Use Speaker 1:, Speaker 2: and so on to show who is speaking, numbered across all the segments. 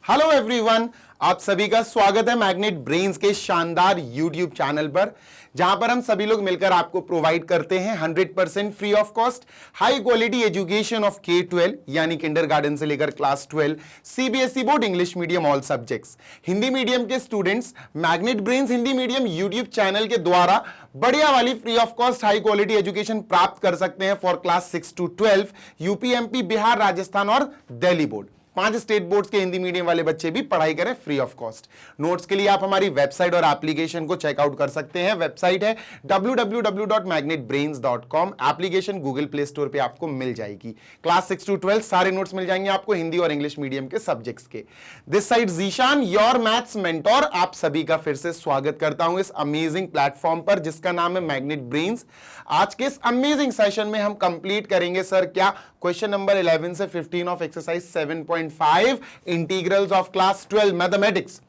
Speaker 1: Hello everyone, आप सभी का स्वागत है मैग्नेट ब्रेन्स के शानदार यूट्यूब चैनल पर, जहां पर हम सभी लोग मिलकर आपको प्रोवाइड करते हैं 100% free of cost high quality education of K-12 यानी किंडरगार्टन से लेकर class 12 CBSE board English medium all subjects. Hindi medium के students Magnet Brains Hindi medium YouTube channel के द्वारा बढ़िया वाली free of cost high quality education प्राप्त कर सकते हैं for class 6 to 12 UP, MP, Bihar, Rajasthan और दिल्ली बोर्ड। 5 स्टेट बोर्ड्स के हिंदी मीडियम वाले बच्चे भी पढ़ाई करें फ्री ऑफ कॉस्ट। नोट्स के लिए आप हमारी वेबसाइट और एप्लीकेशन को चेकआउट कर सकते हैं। वेबसाइट है www.magnetbrains.com। Application Google play store पे आपको मिल जाएगी। क्लास 6 to 12 सारे नोट्स मिल जाएंगे आपको हिंदी और इंग्लिश मीडियम के सब्जेक्ट्स के। This side Zeeshan, your maths mentor, आप सभी का फिर से स्वागत करता हूं इस अमेजिंग प्लेटफॉर्म पर जिसका नाम है मैग्नेट ब्रेन्स। आज के इस अमेजिंग सेशन में हम कंप्लीट करेंगे सर क्या क्वेश्चन नंबर 11 से 15 of exercise 7.5 integrals of class 12 mathematics.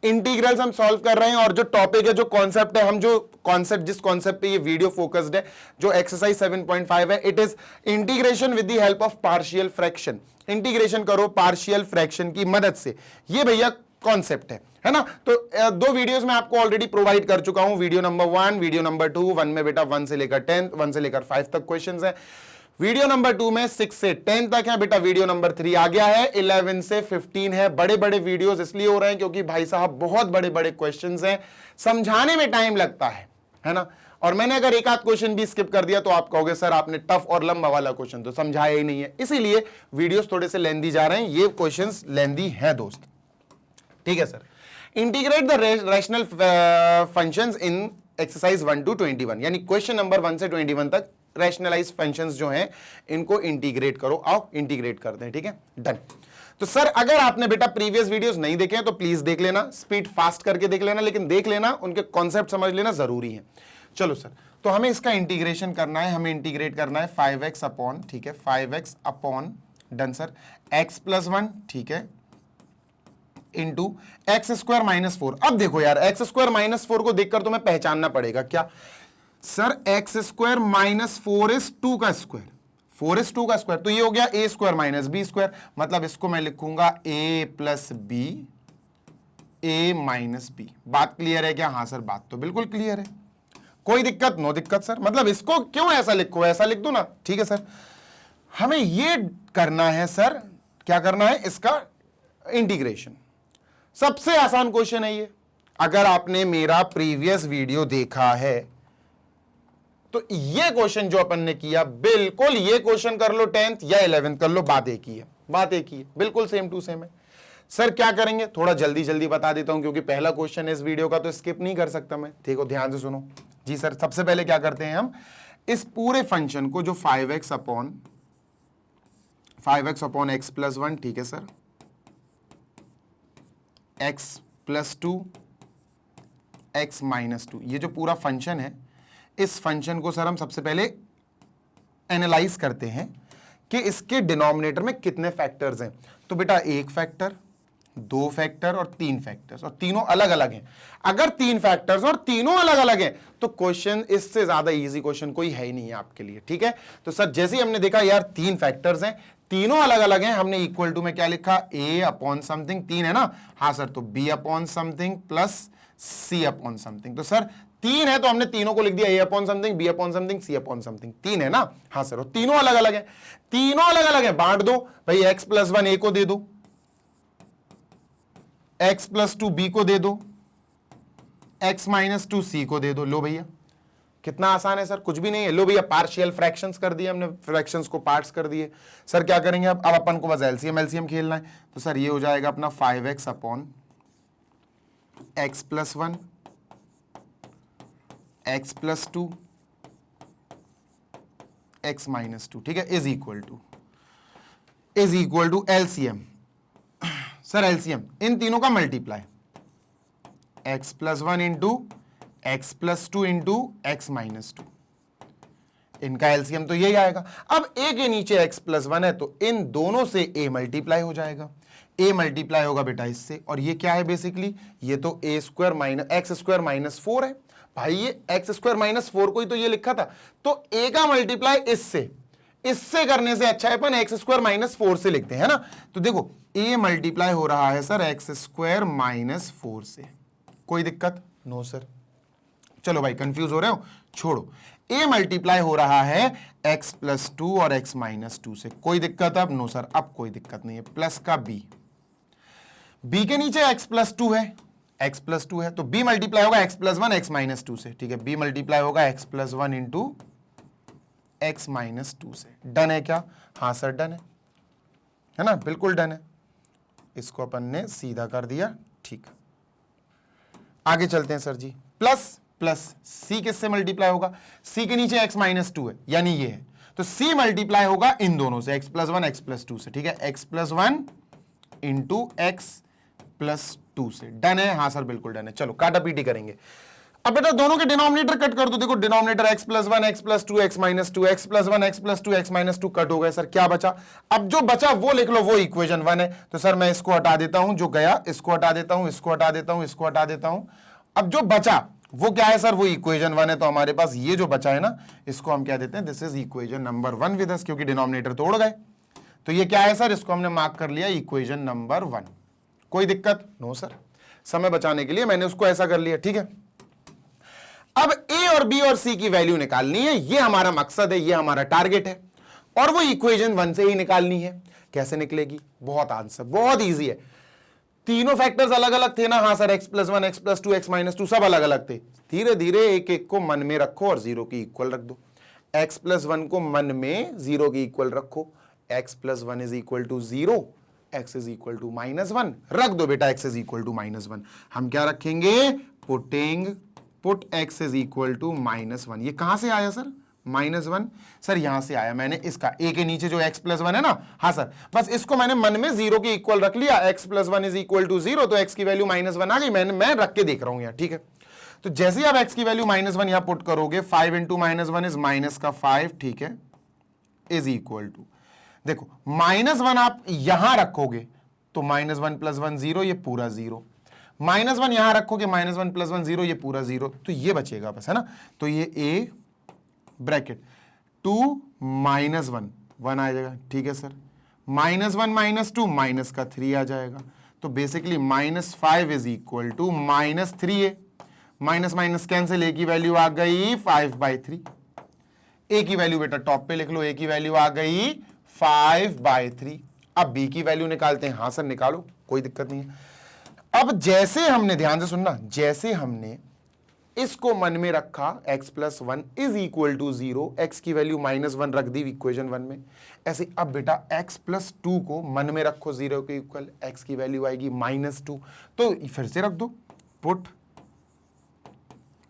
Speaker 1: Integrals हम सॉल्व कर रहे हैं और जो टॉपिक है, जो कॉन्सेप्ट है, हम जो कॉन्सेप्ट जिस कॉन्सेप्ट पे ये वीडियो फोकस्ड है, जो एक्सरसाइज 7.5 है, it is integration with the help of partial fraction. Integration करो पार्शियल फ्रैक्शन की मदद से, ये भैया कॉन्सेप्ट है ना। तो दो वीडियोस में आपको ऑलरेडी प्रोवाइड कर चुका हूं, वीडियो नंबर 1, वीडियो नंबर 2। 1 में बेटा 1 से लेकर 10, 1 से लेकर 5 तक क्वेश्चंस हैं। वीडियो नंबर 2 में 6 से 10 तक है बेटा। वीडियो नंबर 3 आ गया है, 11 से 15 है। बड़े बड़े वीडियोस इसलिए हो रहे हैं क्योंकि भाई साहब बहुत बड़े बड़े क्वेश्चंस हैं, समझाने में टाइम लगता है ना। और मैंने अगर एक आध क्वेश्चन भी स्किप कर दिया तो आप कहोगे सर आपने टफ और लंबा वाला क्वेश्चन तो समझाया ही नहीं है। इसीलिए वीडियोस थोड़े से लेंदी जा रहे हैं, ये क्वेश्चंस लेंदी है दोस्त, ठीक है sir. Integrate the rational functions in exercise 1 to 21, यानी क्वेश्चन नंबर 1 से 21 तक रैशनलाइज फंक्शंस जो हैं इनको इंटीग्रेट करो। आओ इंटीग्रेट करते हैं, ठीक है, डन। तो सर अगर आपने बेटा प्रीवियस वीडियोस नहीं देखे हैं तो प्लीज देख लेना, स्पीड फास्ट करके देख लेना, लेकिन देख लेना, उनके कॉन्सेप्ट समझ लेना जरूरी है। चलो सर, तो हमें इसका इंटीग्रेशन करना है, हमें इंटीग्रेट करना है 5x अपॉन, ठीक है, 5x upon, done sir, x + 1, ठीक है, इंटू x² - 4। अब देखो यार, x² - 4 को देखकर तुम्हें पहचानना पड़ेगा क्या सर, x² - 4 इज 2 का स्क्वायर, 4 इज 2 का स्क्वायर, तो ये हो गया a² - b²। मतलब इसको मैं लिखूंगा a + b, a - b। बात क्लियर है क्या? हाँ सर, बात तो बिल्कुल क्लियर है, कोई दिक्कत? नो दिक्कत सर। मतलब इसको क्यों ऐसा लिखो, ऐसा लिख दो ना, ठीक है सर। हमें ये करना है सर, क्या करना है, इसका इंटीग्रेशन। सबसे आसान क्वेश्चन है ये। अगर आपने मेरा प्रीवियस वीडियो देखा है तो ये क्वेश्चन जो अपन ने किया, बिल्कुल ये क्वेश्चन कर लो 10th या 11th कर लो, बात एक ही है, बात एक ही है, बिल्कुल सेम टू सेम है। सर क्या करेंगे, थोड़ा जल्दी जल्दी बता देता हूं क्योंकि पहला क्वेश्चन है इस वीडियो का तो स्किप नहीं कर सकता मैं। देखो ध्यान से सुनो जी सर। सबसे पहले क्या करते हैं हम, इस पूरे फंक्शन को जो 5x अपॉन x + 1, ठीक है सर, x + 2 x - 2, ये जो पूरा फंक्शन है, इस फंक्शन को सर हम सबसे पहले एनालाइज करते हैं कि इसके डिनोमिनेटर में कितने फैक्टर्स हैं। तो बेटा 1 फैक्टर, 2 फैक्टर और 3 फैक्टर्स, और तीनों अलग अलग हैं। अगर 3 फैक्टर्स और तीनों अलग अलग हैं तो क्वेश्चन इससे ज्यादा इजी क्वेश्चन कोई है ही नहीं है आपके लिए, ठीक है। तो सर जैसे ही हमने देखा यार 3 फैक्टर्स हैं, तीनों अलग अलग हैं, हमने इक्वल टू में क्या लिखा, a अपॉन समथिंग, 3 है ना, हाँ सर, तो b upon something plus c upon something. तो सर 3 है तो हमने तीनों को लिख दिया, a upon something, b upon something, c upon something. 3 है ना, हाँ सर, और तीनों अलग अलग है, तीनों अलग अलग है, बांट दो भाई, x + 1 a को दे दो, x + 2 b को दे दो, x - 2 c को दे दो। लो भैया, कितना आसान है सर, कुछ भी नहीं है। लो भैया, पार्शियल फ्रैक्शंस कर दिए हमने, फ्रैक्शंस को पार्ट्स कर दिए। सर क्या करेंगे अब अपन को बस एलसीएम खेलना है। तो सर ये हो जाएगा अपना 5x upon x + 1 x + 2 x - 2, ठीक है, is equal to LCM. Sir LCM इन तीनों का multiply, x + 1 into x + 2 into x - 2, इनका एलसीएम तो यही आएगा। अब a के नीचे x + 1 है तो इन दोनों से a मल्टीप्लाई हो जाएगा, a मल्टीप्लाई होगा बेटा इससे, और ये क्या है बेसिकली, ये तो x² - 4 है भाई, ये x² - 4 को ही तो ये लिखा था, तो a का मल्टीप्लाई इससे करने से अच्छा है अपन x² - 4 से लिखते हैं ना। तो देखो a मल्टीप्लाई हो रहा है सर एक्स स्क्वायर माइनस 4 से, कोई दिक्कत? No sir. चलो भाई कंफ्यूज हो रहे हो, छोड़ो। a मल्टीप्लाई हो रहा है x प्लस 2 और x माइनस 2 से, कोई दिक्कत? अब नो सर, अब कोई दिक्कत नहीं है। प्लस का b के नीचे x प्लस 2 है, x प्लस 2 है, तो b मल्टीप्लाई होगा x प्लस 1 x माइनस 2 से, ठीक है। b मल्टीप्लाई होगा x plus 1 into x minus 2 से। डन है क्या? हाँ सर डन है ना, बिल्कुल डन है। इसको अपन ने सीधा कर दिया, ठीक। आगे चलते हैं सर जी। प्लस प्लस c किससे मल्टीप्लाई होगा? c के नीचे x माइनस 2 है, यानी ये है, तो c मल्टीप्लाई होगा इन दोनों से, x प्लस 1 x प्लस 2 से, ठीक है। x plus 1 into x plus 2 से। डन है? हाँ सर बिल्कुल डन है। चलो काटा पीटी करेंगे। अब बेटा दोनों के डिनोमिनेटर कट कर दो। देखो denominator x plus 1 x plus 2 x minus 2 x plus 1 x plus 2 x minus 2 cut हो गए सर। क्या बचा? अब जो बचा वो लिख लो, वो इक्वेशन 1 है। तो सर मैं इसको हटा देता हूं, जो गया इसको हटा देता हूं, इसको हटा देता हूं, इसको हटा देता हूं। अब जो बचा वो क्या है सर? वो इक्वेशन 1 है। तो हमारे पास ये जो बचा है ना, इसको हम क्या देते हैं? This is equation number 1 with us, क्योंकि डिनोमिनेटर तोड़ गए। तो ये क्या है सर? इसको हमने मार्क कर लिया इक्वेशन नंबर 1। कोई दिक्कत? No sir. समय बचाने के लिए मैंने उसको ऐसा कर लिया, ठीक है। अब a और b और c की वैल्यू निकालनी है, ये हमारा मकसद है, ये हमारा टारगेट है, और वो इक्वेशन 1 से ही निकालनी है। कैसे निकलेगी? बहुत आंसर, बहुत इजी है। तीनों फैक्टर्स अलग अलग थे ना? हाँ sir, x plus 1 x plus 2 x minus 2 सब अलग अलग थे। धीरे धीरे एक एक को मन में रखो और जीरो की इक्वल रख दो। x प्लस 1 को मन में जीरो की इक्वल रखो, x plus 1 is equal to 0, x is equal to minus 1 रख दो बेटा। x is equal to minus 1 हम क्या रखेंगे? Put x is equal to minus 1। ये कहां से आया सर? माइनस 1 सर यहां से आया। मैंने इसका a के नीचे जो x प्लस 1 है ना, हाँ सर, बस इसको मैंने मन में जीरो के इक्वल रख लिया। x plus 1 is equal to 0, तो x की वैल्यू माइनस 1 आ गई। मैं रख के देख रहा हूं यहाँ, ठीक है। तो जैसे ही आप x की वैल्यू माइनस 1 यहां पुट करोगे, 5 इंटू माइनस 1 इज माइनस का 5, ठीक है, इज इक्वल टू, देखो माइनस 1 आप यहां रखोगे तो माइनस 1 प्लस 1 0, ये पूरा 0। माइनस 1 यहां रखोगे, माइनस 1 प्लस 1 0, ये पूरा 0, तो ये बचेगा बस, है ना। तो ये a ब्रैकेट 2 माइनस 1 1 आ जाएगा, ठीक है सर। माइनस 1 माइनस 2 माइनस का 3 आ जाएगा। तो basically minus 5 is equal to minus 3a। Minus minus cancel, a की वैल्यू आ गई 5/3। a की वैल्यू बेटा टॉप पे लिख लो, a की वैल्यू आ गई 5/3। अब b की वैल्यू निकालते हैं। हाँ सर निकालो, कोई दिक्कत नहीं है। अब जैसे हमने, ध्यान से सुनना, जैसे हमने इसको मन में रखा x plus 1 is equal to 0, x की वैल्यू माइनस 1 रख दी इक्वेशन 1 में, ऐसे अब बेटा x प्लस 2 को मन में रखो 0 के इक्वल, x की वैल्यू आएगी माइनस 2, तो फिर से रख दो, put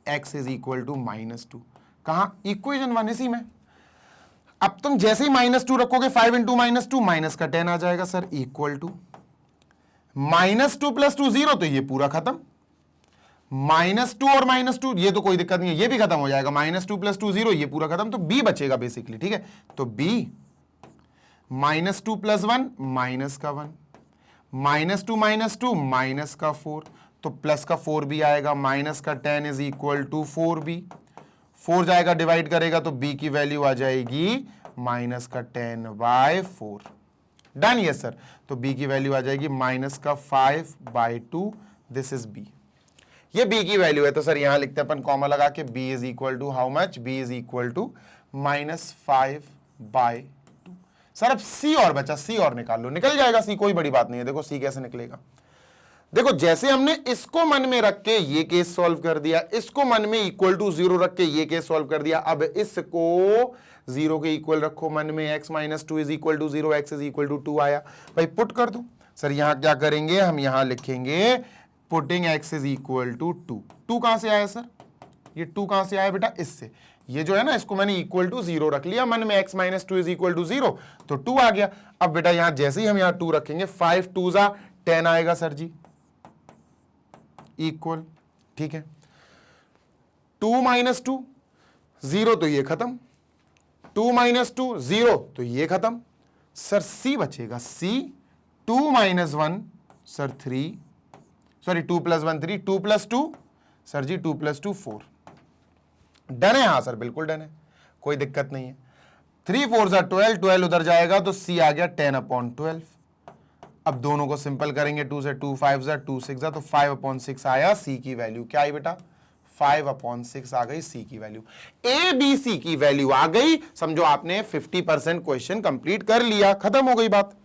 Speaker 1: x is equal to minus 2। कहा? इक्वेशन 1 इसी में। अब तुम जैसे ही माइनस 2 रखोगे, 5 इंटू माइनस 2 माइनस का 10 आ जाएगा sir, equal to minus 2 plus 2 0, तो ये पूरा खत्म। माइनस 2 और माइनस 2, ये तो कोई दिक्कत नहीं है, ये भी खत्म हो जाएगा। माइनस 2 प्लस 2 0, ये पूरा खत्म। तो b बचेगा बेसिकली, ठीक है। तो b माइनस 2 प्लस 1 माइनस का 1, माइनस 2 माइनस 2 माइनस का 4, तो प्लस का 4 भी आएगा। माइनस का 10 इज इक्वल टू 4b, 4 जाएगा डिवाइड करेगा तो b की वैल्यू आ जाएगी माइनस का 10/4। डन? Yes sir. तो b की वैल्यू आ जाएगी माइनस का 5/2। This is b। ये b की वैल्यू है। तो सर यहां लिखते हैं अपन कॉमा लगा के, b is equal to how much? b is equal to minus 5/2। Sir अब c और बचा, c और निकाल लो। निकल जाएगा c, कोई बड़ी बात नहीं है। देखो c कैसे निकलेगा। देखो जैसे हमने इसको मन में रख के ये केस सॉल्व कर दिया, इसको मन में इक्वल टू 0 रख के ये केस सॉल्व कर दिया, अब इसको 0 के इक्वल रखो मन में, x minus 2 is equal to 0, x is equal to 2 आया भाई, पुट कर दो। सर यहां क्या करेंगे? हम यहां लिखेंगे putting x is equal to 2। 2 कहां से आया सर? ये 2 कहां से आया बेटा? इससे। ये जो है ना, इसको मैंने इक्वल टू 0 रख लिया मन में, x minus 2 is equal to 0, तो 2 आ गया। अब बेटा यहां जैसे ही हम यहां 2 रखेंगे, 5 2 10 आएगा सर जी, इक्वल, ठीक है। 2 माइनस 2 0, तो ये खत्म। 2 माइनस 2 0, तो ये खत्म। सर c बचेगा, c 2 minus 1 sir 3, sorry 2 plus 1 3, 2 plus 2 sir ji 2 plus 2 4। Done है? हाँ सर बिल्कुल डन है, कोई दिक्कत नहीं है। 3 4 12, 12 उधर जाएगा तो c आ गया 10/12। अब दोनों को सिंपल करेंगे, 2 से 2 5 जा 2 6 जा, तो 5/6 आया सी की वैल्यू। क्या आई बेटा? 5/6 आ गई सी की वैल्यू। ए बी सी की वैल्यू आ गई, समझो आपने 50% क्वेश्चन कंप्लीट कर लिया, खत्म हो गई बात।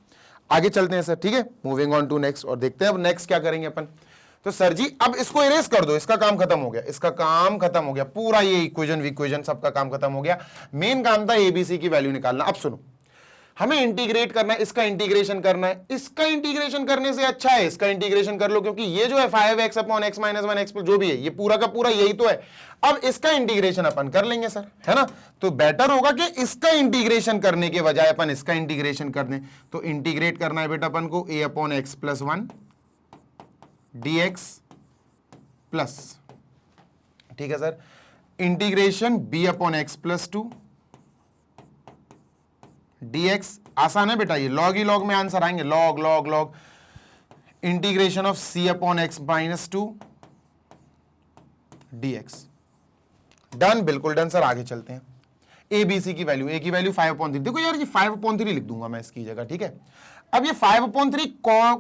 Speaker 1: आगे चलते हैं सर, ठीक है, मूविंग ऑन टू नेक्स्ट, और देखते हैं अब नेक्स्ट क्या करेंगे अपन। तो सर जी अब इसको इरेज कर दो, इसका काम खत्म हो गया, इसका काम खत्म हो गया, पूरा ये इक्वेशन विक्वेशन सबका काम खत्म हो गया। मेन काम था एबीसी की वैल्यू निकालना। अब सुनो, हमें इंटीग्रेट करना है, इसका इंटीग्रेशन करना है। इसका इंटीग्रेशन करने से अच्छा है इसका इंटीग्रेशन कर लो, क्योंकि ये जो है 5x/x - 1x जो भी है ये पूरा का पूरा यही तो है। अब इसका इंटीग्रेशन अपन कर लेंगे सर, है ना। तो बेटर होगा कि इसका इंटीग्रेशन करने के बजाय अपन इसका इंटीग्रेशन कर दें। तो इंटीग्रेट करना है बेटा अपन को a/x+1 dx प्लस, ठीक है सर, इंटीग्रेशन b/x+2 dx। आसान है बेटा, ये लॉग ही लॉग में आंसर आएंगे, log log log. Integration of c/x-2 dx। Done, बिल्कुल डन सर। आगे चलते हैं, ए बी सी की वैल्यू, ए की वैल्यू 5/3। देखो यार ये 5/3 लिख दूंगा मैं इसकी जगह, ठीक है। अब ये 5/3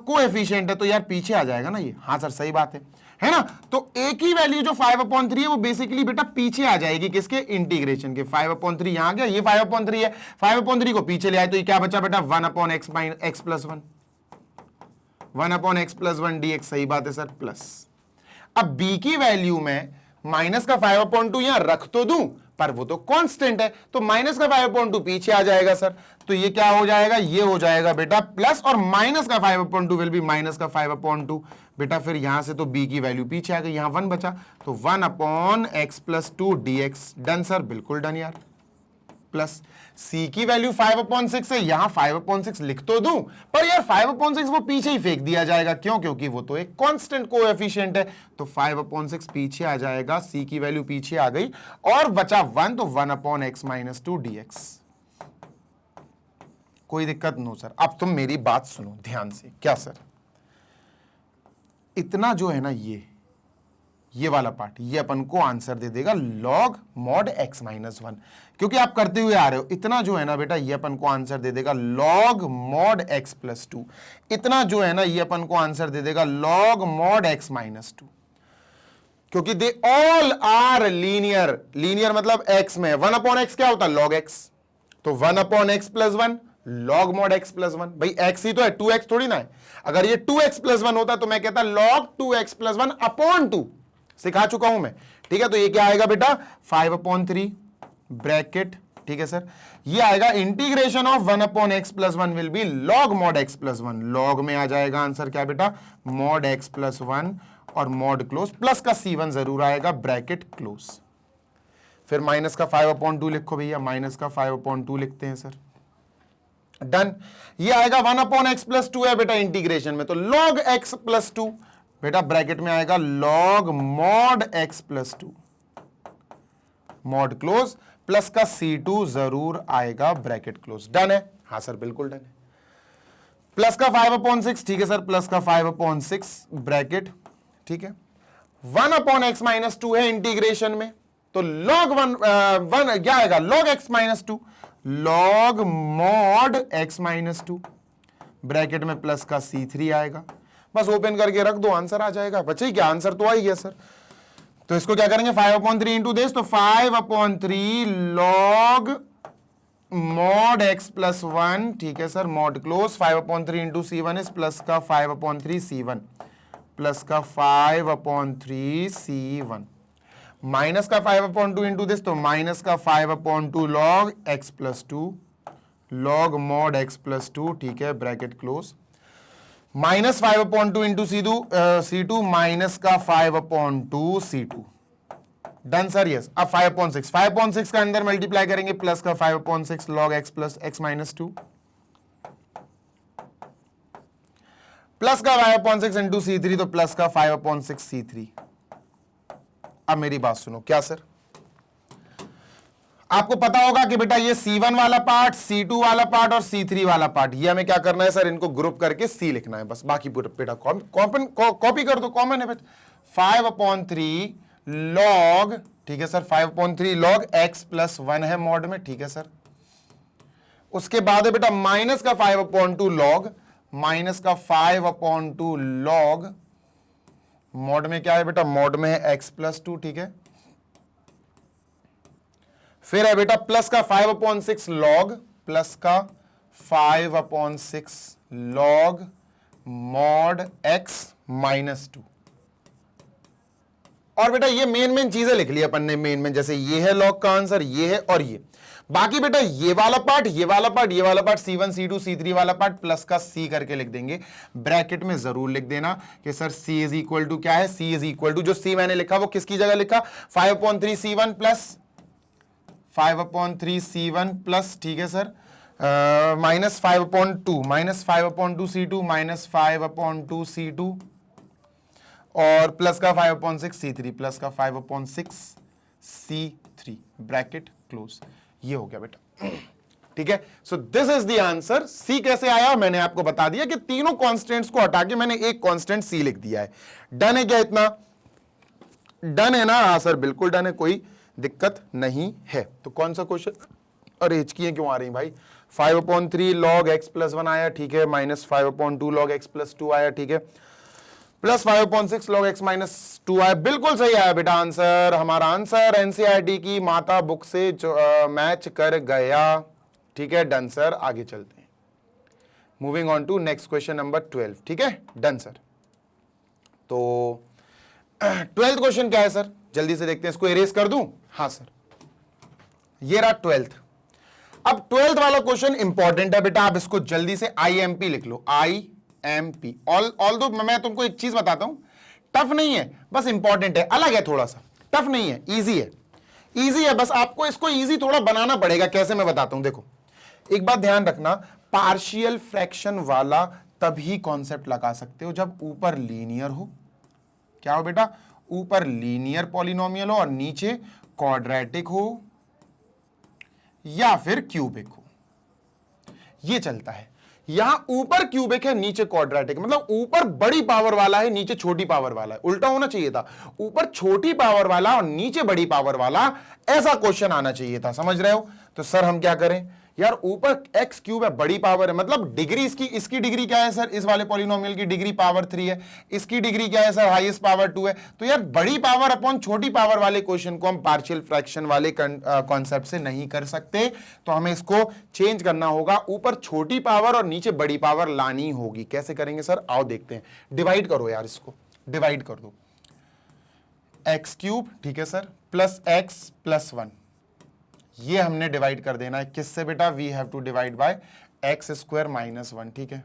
Speaker 1: कोएफिशिएंट है तो यार पीछे आ जाएगा ना ये, हाँ सर सही बात है ना। तो ए की वैल्यू जो 5/3 है वो बेसिकली बेटा पीछे आ जाएगी, किसके? इंटीग्रेशन के। 5/3 यहां आ गया, ये 5/3 है, 5/3 को पीछे ले आए तो ये क्या बचा बेटा? 1/x+1 1/x+1 dx। सही बात है सर, प्लस। अब b की वैल्यू में माइनस का 5/2 यहां रख तो दूं, पर वो तो कांस्टेंट है, तो माइनस का 5/2 पीछे आ जाएगा सर। तो ये क्या हो जाएगा? ये हो जाएगा बेटा प्लस, और माइनस का 5/2 विल बी माइनस का 5/2 बेटा। फिर यहां से तो b की वैल्यू पीछे आ गई, यहां 1 बचा, तो 1/x+2 dx। डन सर, बिल्कुल डन यार। प्लस c की वैल्यू 5/6 है, यहां 5/6 लिख तो दूं, पर यार 5/6 वो पीछे ही फेंक दिया जाएगा। क्यों? क्योंकि वो तो एक कांस्टेंट कोएफिशिएंट है, तो 5/6 पीछे आ जाएगा, c की वैल्यू पीछे आ गई, और बचा 1, तो 1/x-2 dx। कोई दिक्कत नो सर। अब तुम मेरी बात सुनो ध्यान से। क्या सर? इतना जो है ना ये वाला पार्ट, ये अपन को आंसर दे देगा log mod x-1, क्योंकि आप करते हुए आ रहे हो। इतना जो है ना बेटा ये अपन को आंसर दे देगा log mod x+2। इतना जो है ना ये अपन को आंसर दे देगा log mod x-2, क्योंकि they all are linear. Linear मतलब x में 1/x क्या होता है? log x। तो 1/x+1 log mod x+1, भाई x ही तो है, 2x थोड़ी ना है। अगर ये 2x+1 होता तो मैं कहता log 2x+1/2। सिखा चुका हूं मैं, ठीक है। तो ये क्या आएगा बेटा? 5/3 ब्रैकेट, ठीक है सर। ये आएगा integration of 1/x+1 will be log mod x+1। log में आ जाएगा आंसर क्या बेटा? mod x+1 और mod क्लोज, प्लस का c1 जरूर आएगा, ब्रैकेट क्लोज। फिर माइनस का 5/2 लिखो भैया, माइनस का 5/2 लिखते हैं सर। डन। ये आएगा 1/x+2 है बेटा इंटीग्रेशन में, तो log x+2 बेटा ब्रैकेट में आएगा log mod x+2, mod close, plus का c2 जरूर आएगा, ब्रैकेट क्लोज। डन है? हाँ सर बिल्कुल डन है। प्लस का 5/6, ठीक है सर, प्लस का 5/6 ब्रैकेट, ठीक है। 1/x-2 है इंटीग्रेशन में, तो log 1 क्या आएगा? log x-2, log mod x-2 bracket में, प्लस का c3 आएगा। बस ओपन करके रख दो, आंसर आ जाएगा। बच्चे क्या आंसर तो आ ही गया सर। तो इसको क्या करेंगे? 5/3 इंटू दिस, तो 5/3 log mod x+1, ठीक है sir, mod close. 5/3 into c1 is plus का 5/3 c1, प्लस का 5/3 c1, माइनस का 5/2 इंटू दिस, तो माइनस का 5/2 log x+2, log mod x+2, ठीक है, bracket close, minus 5/2 into c2 minus का 5/2 c2। Done sir, yes. अब 5/6 का अंदर मल्टीप्लाई करेंगे, प्लस का 5/6 log x plus x-2, plus का 5/6 इंटू c3, तो प्लस का 5/6 c3। अब मेरी बात सुनो। क्या सर? आपको पता होगा कि बेटा ये C1 वाला पार्ट, C2 वाला पार्ट और C3 वाला पार्ट, ये हमें क्या करना है सर? इनको ग्रुप करके C लिखना है बस। बाकी बेटा कॉपी कर दो, कॉमन है बेटा। 5/3 log, ठीक है सर, 5/3 log x+1 है मॉड में, ठीक है सर। उसके बाद है बेटा माइनस का 5/2 log माइनस का 5/2 लॉग, मॉड में क्या है बेटा, मॉड में है x+2, ठीक है। फिर है बेटा प्लस का 5/6 लॉग, प्लस का 5/6 लॉग मॉड x-2। और बेटा ये मेन चीजें लिख ली अपन ने, मेन जैसे ये है लॉग का आंसर, ये है और ये। बाकी बेटा ये वाला पार्ट, ये वाला पार्ट, ये वाला पार्ट, C1 C2 C3 वाला पार्ट प्लस का C करके लिख देंगे। ब्रैकेट में जरूर लिख देना कि sir C is equal to क्या है, C इज इक्वल टू, जो C मैंने लिखा वो किसकी जगह लिखा, 5/3 C1 प्लस 5/3 C1 प्लस, ठीक है sir, minus 5/2 C2 minus 5/2 C2 और प्लस का 5/6 C3 प्लस का 5/6 C3, ब्रैकेट क्लोज। ये हो गया बेटा, ठीक है। So this is the answer. C कैसे आया मैंने आपको बता दिया कि तीनों कांस्टेंट्स को हटा के मैंने एक कांस्टेंट C लिख दिया है। डन है क्या इतना? डन है ना? हाँ सर बिल्कुल डन है, कोई दिक्कत नहीं है। तो कौन सा क्वेश्चन, अरे हिचकियां क्यों आ रही भाई, 5/3 लॉग x+1 आया, ठीक है, माइनस 5/2 लॉग x+2 आया, ठीक है, प्लस 5/6 लॉग x-2 आया। बिल्कुल सही आया बेटा आंसर। हमारा आंसर एनसीईआरटी की माता बुक से मैच कर गया, ठीक है। डन सर, आगे चलते हैं। Moving on to next question number 12, ठीक है। Done sir. तो 12th क्वेश्चन क्या है सर, जल्दी से देखते हैं। इसको इरेज कर दूं? हाँ सर, ये रहा 12th। अब 12th वाला क्वेश्चन इंपॉर्टेंट है बेटा, आप इसको जल्दी से IMP लिख लो, IMP। ऑल्दो मैं तुमको एक चीज बताता हूं, टफ नहीं है, बस इंपॉर्टेंट है, अलग है थोड़ा सा, टफ नहीं है, इजी है, इजी है, बस आपको इसको इजी थोड़ा बनाना पड़ेगा। कैसे मैं बताता हूं, देखो एक बात ध्यान रखना, पार्शियल फ्रैक्शन वाला तभी कॉन्सेप्ट लगा सकते हो जब ऊपर लीनियर हो। क्या हो बेटा? ऊपर लीनियर पॉलिनोमियल हो और नीचे क्वाड्रेटिक हो या फिर क्यूबिक हो, ये चलता है। यहां ऊपर क्यूबिक है, नीचे क्वाड्रेटिक, मतलब ऊपर बड़ी पावर वाला है, नीचे छोटी पावर वाला है। उल्टा होना चाहिए था, ऊपर छोटी पावर वाला और नीचे बड़ी पावर वाला, ऐसा क्वेश्चन आना चाहिए था। समझ रहे हो? तो सर हम क्या करें यार, ऊपर x³ है, बड़ी पावर है, मतलब डिग्री इसकी डिग्री क्या है सर, इस वाले पॉलिनोमियल की डिग्री पावर 3 है, इसकी डिग्री क्या है सर, हाईएस्ट पावर 2 है। तो यार बड़ी पावर अपॉन छोटी पावर वाले क्वेश्चन को हम पार्शियल फ्रैक्शन वाले कॉन्सेप्ट से नहीं कर सकते, तो हमें इसको चेंज करना होगा, ऊपर छोटी पावर और नीचे बड़ी पावर लानी होगी। कैसे करेंगे सर, आओ देखते हैं। डिवाइड करो यार, इसको डिवाइड कर दो, x³, ठीक है सर, प्लस x+1, ये हमने डिवाइड कर देना है किससे बेटा, we have to divide by x² - 1, ठीक है,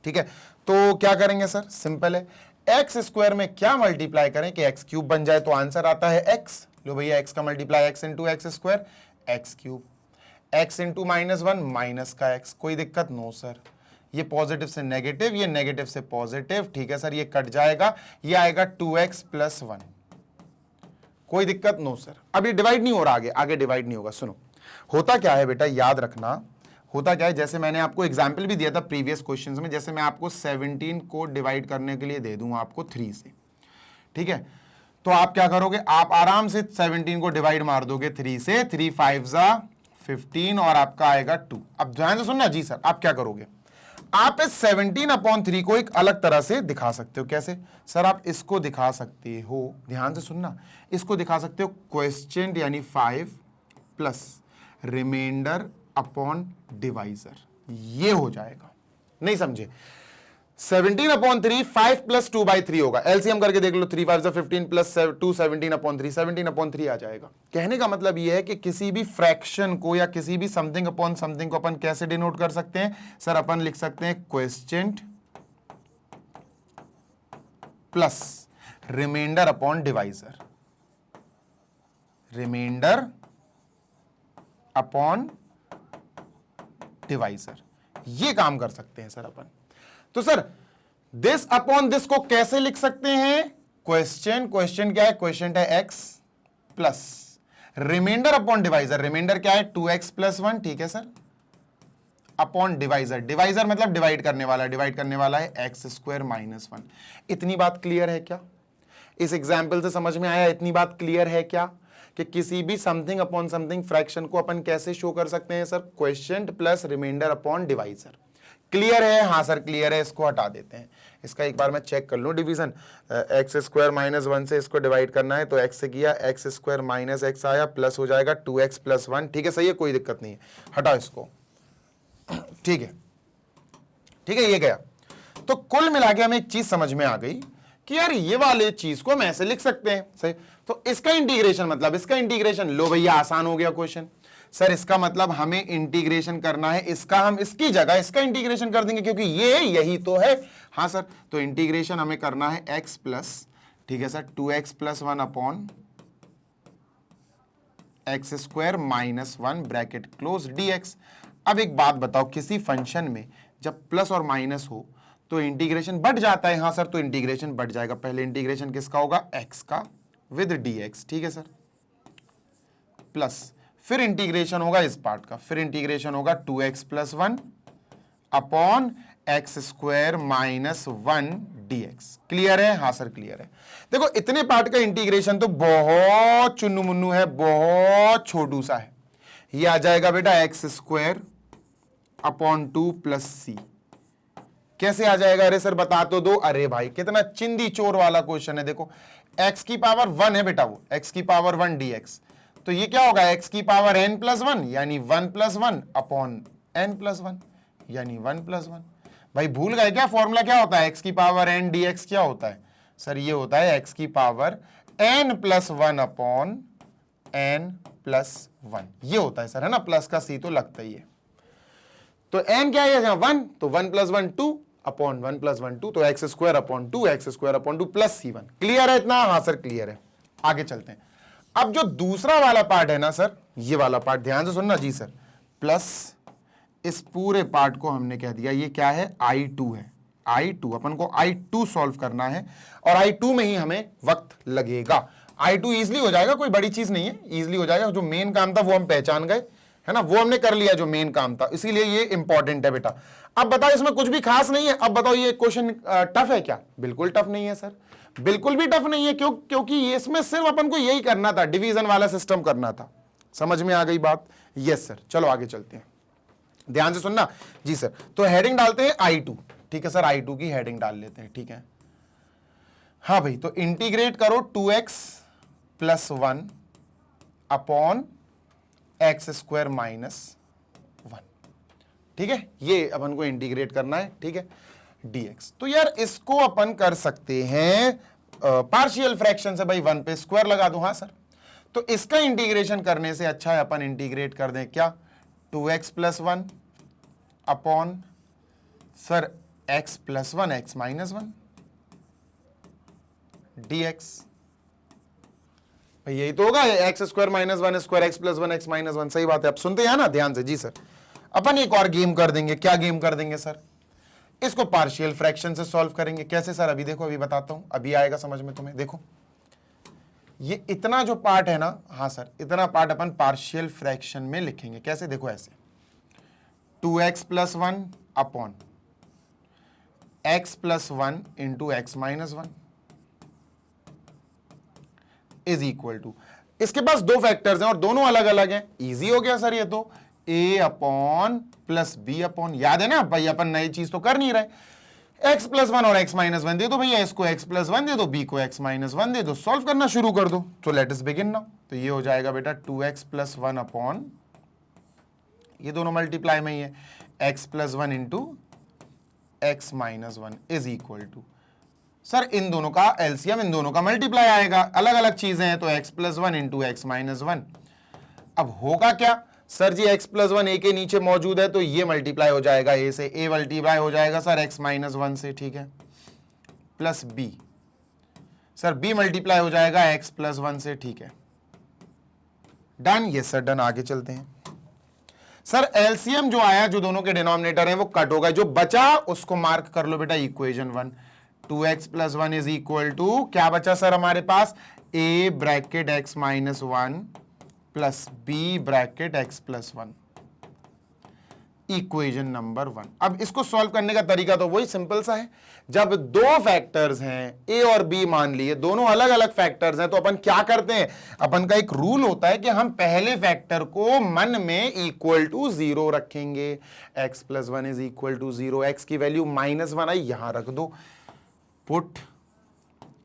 Speaker 1: ठीक है। तो क्या करेंगे सर, सिंपल है, x² में क्या मल्टीप्लाई करें कि x³ बन जाए, तो आंसर आता है x। लो भैया, x का multiply x into x², x³, x into -1 minus का x, कोई दिक्कत? No sir. ये पॉजिटिव से नेगेटिव, ये नेगेटिव से पॉजिटिव, ठीक है सर, ये कट जाएगा, ये आएगा 2x + 1, कोई दिक्कत? No sir. अब ये डिवाइड नहीं हो रहा, आगे डिवाइड नहीं होगा। सुनो, होता क्या है बेटा, याद रखना, होता क्या है, जैसे मैंने आपको एग्जांपल भी दिया था प्रीवियस क्वेश्चंस में, जैसे मैं आपको 17 को डिवाइड करने के लिए दे दूं आपको 3 से, ठीक है, तो आप क्या करोगे, आप आराम से 17 को डिवाइड मार दोगे 3 से, 3 5 ज़ा 15 और आपका आएगा 2। अब ध्यान से सुनना जी सर, आप क्या करोगे, आप इस 17/3 को एक अलग तरह से दिखा सकते हो। कैसे सर? आप इसको दिखा सकते हो, ध्यान से सुनना, इसको दिखा सकते हो क्वेश्चन यानी 5 प्लस रिमाइंडर अपॉन डिवाइजर, ये हो जाएगा। नहीं समझे? 17/3 5 + 2/3 होगा, एलसीएम करके देख लो, 3 5 ज़ा 15 प्लस 2 17/3, 17/3 आ जाएगा। कहने का मतलब यह है कि किसी भी फ्रैक्शन को या किसी भी समथिंग अपॉन समथिंग को अपन कैसे डिनोट कर सकते हैं सर, अपन लिख सकते हैं question plus remainder upon divisor, remainder upon divisor, ये काम कर सकते हैं सर अपन। तो सर दिस अपॉन दिस को कैसे लिख सकते हैं, क्वेश्चन क्या है, क्वेश्चन है x plus remainder upon divisor, remainder क्या है 2x + 1, ठीक है सर, अपॉन डिवाइजर, डिवाइजर मतलब डिवाइड करने वाला है x² - 1। इतनी बात क्लियर है क्या? इस एग्जाम्पल से समझ में आया? इतनी बात क्लियर है क्या कि किसी भी समथिंग अपॉन समथिंग फ्रैक्शन को अपन कैसे शो कर सकते हैं sir, question plus remainder upon divisor. Clear है? हाँ सर क्लियर है, इसको हटा देते हैं। इसका एक बार मैं चेक कर लूँ डिवीजन। एक्स स्क्वायर माइनस 1 से इसको डिवाइड करना है, तो एक्स से किया, एक्स स्क्वायर माइनस एक्स आया, प्लस हो जाएगा 2x प्लस 1। ठीक है, सही है, कोई दिक्कत नहीं है, हटाओ इसको। ठीक है, ठीक है, ये गया। तो कुल मिला के हमें एक चीज समझ में आ गई कि यार ये वाले चीज को हम ऐसे लिख सकते हैं, सही। तो इसका इंटीग्रेशन मतलब इसका इंटीग्रेशन, लो भैया आसान हो गया क्वेश्चन। सर इसका मतलब हमें इंटीग्रेशन करना है इसका, हम इसकी जगह इसका इंटीग्रेशन कर देंगे क्योंकि ये यही तो है। हाँ सर, तो इंटीग्रेशन हमें करना है x प्लस, ठीक है sir, 2x plus 1 upon x square minus 1 bracket close dx। अब एक बात बताओ, किसी फंक्शन में जब प्लस और माइनस हो तो इंटीग्रेशन बढ़ जाता है। हाँ सर, तो इंटीग्रेशन बढ़ जाएगा। पहले इंटीग्रेशन किसका होगा? x का विद dx, ठीक है सर, प्लस फिर इंटीग्रेशन होगा इस पार्ट का, फिर इंटीग्रेशन होगा 2x plus 1 upon x square minus 1 dx। Clear है? हाँ सर क्लियर है। देखो इतने पार्ट का इंटीग्रेशन तो बहुत चुन्नू मुन्नू है, बहुत छोटू सा है। ये आ जाएगा बेटा एक्स स्क्वायर अपॉन 2 प्लस सी। कैसे आ जाएगा? अरे सर बता तो दो। अरे भाई कितना चिंदी चोर वाला क्वेश्चन है। देखो x की पावर 1 है बेटा, वो x की पावर 1 dx, तो ये क्या होगा? x की पावर n प्लस 1 यानी 1 प्लस 1 अपॉन n प्लस 1 यानी 1 प्लस 1। भाई भूल गए क्या? फॉर्मूला क्या होता है? x की पावर n dx क्या होता है? सर ये होता है x की power n plus 1 upon n plus 1, ये होता है सर, है ना? प्लस का c तो लगता ही है। तो n क्या है? 1, तो 1 प्लस 1 2 अपॉन 1 प्लस 1 2, तो x square upon 2, x square upon 2 plus c1। Clear है इतना? हाँ सर क्लियर है। आगे चलते हैं। अब जो दूसरा वाला पार्ट है ना सर, ये वाला पार्ट ध्यान से सुनना जी सर, प्लस इस पूरे पार्ट को हमने कह दिया ये क्या है? I2 है। I2 अपन को I2 सॉल्व करना है और I2 में ही हमें वक्त लगेगा। I2 इजीली हो जाएगा, कोई बड़ी चीज नहीं है, इजीली हो जाएगा। जो मेन काम था वो हम पहचान गए, है ना, वो हमने कर लिया जो मेन काम था, इसीलिए ये इंपॉर्टेंट है बेटा। अब बताओ इसमें कुछ भी खास नहीं है। अब बताओ ये क्वेश्चन टफ है क्या? बिल्कुल टफ नहीं है सर, बिल्कुल भी टफ नहीं है। क्योंकि इसमें सिर्फ अपन को यही करना था, डिवीजन वाला सिस्टम करना था। समझ में आ गई बात? Yes sir. चलो आगे चलते हैं, ध्यान से सुनना जी सर। तो हेडिंग डालते हैं I2, ठीक है सर, I2 की हेडिंग डाल लेते हैं, ठीक है। हाँ भाई, तो इंटीग्रेट करो 2x plus 1 upon x square minus 1, ठीक है, ये अपन को इंटीग्रेट करना है, ठीक है, dx। तो यार इसको अपन कर सकते हैं पार्शियल फ्रैक्शन से। भाई 1 पे स्क्वायर लगा दो। हाँ सर, तो इसका इंटीग्रेशन करने से अच्छा है अपन इंटीग्रेट कर दें क्या? 2x plus 1 upon sir x plus 1 x minus 1 dx। भाई यही तो होगा, x square minus 1 square x plus 1 x minus 1। सही बात है। अब सुनते हैं ना ध्यान से जी सर। अपन एक और गेम कर देंगे। क्या गेम कर देंगे सर? इसको पार्शियल फ्रैक्शन से सॉल्व करेंगे। कैसे सर? अभी देखो, अभी बताता हूं, अभी आएगा समझ में तुम्हें। देखो ये इतना जो पार्ट है ना, हाँ सर, इतना पार्ट अपन पार्शियल फ्रैक्शन में लिखेंगे। कैसे? देखो ऐसे, 2x plus 1 upon x plus 1 into x minus 1 is equal to, इसके पास दो फैक्टर्स हैं और दोनों अलग अलग हैं। इजी हो गया सर ये तो, a upon plus b upon, याद है ना भाई, अपन नई चीज तो कर नहीं रहे। x प्लस 1 और x माइनस 1 दे दो भैया, इसको x प्लस 1 दे दो, b को x माइनस 1 दे दो, सॉल्व करना शुरू कर दो। तो लेट अस बिगिन नाउ। तो ये हो जाएगा बेटा 2x प्लस 1 अपॉन, ये दोनों मल्टीप्लाई में ही है, x plus 1 into x minus 1 is equal to, sir इन दोनों का एलसीएम, इन दोनों का मल्टीप्लाई आएगा। अलग अलग चीजें हैं, तो x plus 1 into x minus 1। अब होगा क्या sir ji? x plus 1 a के नीचे मौजूद है, तो ये मल्टीप्लाई हो जाएगा a से, a मल्टीप्लाई हो जाएगा सर x माइनस 1 से, ठीक है, plus b, sir b multiply हो जाएगा x प्लस 1 से, ठीक है, डन। ये सर डन। आगे चलते हैं सर। एलसीएम जो आया, जो दोनों के डिनोमिनेटर हैं वो कट हो गए, जो बचा उसको मार्क कर लो बेटा equation 1। 2x plus 1 is equal to, क्या बचा सर हमारे पास? a bracket x minus 1 plus b bracket x plus 1। Equation number 1। अब इसको सॉल्व करने का तरीका तो वही सिंपल सा है। जब दो फैक्टर्स हैं ए और बी, मान लिए दोनों अलग अलग फैक्टर्स हैं, तो अपन क्या करते हैं, अपन का एक रूल होता है कि हम पहले फैक्टर को मन में इक्वल टू 0 रखेंगे। x + 1 is equal to 0, x की वैल्यू -1 आई, यहां रख दो, put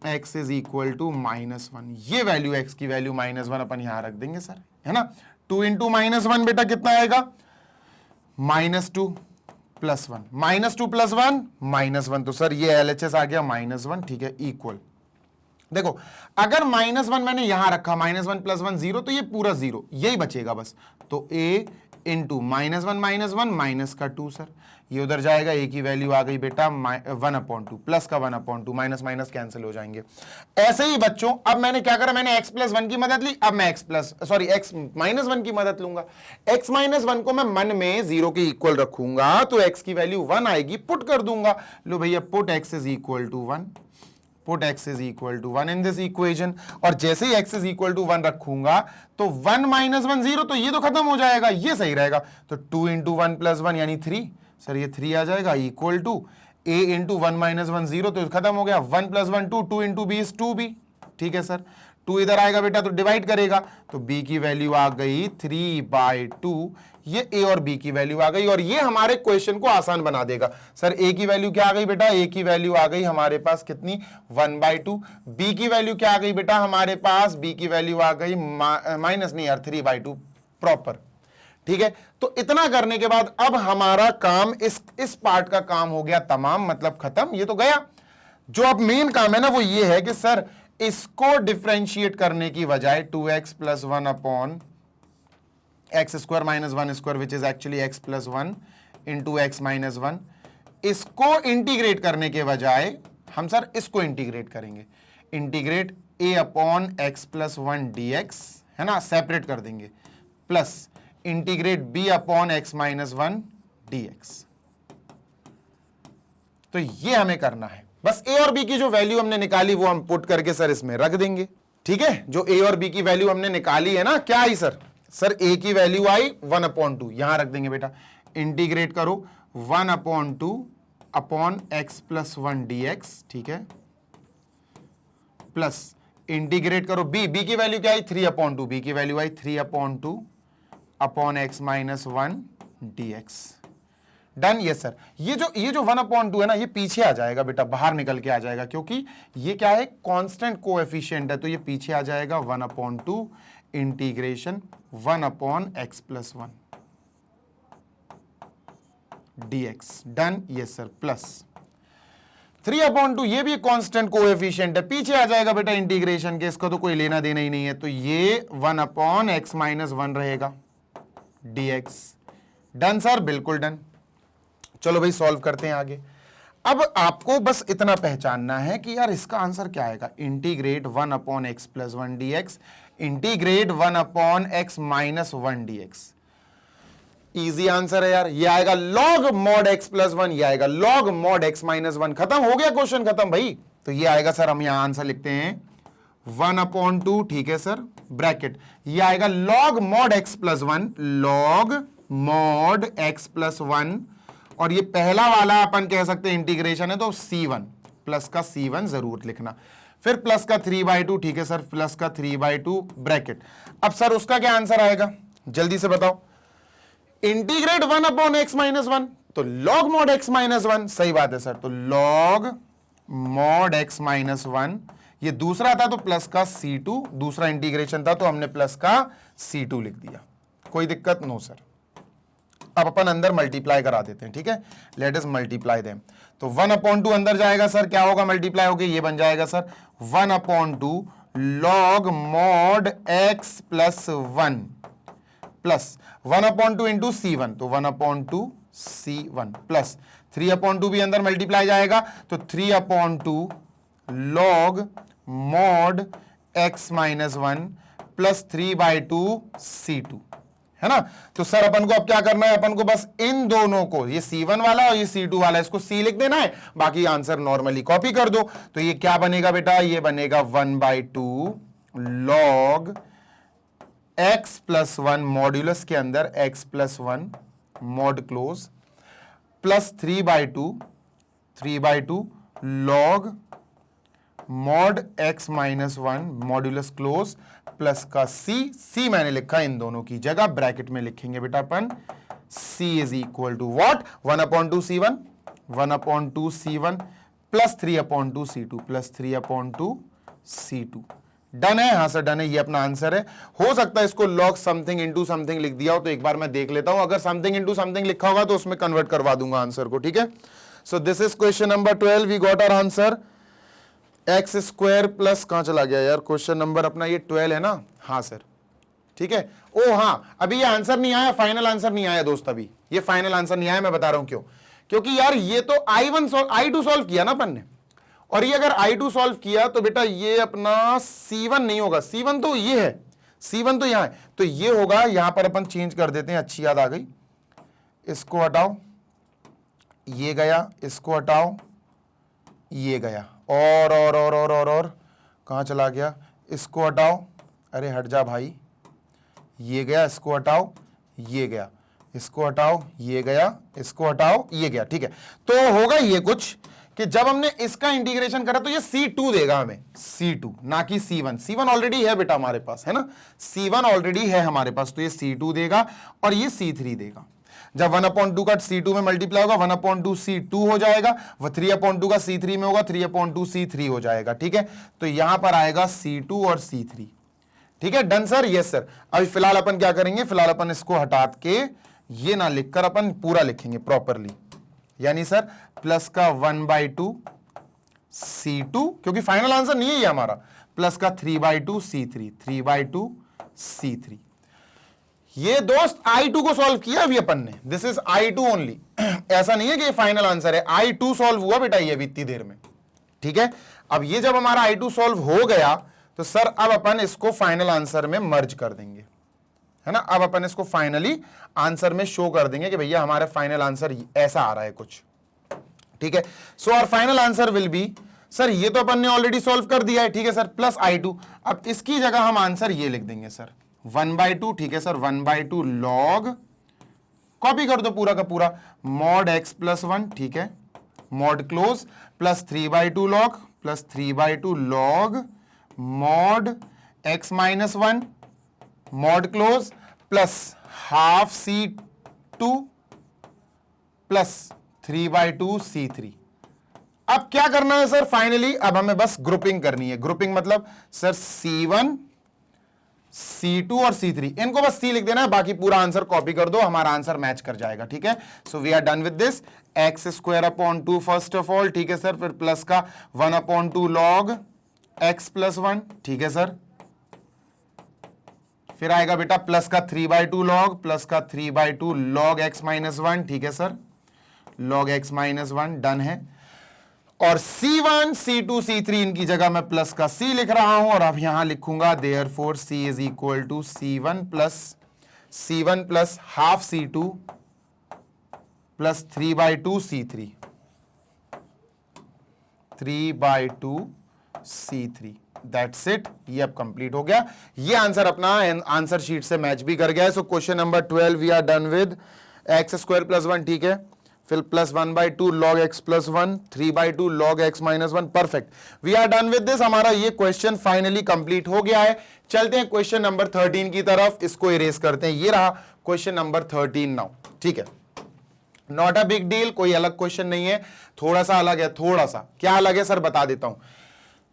Speaker 1: x is equal to -1, ये वैल्यू x की वैल्यू -1 अपन यहां रख देंगे सर, है ना। 2 × -1 बेटा कितना आएगा, -2 + 1, -2 + 1 -1, तो सर ये LHS आ गया -1, ठीक है, इक्वल। देखो अगर -1 मैंने यहां रखा, -1 + 1 0, तो ये पूरा 0 यही बचेगा बस, तो a × -1 - 2 सर, ये उधर जाएगा, a की वैल्यू आ गई बेटा 1/2, प्लस का 1/2, माइनस माइनस कैंसिल हो जाएंगे। ऐसे ही बच्चों अब मैंने क्या करा, मैंने x + 1 की मदद ली, अब मैं x -1 की मदद लूंगा। x -1 को मैं मन में 0 के इक्वल रखूंगा, तो x की वैल्यू 1 आएगी, पुट कर दूंगा। लो भैया, put x is equal to 1, put x is equal to 1 in this equation, और जैसे ही x इज इक्वल टू 1 रखूंगा तो 1 - 1 0, तो ये तो खत्म हो जाएगा, ये सही रहेगा। तो 2 × 1 + 1 यानी 3, सर ये 3 आ जाएगा, इक्वल टू a × 1 - 1 0, तो खत्म हो गया, 1 + 1 2, 2 × b इज 2b, ठीक है सर। 2 इधर आएगा बेटा तो डिवाइड करेगा, तो b की वैल्यू आ गई 3/2, ये a और b की वैल्यू आ गई, और ये हमारे क्वेश्चन को आसान बना देगा। सर a की वैल्यू क्या आ गई बेटा, a की वैल्यू आ गई हमारे पास कितनी, 1/2। b की वैल्यू क्या आ गई बेटा हमारे पास, b की वैल्यू आ गई माइनस नहीं यार 3/2 प्रॉपर, ठीक है। तो इतना करने के बाद अब हमारा काम इस पार्ट का काम हो गया तमाम, मतलब खत्म, ये तो गया। जो अब मेन काम है ना वो ये है कि सर इसको डिफरेंशिएट करने की बजाय 2x + 1 x² - 1² which is actually x + 1 × x - 1, इसको इंटीग्रेट करने के बजाय हम सर इसको इंटीग्रेट करेंगे, इंटीग्रेट a/x + 1 dx, है ना, सेपरेट कर देंगे, प्लस इंटीग्रेट b/x - 1 dx। तो ये हमें करना है, बस a और b की जो वैल्यू हमने निकाली वो हम पुट करके सर इसमें रख देंगे, ठीक है। जो a और b की वैल्यू हमने निकाली है ना, क्या आई सर, सर a की वैल्यू आई 1/2, यहां रख देंगे बेटा, इंटीग्रेट करो 1/2/x + 1 dx, ठीक है, प्लस इंटीग्रेट करो b की वैल्यू क्या आई 3/2, b की वैल्यू आई 3/2/x - 1 dx। Done, yes sir. ये जो 1/2 है ना, ये पीछे आ जाएगा बेटा, बाहर निकल के आ जाएगा, क्योंकि ये क्या है, कांस्टेंट कोएफिशिएंट है, तो ये पीछे आ जाएगा 1/2 integration 1/x + 1 dx। Done, yes sir, plus 3/2, ये भी कांस्टेंट कोएफिशिएंट है, पीछे आ जाएगा बेटा इंटीग्रेशन के, इसका तो कोई लेना देना ही नहीं है, तो ये 1/x - 1 रहेगा dx। डन सर, बिल्कुल डन। चलो भाई सॉल्व करते हैं आगे। अब आपको बस इतना पहचानना है कि यार इसका आंसर क्या आएगा, integrate 1/x + 1 dx, integrate 1/x - 1 dx। Easy answer है यार, ये आएगा log mod x + 1, ये आएगा log mod x - 1, खत्म हो गया, क्वेश्चन खत्म भाई। तो ये आएगा सर, हम यहां आंसर लिखते हैं 1/2, ठीक है सर, ब्रैकेट, ये आएगा log mod x + 1, log mod x + 1, और ये पहला वाला अपन कह सकते हैं इंटीग्रेशन है, तो c1, प्लस का c1 जरूर लिखना, फिर प्लस का 3/2, ठीक है सर, प्लस का 3/2 ब्रैकेट। अब सर उसका क्या आंसर आएगा, जल्दी से बताओ, इंटीग्रेट 1/x - 1, तो log mod x - 1, सही बात है सर, तो log mod x - 1, ये दूसरा था तो प्लस का c2, दूसरा इंटीग्रेशन था तो हमने प्लस का c2 लिख दिया, कोई दिक्कत नो सर। अब अपन अंदर मल्टीप्लाई करा देते हैं, ठीक है, लेट अस मल्टीप्लाई देम। तो 1/2 अंदर जाएगा सर, क्या होगा, मल्टीप्लाई होके ये बन जाएगा sir 1/2 log mod x + 1 plus 1/2 into c1, तो 1/2 c1 प्लस 3/2 भी अंदर मल्टीप्लाई जाएगा, तो 3/2 log mod x - 1 plus 3/2 c2, है ना। तो सर अपन को अब क्या करना है, अपन को बस इन दोनों को, ये c1 वाला और ये c2 वाला, इसको c लिख देना है, बाकी आंसर नॉर्मली कॉपी कर दो। तो ये क्या बनेगा बेटा, ये बनेगा 1/2 log x + 1 मॉड्यूलस के अंदर x + 1 mod close plus 3/2 log mod x minus 1 modulus close plus का c मैंने लिखा इन दोनों की जगह, ब्रैकेट में लिखेंगे बेटा अपन c is equal to what 1/2 c1 plus 3/2 c2 plus 3/2 c2। Done है, हाँ सर डन है, ये अपना आंसर है। हो सकता है इसको लॉग समथिंग इनटू समथिंग लिख दिया हो, तो एक बार मैं देख लेता हूं, अगर समथिंग इनटू समथिंग लिखा होगा तो उसमें कन्वर्ट करवा दूंगा आंसर को, ठीक है। So this is question number 12, we got our answer x square plus, कहां चला गया यार क्वेश्चन नंबर अपना, ये 12 है ना, हाँ सर ठीक है। ओ हाँ, अभी ये आंसर नहीं आया, फाइनल आंसर नहीं आया दोस्त, अभी ये फाइनल आंसर नहीं आया, मैं बता रहा हूं क्यों, क्योंकि यार ये तो I2 सॉल्व किया ना अपन ने, और ये अगर I2 सॉल्व किया तो बेटा ये अपना C1 नहीं होगा, C1 तो ये है, C1 तो यहां है, तो ये होगा, यहां पर अपन चेंज कर देते हैं, अच्छी याद आ गई, इसको हटाओ, ये गया, इसको हटाओ, ये गया, और कहां चला गया, इसको हटाओ, अरे हट जा भाई, ये गया, इसको हटाओ, ये गया, इसको हटाओ, ये गया, इसको हटाओ, ये गया, ठीक है। तो होगा ये कुछ कि जब हमने इसका इंटीग्रेशन करा तो ये C2 देगा हमें, C2 ना कि C1 ऑलरेडी है बेटा हमारे पास, है ना, C1 ऑलरेडी है हमारे पास, तो ये C2 देगा और ये C3 देगा। जब 1/2 का C2 में मल्टीप्लाई होगा 1/2 C2 हो जाएगा, वह 3/2 का C3 में होगा 3/2 C3 हो जाएगा, ठीक है। तो यहां पर आएगा C2 और C3, ठीक है। Done sir, yes sir. अभी फिलहाल अपन क्या करेंगे, फिलहाल अपन इसको हटा के ये ना लिखकर अपन पूरा लिखेंगे प्रॉपरली, यानी सर प्लस का 1/2 C2, क्योंकि फाइनल आंसर नहीं है ये हमारा, प्लस का 3/2 C3 ये दोस्त I2 को सॉल्व किया अभी अपन ने, दिस इज I2 ओनली, ऐसा नहीं है कि ये फाइनल आंसर है, I2 सॉल्व हुआ बेटा ये अभी इतनी देर में, ठीक है। अब ये जब हमारा I2 सॉल्व हो गया तो सर अब अपन इसको फाइनल आंसर में मर्ज कर देंगे, है ना, अब अपन इसको फाइनली आंसर में शो कर देंगे कि भैया हमारा फाइनल आंसर ऐसा आ रहा है कुछ, ठीक है। So our final answer will be, sir ये तो अपन ने ऑलरेडी सॉल्व कर दिया है, ठीक है सर, प्लस I2, अब इसकी जगह हम आंसर ये लिख देंगे सर 1/2, ठीक है सर, 1/2 लॉग, कॉपी कर दो पूरा का पूरा, मॉड x प्लस 1, ठीक है, mod close plus 3/2 log plus 3/2 log mod x minus 1 mod close plus half C2 plus 3/2 C3। अब क्या करना है सर, फाइनली अब हमें बस ग्रुपिंग करनी है, ग्रुपिंग मतलब सर C1 C2 और C3, इनको बस C लिख देना है, बाकी पूरा आंसर कॉपी कर दो, हमारा आंसर मैच कर जाएगा, ठीक है। So we are done with this, x² first of all, ठीक है सर, फिर प्लस का 1/2 लॉग x प्लस 1, ठीक है सर, फिर आएगा बेटा प्लस का 3/2 लॉग प्लस का 3/2 लॉग x माइनस 1, ठीक है sir, log x minus 1, done है। और C1 C2 C3 इनकी जगह मैं प्लस का C लिख रहा हूं, और अब यहां लिखूंगा therefore C is equal to C1 plus half C2 plus 3/2 C3, 3/2 C3, that's it, ये अब कंप्लीट हो गया, ये आंसर अपना आंसर शीट से मैच भी कर गया है। So question number 12 we are done with x² plus 1, ठीक है, फिर plus 1/2 log x plus 1, 3/2 log x minus 1, perfect, we are done with this, हमारा ये क्वेश्चन फाइनली कंप्लीट हो गया है। चलते हैं क्वेश्चन नंबर 13 की तरफ, इसको इरेज करते हैं, ये रहा क्वेश्चन नंबर 13 नाउ, ठीक है, नॉट अ बिग डील, कोई अलग क्वेश्चन नहीं है, थोड़ा सा अलग है, थोड़ा सा, क्या अलग है सर बता देता हूं।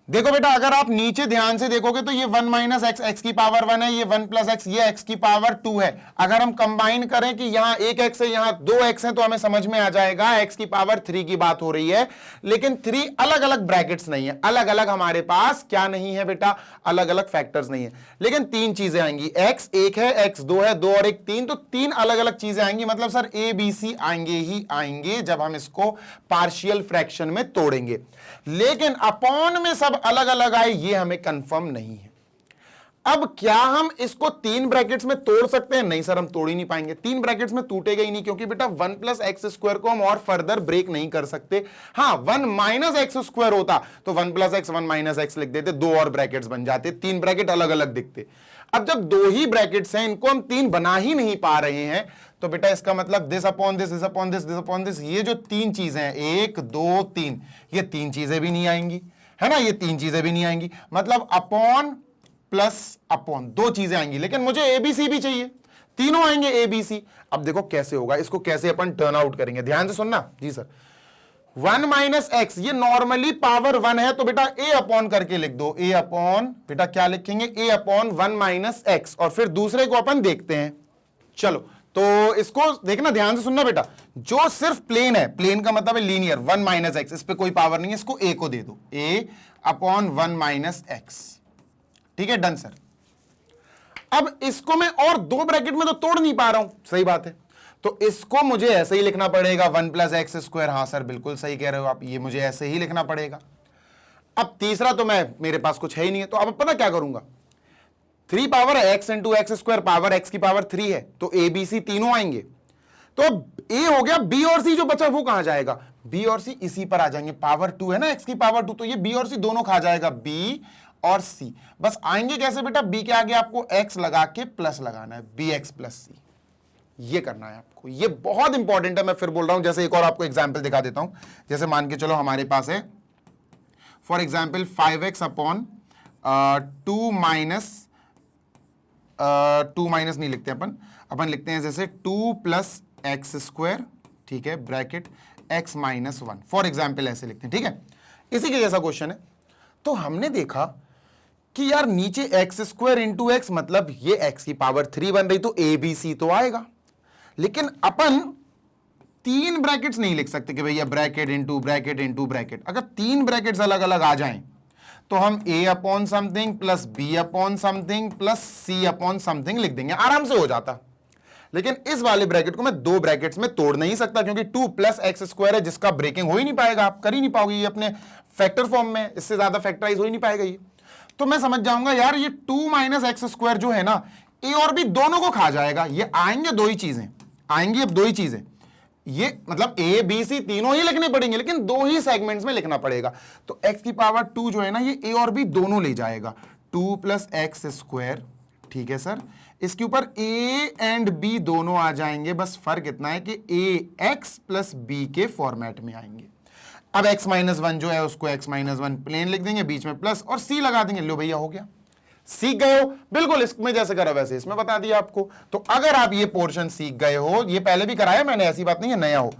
Speaker 1: देखो बेटा अगर आप नीचे ध्यान से देखोगे तो ये 1 माइनस एक्स, एक्स की पावर 1 है, ये 1 प्लस एक्स, ये एक्स की पावर 2 है। अगर हम कंबाइन करें कि यहाँ एक एक्स है यहाँ 2 एक्स है तो हमें समझ में आ जाएगा एक्स की पावर 3 की बात हो रही है, लेकिन 3 अलग अलग ब्रैकेट्स नहीं है, अलग अलग हमारे पास क्या नहीं है बेटा, अलग अलग फैक्टर्स नहीं है, लेकिन 3 चीजें आएंगी, एक्स 1 है, एक्स 2 है, 2 और 1 3, तो 3 अलग अलग चीजें आएंगी, मतलब सर ए बी सी आएंगे ही आएंगे जब हम इसको पार्शियल फ्रैक्शन में तोड़ेंगे, लेकिन अपॉन में सब अलग अलग आए ये हमें कंफर्म नहीं है। अब क्या हम इसको 3 ब्रैकेट्स में तोड़ सकते हैं? नहीं सर, हम तोड़ ही नहीं पाएंगे, 3 ब्रैकेट्स में टूटेगा ही नहीं, क्योंकि बेटा 1 प्लस एक्स स्क्वायर को हम और फर्दर ब्रेक नहीं कर सकते। हाँ 1 माइनस एक्स स्क्वायर होता तो 1 प्लस एक्स 1 माइनस एक्स लिख देते, 2 और ब्रैकेट्स बन जाते, 3 ब्रैकेट अलग अलग दिखते। अब जब 2 ही ब्रैकेट्स हैं, इनको हम 3 बना ही नहीं पा रहे हैं, तो तो बेटा इसका मतलब this upon this, this upon this, this upon this, ये जो तीन चीजें हैं 1 2 3, ये तीन चीजें भी नहीं आएंगी, है ना, ये तीन चीजें भी नहीं आएंगी, मतलब अपॉन प्लस अपॉन दो चीजें आएंगी, लेकिन मुझे एबीसी भी चाहिए, तीनों आएंगे एबीसी। अब देखो कैसे होगा, इसको कैसे अपन टर्न आउट करेंगे, ध्यान से सुनना जी सर। 1 माइनस एक्स, ये नॉर्मली पावर 1 है, तो बेटा ए अपॉन करके लिख दो, ए अपॉन, बेटा क्या लिखेंगे, ए अपॉन 1 माइनस एक्स, और फिर दूसरे को अपन देखते हैं। चलो तो इसको देखना, ध्यान से सुनना बेटा, जो सिर्फ प्लेन है, प्लेन का मतलब है लीनियर, 1 माइनस एक्स, इस पे कोई पावर नहीं है, इसको ए को दे दो, ए अपॉन 1 माइनस एक्स, ठीक है, डन सर। अब इसको मैं और दो ब्रैकेट में तो तोड़ नहीं पा रहा हूं, सही बात है, तो इसको मुझे ऐसे ही लिखना पड़ेगा 1 प्लस एक्स स्क्वायर, हां सर बिल्कुल सही कह रहे हो आप, ये मुझे ऐसे ही लिखना पड़ेगा। अब तीसरा तो मेरे पास कुछ है ही नहीं है, तो अब पता क्या करूंगा, 3 power x into x square power x की पावर 3 है, तो ए बी सी तीनों आएंगे, तो अब ए हो गया, बी और सी जो बचा वो कहां जाएगा, बी और सी इसी पर आ जाएंगे, पावर 2 है ना एक्स की पावर 2, तो ये बी और सी दोनों खा जाएगा, बी और सी। बस आएंगे कैसे बेटा, बी के आगे आपको एक्स लगा के प्लस लगाना है, बी एक्स प्लस सी, ये करना है आपको, ये बहुत इंपॉर्टेंट है, मैं फिर बोल रहा हूं। जैसे एक और आपको एग्जांपल दिखा देता हूं, जैसे मान के चलो हमारे पास है for example 5x upon 2 minus नहीं लिखते अपन लिखते हैं जैसे 2 प्लस एक्स स्क्वायर, ठीक है, bracket x minus 1, for example ऐसे लिखते हैं, ठीक है, इसी के जैसा क्वेश्चन है। तो हमने देखा कि यार नीचे एक्स स्क्वायर इंटू एक्स, मतलब ये x की पावर 3 बन रही, तो ए बी सी तो आएगा, लेकिन अपन तीन ब्रैकेट्स नहीं लिख सकते कि भैया bracket into bracket into bracket, अगर तीन ब्रैकेट्स अलग अलग आ जाएं तो हम a upon something plus b upon something plus c upon something लिख देंगे, आराम से हो जाता। लेकिन इस वाले ब्रैकेट को मैं दो ब्रैकेट्स में तोड़ नहीं सकता, क्योंकि 2 प्लस एक्स स्क्वायर है, जिसका ब्रेकिंग हो ही नहीं पाएगा, आप कर ही नहीं पाओगे, ये अपने फैक्टर फॉर्म में, इससे ज्यादा फैक्टराइज हो ही नहीं पाएगा ये। तो मैं समझ जाऊंगा यार ये 2 माइनस एक्स स्क्वायर जो है ना, ए और बी दोनों को खा जाएगा, ये आएंगे दो ही चीजें, आएंगी अब दो ही चीजें, ये मतलब ए बी सी तीनों ही लिखने पड़ेंगे, लेकिन दो ही सेगमेंट्स में लिखना पड़ेगा। तो x की पावर 2 जो है ना, ये a और b दोनों ले जाएगा, 2 प्लस एक्स स्क्वायर, ठीक है सर, इसके ऊपर a एंड b दोनों आ जाएंगे, बस फर्क इतना है कि a x प्लस b के फॉर्मेट में आएंगे। अब x माइनस 1 जो है उसको x माइनस 1 प्लेन लिख देंगे, बीच में प्लस और c लगा देंगे, लो भैया हो गया, सीख गए हो, बिल्कुल इसमें जैसे करा वैसे इसमें बता दिया आपको। तो अगर आप ये पोर्शन सीख गए हो, ये पहले भी कराया मैंने, ऐसी बात नहीं है नया हो,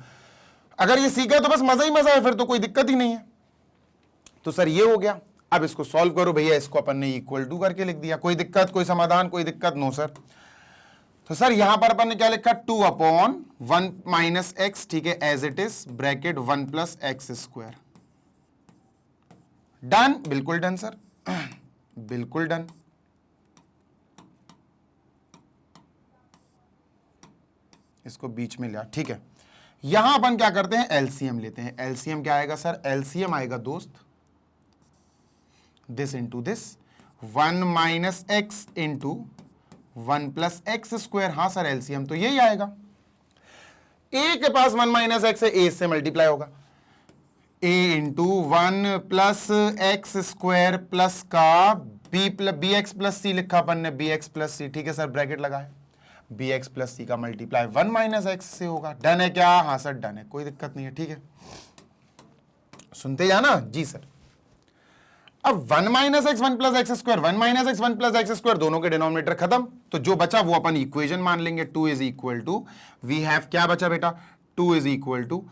Speaker 1: अगर ये सीख गए तो बस मजा ही मजा है, फिर तो कोई दिक्कत ही नहीं है। तो सर ये हो गया, अब इसको सॉल्व करो भैया, इसको अपन ने इक्वल टू करके लिख दिया, कोई दिक्कत, कोई समाधान, कोई दिक्कत, नो सर। तो सर यहां पर अपन ने क्या लिखा, 2 अपॉन 1 माइनस एक्स, ठीक है, as it is, bracket 1 plus x square, done, बिल्कुल डन सर, बिल्कुल डन। इसको बीच में लिया, ठीक है। यहां अपन क्या करते हैं, एलसीएम लेते हैं। एलसीएम क्या आएगा सर, एलसीएम आएगा दोस्त this into this, 1 minus x into 1 plus x square, हां सर एलसीएम तो यही आएगा। ए के पास 1 माइनस एक्स है, ए से मल्टीप्लाई होगा, a into 1 plus x square plus का बी एक्स प्लस सी लिखा अपन ने, बी एक्स प्लस सी, ठीक है सर, ब्रैकेट लगाए, बी एक्स प्लस सी का मल्टीप्लाई 1 माइनस एक्स से होगा, डन है क्या, हाँ सर डन है, कोई दिक्कत नहीं है, ठीक है, सुनते जाना जी सर। अब 1 minus x 1 plus x square, 1 minus x 1 plus x square, दोनों के डिनोमिनेटर खत्म, तो जो बचा वो अपन इक्वेशन मान लेंगे, 2 is equal to, we have क्या बचा बेटा, 2 is equal to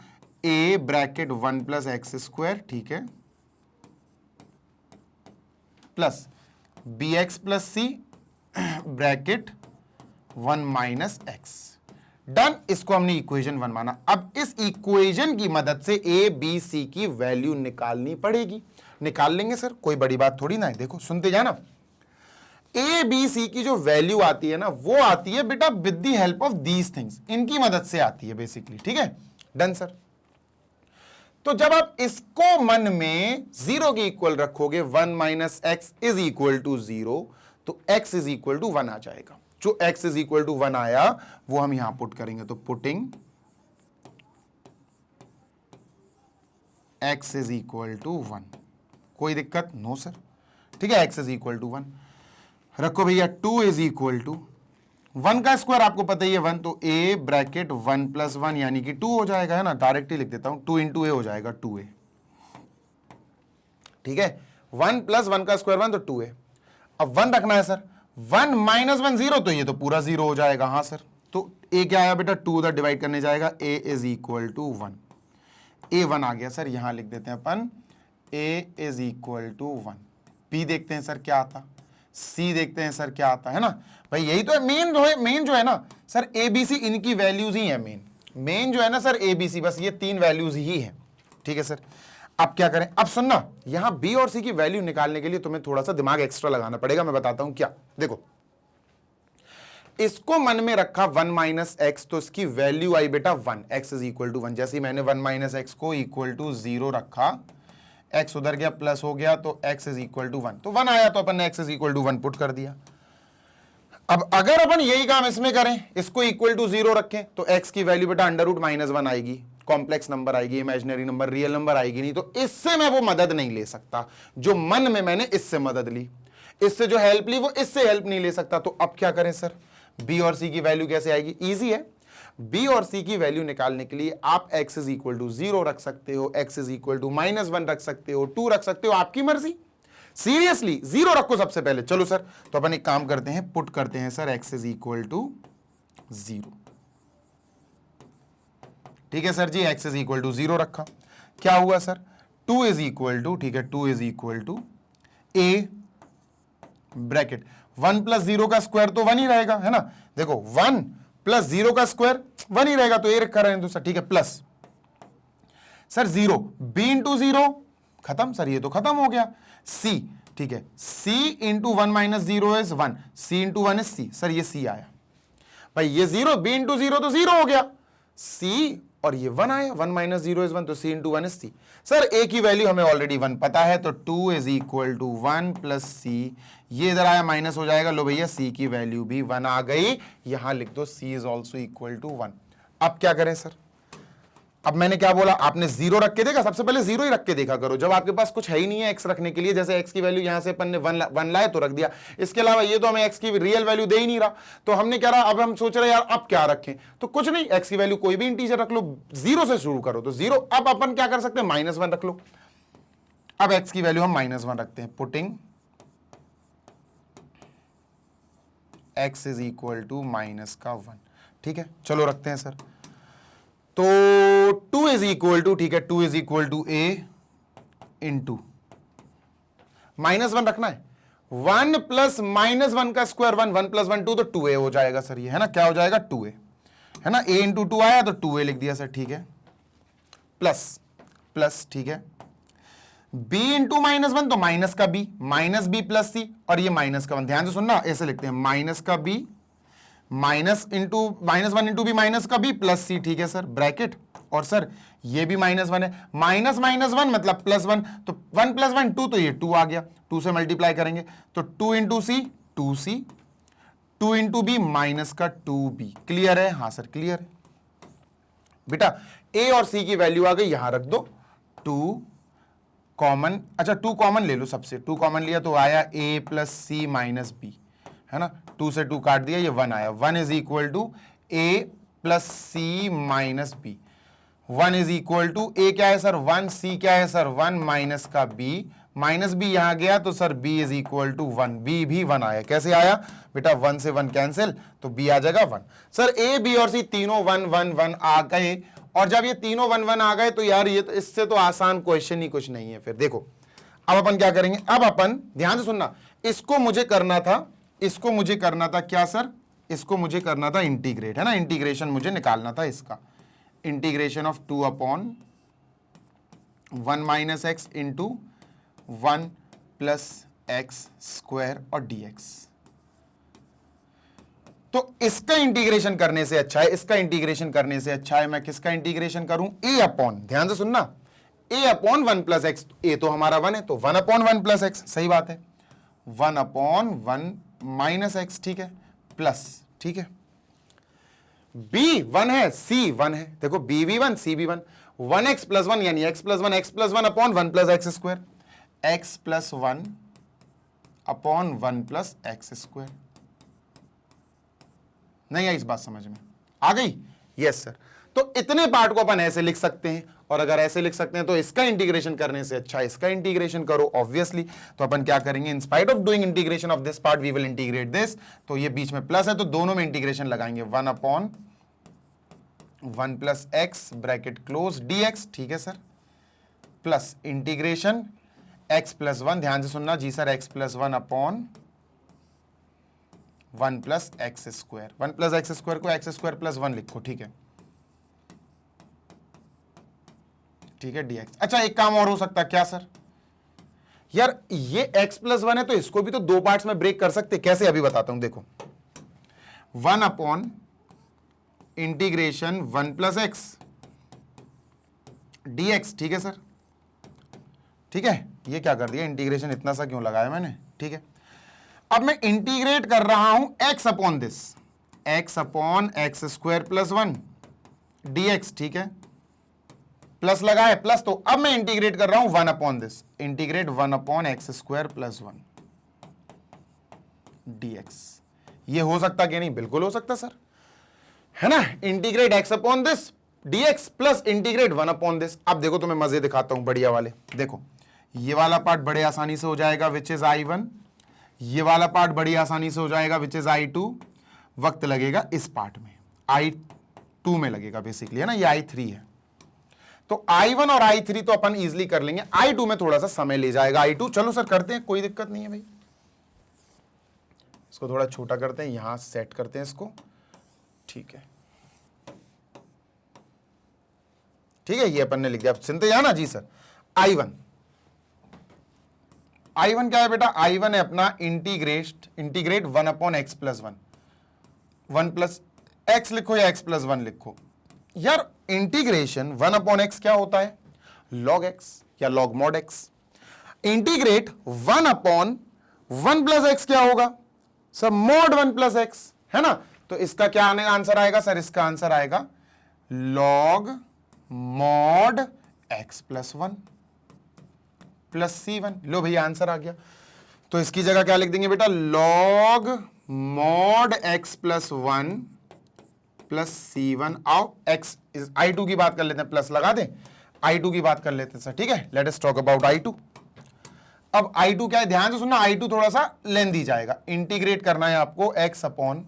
Speaker 1: a bracket 1 plus x square, ठीक है, plus b x plus c bracket 1 minus x, done. इसको हमने इक्वेशन 1 माना। अब इस इक्वेशन की मदद से a b c की वैल्यू निकालनी पड़ेगी, निकाल लेंगे सर, कोई बड़ी बात थोड़ी ना है। देखो सुनते जाना, a b c की जो वैल्यू आती है ना, वो आती है बेटा with the help of these things, इनकी मदद से आती है बेसिकली, ठीक है, डन सर। तो जब आप इसको मन में जीरो के इक्वल रखोगे, 1 minus x is equal to 0, तो x इज इक्वल टू 1 आ जाएगा। जो x इज इक्वल टू 1 आया वो हम यहां पुट करेंगे, तो putting x is equal to 1, कोई दिक्कत, नो सर, ठीक है, x इज इक्वल टू 1 रखो भैया, 2 इज इक्वल टू 1 का स्क्वायर आपको पता ही है 1, तो a ब्रैकेट 1 + 1 यानी कि 2 हो जाएगा, है ना, डायरेक्ट ही लिख देता हूं, 2 × a हो जाएगा 2a, ठीक है। 1 + 1 का स्क्वायर 1, तो 2a। अब 1 रखना है सर, 1 - 1 0, तो ये तो पूरा 0 हो जाएगा। हाँ सर, तो a क्या आया बेटा, 2 उधर डिवाइड करने जाएगा, a = 1, a 1 आ गया सर, यहां लिख देते हैं अपन a = 1। b देखते हैं सर क्या आता, c देखते हैं सर क्या आता है ना भाई, यही तो है मेन जो है ना सर, abc इनकी वैल्यूज ही है मेन जो है ना सर, abc बस ये 3 वैल्यूज ही है, ठीक है सर। अब क्या करें, अब सुनना, यहां b और c की वैल्यू निकालने के लिए तुम्हें थोड़ा सा दिमाग एक्स्ट्रा लगाना पड़ेगा, मैं बताता हूं क्या। देखो, इसको मन में रखा 1 - x, तो इसकी वैल्यू आई बेटा 1, x = 1। जैसे मैंने 1 - x को = 0 रखा, x उधर गया प्लस हो गया, तो x = 1, तो 1 आया, तो अपन ने x = 1 पुट कर दिया। अब अगर अपन यही काम इसमें करें, इसको =0 रखें, तो x की वैल्यू बेटा √-1 आएगी, कॉम्प्लेक्स नंबर आएगी, इमेजिनरी नंबर, रियल नंबर आएगी नहीं, तो इससे मैं वो मदद नहीं ले सकता जो मन में मैंने इससे मदद ली, इससे जो हेल्प ली वो इससे हेल्प नहीं ले सकता। तो अब क्या करें सर, b और c की वैल्यू कैसे आएगी, इजी है। b और c की वैल्यू निकालने के लिए आप x = 0 रख सकते हो, x = -1 रख सकते हो, 2 रख सकते हो, आपकी मर्जी। सीरियसली 0 रखो सबसे पहले। चलो सर, तो अपन एक काम करते हैं, पुट करते हैं सर x = 0, ठीक है सर जी, x = 0 रखा, क्या हुआ सर, 2 = ठीक है, 2 = a ब्रैकेट 1 + 0 का स्क्वायर तो 1 ही रहेगा, है ना, देखो 1 + 0 का स्क्वायर 1 ही रहेगा, तो ए रखा रहे सर, ठीक है, प्लस सर 0, b × 0 खत्म सर, ये तो खत्म हो गया, c, ठीक है, c × 1 - 0 is 1, c × 1 is c, sir ये c आया भाई, ये 0, b × 0 तो 0 हो गया, c और ये 1 आया, 1 - 0 इज 1, तो c × 1 is c। Sir a की वैल्यू हमें ऑलरेडी 1 पता है, तो 2 = 1 + c, ये इधर आया माइनस हो जाएगा, लो भैया c की वैल्यू भी 1 आ गई, यहां लिख दो c is also = 1। अब क्या करें सर, अब मैंने क्या बोला, आपने 0 रख के देखा, सबसे पहले 0 ही रख के देखा करो, जब आपके पास कुछ है ही नहीं है x रखने के लिए, जैसे x की वैल्यू यहां से अपन ने 1 लाए तो रख दिया, इसके अलावा ये तो हमें x की रियल वैल्यू दे ही नहीं रहा, तो हमने क्या रहा, अब हम सोच रहे यार अब क्या रखें, तो कुछ नहीं, x की वैल्यू कोई भी इंटीजर रख लो, 0 से शुरू करो, तो 0। अब अपन क्या कर सकते हैं, -1 रख लो, अब x की वैल्यू हम -1 रखते हैं, पुटिंग x = -1, ठीक है, चलो रखते हैं सर, तो 2 = ठीक है, 2 = a × -1 रखना है, 1 + -1 का स्क्वायर 1, 1 + 1 2, तो 2a हो जाएगा सर, ये है ना, क्या हो जाएगा 2a, है ना, a × 2 आया तो 2a लिख दिया सर, ठीक है, प्लस, ठीक है, b × -1 तो माइनस का b, -b + c, और ये माइनस का 1, ध्यान से सुनना, ऐसे लिखते हैं, माइनस का b, -1 × b माइनस का b + c, ठीक है सर, ब्रैकेट, और सर ये भी -1 है, -1 मतलब +1, तो 1 + 1 2, तो ये 2 आ गया, 2 से मल्टीप्लाई करेंगे, तो 2 × c 2c, 2 × b माइनस का 2b, क्लियर है, हाँ सर क्लियर है बेटा। a और c की वैल्यू आ गई, यहां रख दो, 2 कॉमन, अच्छा 2 कॉमन ले लो सबसे, 2 कॉमन लिया तो आया a + c - b, है ना, 2 से 2 काट दिया, ये 1 आया, 1 = a + c - b, 1 = a क्या है सर 1, c क्या है सर 1 माइनस का b, माइनस b यहां गया, तो सर b = 1, b भी 1 आया, कैसे आया बेटा, 1 से 1 कैंसिल, तो b आ जाएगा 1। सर a b और c तीनों 1 1 1 आ गए, और जब ये तीनों 1 1 आ गए, तो यार ये तो इससे तो आसान क्वेश्चन ही कुछ नहीं है। फिर देखो अब अपन क्या करेंगे, अब अपन ध्यान से सुनना, इसको मुझे करना था क्या सर, इसको मुझे करना था इंटीग्रेट, है ना, इंटीग्रेशन मुझे निकालना था इसका, इंटीग्रेशन ऑफ 2/1 - x × 1 + x² और dx। तो इसका इंटीग्रेशन करने से अच्छा है, इसका इंटीग्रेशन करने से अच्छा है मैं किसका इंटीग्रेशन करूं, ध्यान से सुनना, a/1 + x, a तो हमारा 1 है, तो 1/1 + x, सही बात है, 1/1 - x, ठीक है, प्लस, ठीक है, b 1 है, c 1 है, देखो b भी 1 c भी 1, 1x + 1 यानी x + 1, x + 1/1 + x², x + 1/1 + x², नहीं आई इस बात समझ में? आ गई? Yes sir. तो इतने पार्ट को अपन ऐसे लिख सकते हैं, और अगर ऐसे लिख सकते हैं तो इसका इंटीग्रेशन करने से अच्छा इसका इंटीग्रेशन करो ऑब्वियसली। तो अपन क्या करेंगे, in spite of doing integration of this part we will integrate this. तो ये बीच में प्लस है तो दोनों में इंटीग्रेशन लगाएंगे, 1/1 plus x bracket close dx, ठीक है sir, plus integration x plus 1, ध्यान से सुनना जी sir, x plus 1/1 plus x square, 1 plus x square को x स्क्वायर प्लस 1 लिखो, ठीक है, ठीक है, dx। अच्छा एक काम और हो सकता है क्या सर, यार ये x प्लस 1 है तो इसको भी तो दो पार्ट्स में ब्रेक कर सकते, कैसे अभी बताता हूं, देखो 1 इंटीग्रेशन 1 प्लस एक्स dx, ठीक है सर, ठीक है, ये क्या कर दिया, इंटीग्रेशन इतना सा क्यों लगाया मैंने, ठीक है। अब मैं इंटीग्रेट कर रहा हूं x upon this, x upon x square plus 1 dx, ठीक है, प्लस लगा है प्लस, तो अब मैं इंटीग्रेट कर रहा हूं 1 upon this, integrate 1 upon x square plus 1 dx। ये हो सकता कि नहीं, बिल्कुल हो सकता सर, है ना, integrate x upon this dx plus integrate 1 upon this. अब देखो तुम्हें मजे दिखाता हूं बढ़िया वाले, देखो ये वाला पार्ट बड़े आसानी से हो जाएगा विच इज I1, ये वाला पार्ट बड़ी आसानी से हो जाएगा विच इज I2, वक्त लगेगा इस पार्ट में I2 में लगेगा बेसिकली, है ना, ये I3 है, तो I1 और I3 तो अपन इजीली कर लेंगे, I2 में थोड़ा सा समय ले जाएगा I2। चलो सर करते हैं, कोई दिक्कत नहीं है भाई, इसको थोड़ा छोटा करते हैं, यहां सेट करते हैं इसको, ठीक है, ठीक है, ये अपन ने लिख दिया, अब सुनते जाना जी सर। I1 क्या है बेटा, I1 है अपना integrate 1 upon x plus 1, 1 plus x लिखो या एक्स प्लस 1 लिखो, यार इंटीग्रेशन 1 अपॉन एक्स क्या होता है, लॉग एक्स या log mod x, integrate 1 upon 1 plus x क्या होगा सर, मॉड 1 प्लस एक्स, है ना, तो इसका क्या आंसर आएगा सर, इसका आंसर आएगा log mod x plus 1 plus C1। लो भैया आंसर आ गया, तो इसकी जगह क्या लिख देंगे बेटा, log mod x plus 1 plus C1। आओ x I2 की बात कर लेते हैं, प्लस लगा दें, I2 की बात कर लेते हैं सर, ठीक है, let us talk about I2। अब I2 क्या है, ध्यान से सुनना, I2 थोड़ा सा लेंथी जाएगा, इंटीग्रेट करना है आपको x upon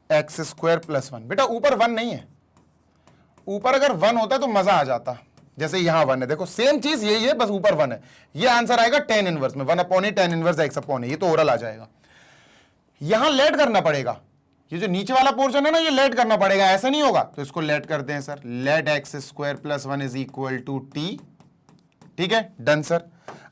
Speaker 1: x square plus 1, बेटा ऊपर 1 नहीं है, ऊपर अगर 1 होता तो मजा आ जाता, जैसे यहां 1 है, देखो सेम चीज यही है, बस ऊपर 1 है, ये आंसर आएगा tan इनवर्स में, 1 upon tan inverse x upon, ये तो ओरल आ जाएगा, यहां लेट करना पड़ेगा, ये जो नीचे वाला पोर्शन है ना, ये लेट करना पड़ेगा, ऐसा नहीं होगा, तो इसको लेट करते हैं sir, let x square plus 1 is equal to t, ठीक है, डन सर।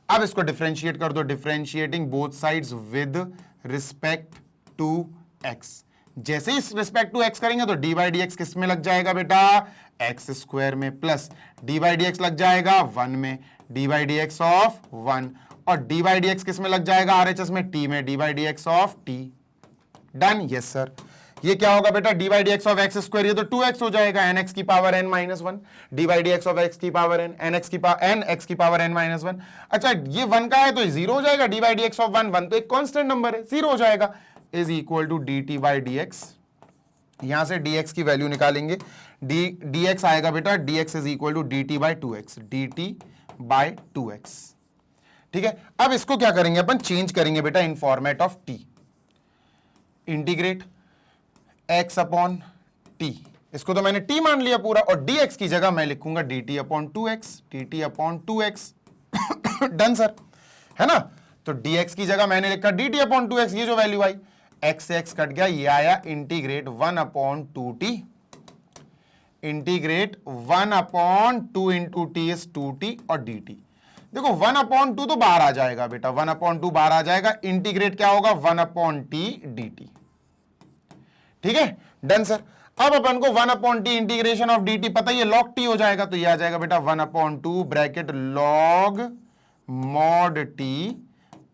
Speaker 1: अब इसको डिफरेंशिएट कर दो, differentiating both sides with respect to x, जैसे इस रिस्पेक्ट टू एक्स करेंगे तो डी बाई डी एक्स किस में लग जाएगा बेटा, एक्स स्क्वायर में, plus D by d x लग जाएगा 1 में, D by d x of 1, और डी बाई डी एक्स किस में लग जाएगा, आरएचएस में, टी में, D by d x of T, done, yes sir. ये क्या होगा बेटा, D by d x of x square, ये तो 2x हो जाएगा, एन एक्स की power n minus 1, D by d x of x की पावर n, एन एक्स की पावर n माइनस 1। अच्छा ये 1 का है तो 0 हो जाएगा, d by d x of 1 तो एक कांस्टेंट नंबर है, 0 हो जाएगा, is equal to d t by d x, यहां से dx की वैल्यू निकालेंगे, dx आएगा बेटा, dx is equal to dt by 2x, dt by 2x, ठीक है। अब इसको क्या करेंगे अपन, चेंज करेंगे बेटा in format of t, integrate x upon t, इसको तो मैंने t मान लिया पूरा, और dx की जगह मैं लिखूंगा dt upon 2x, dt upon 2x, done sir, है ना, तो dx की जगह मैंने लिखा dt अपॉन 2x, ये जो वैल्यू आई, x से x कट गया, ये आया integrate 1 upon 2t, integrate 1 upon 2 into T is 2t और dt, देखो 1 अपॉन 2 तो बाहर आ जाएगा बेटा, 1 अपॉन 2 बाहर आ जाएगा, इंटीग्रेट क्या होगा 1 अपॉन t dt, ठीक है, डन सर। अब अपन को 1 upon T integration of dt पता ही है, लॉग t हो जाएगा, तो ये आ जाएगा बेटा 1 upon 2 bracket log mod t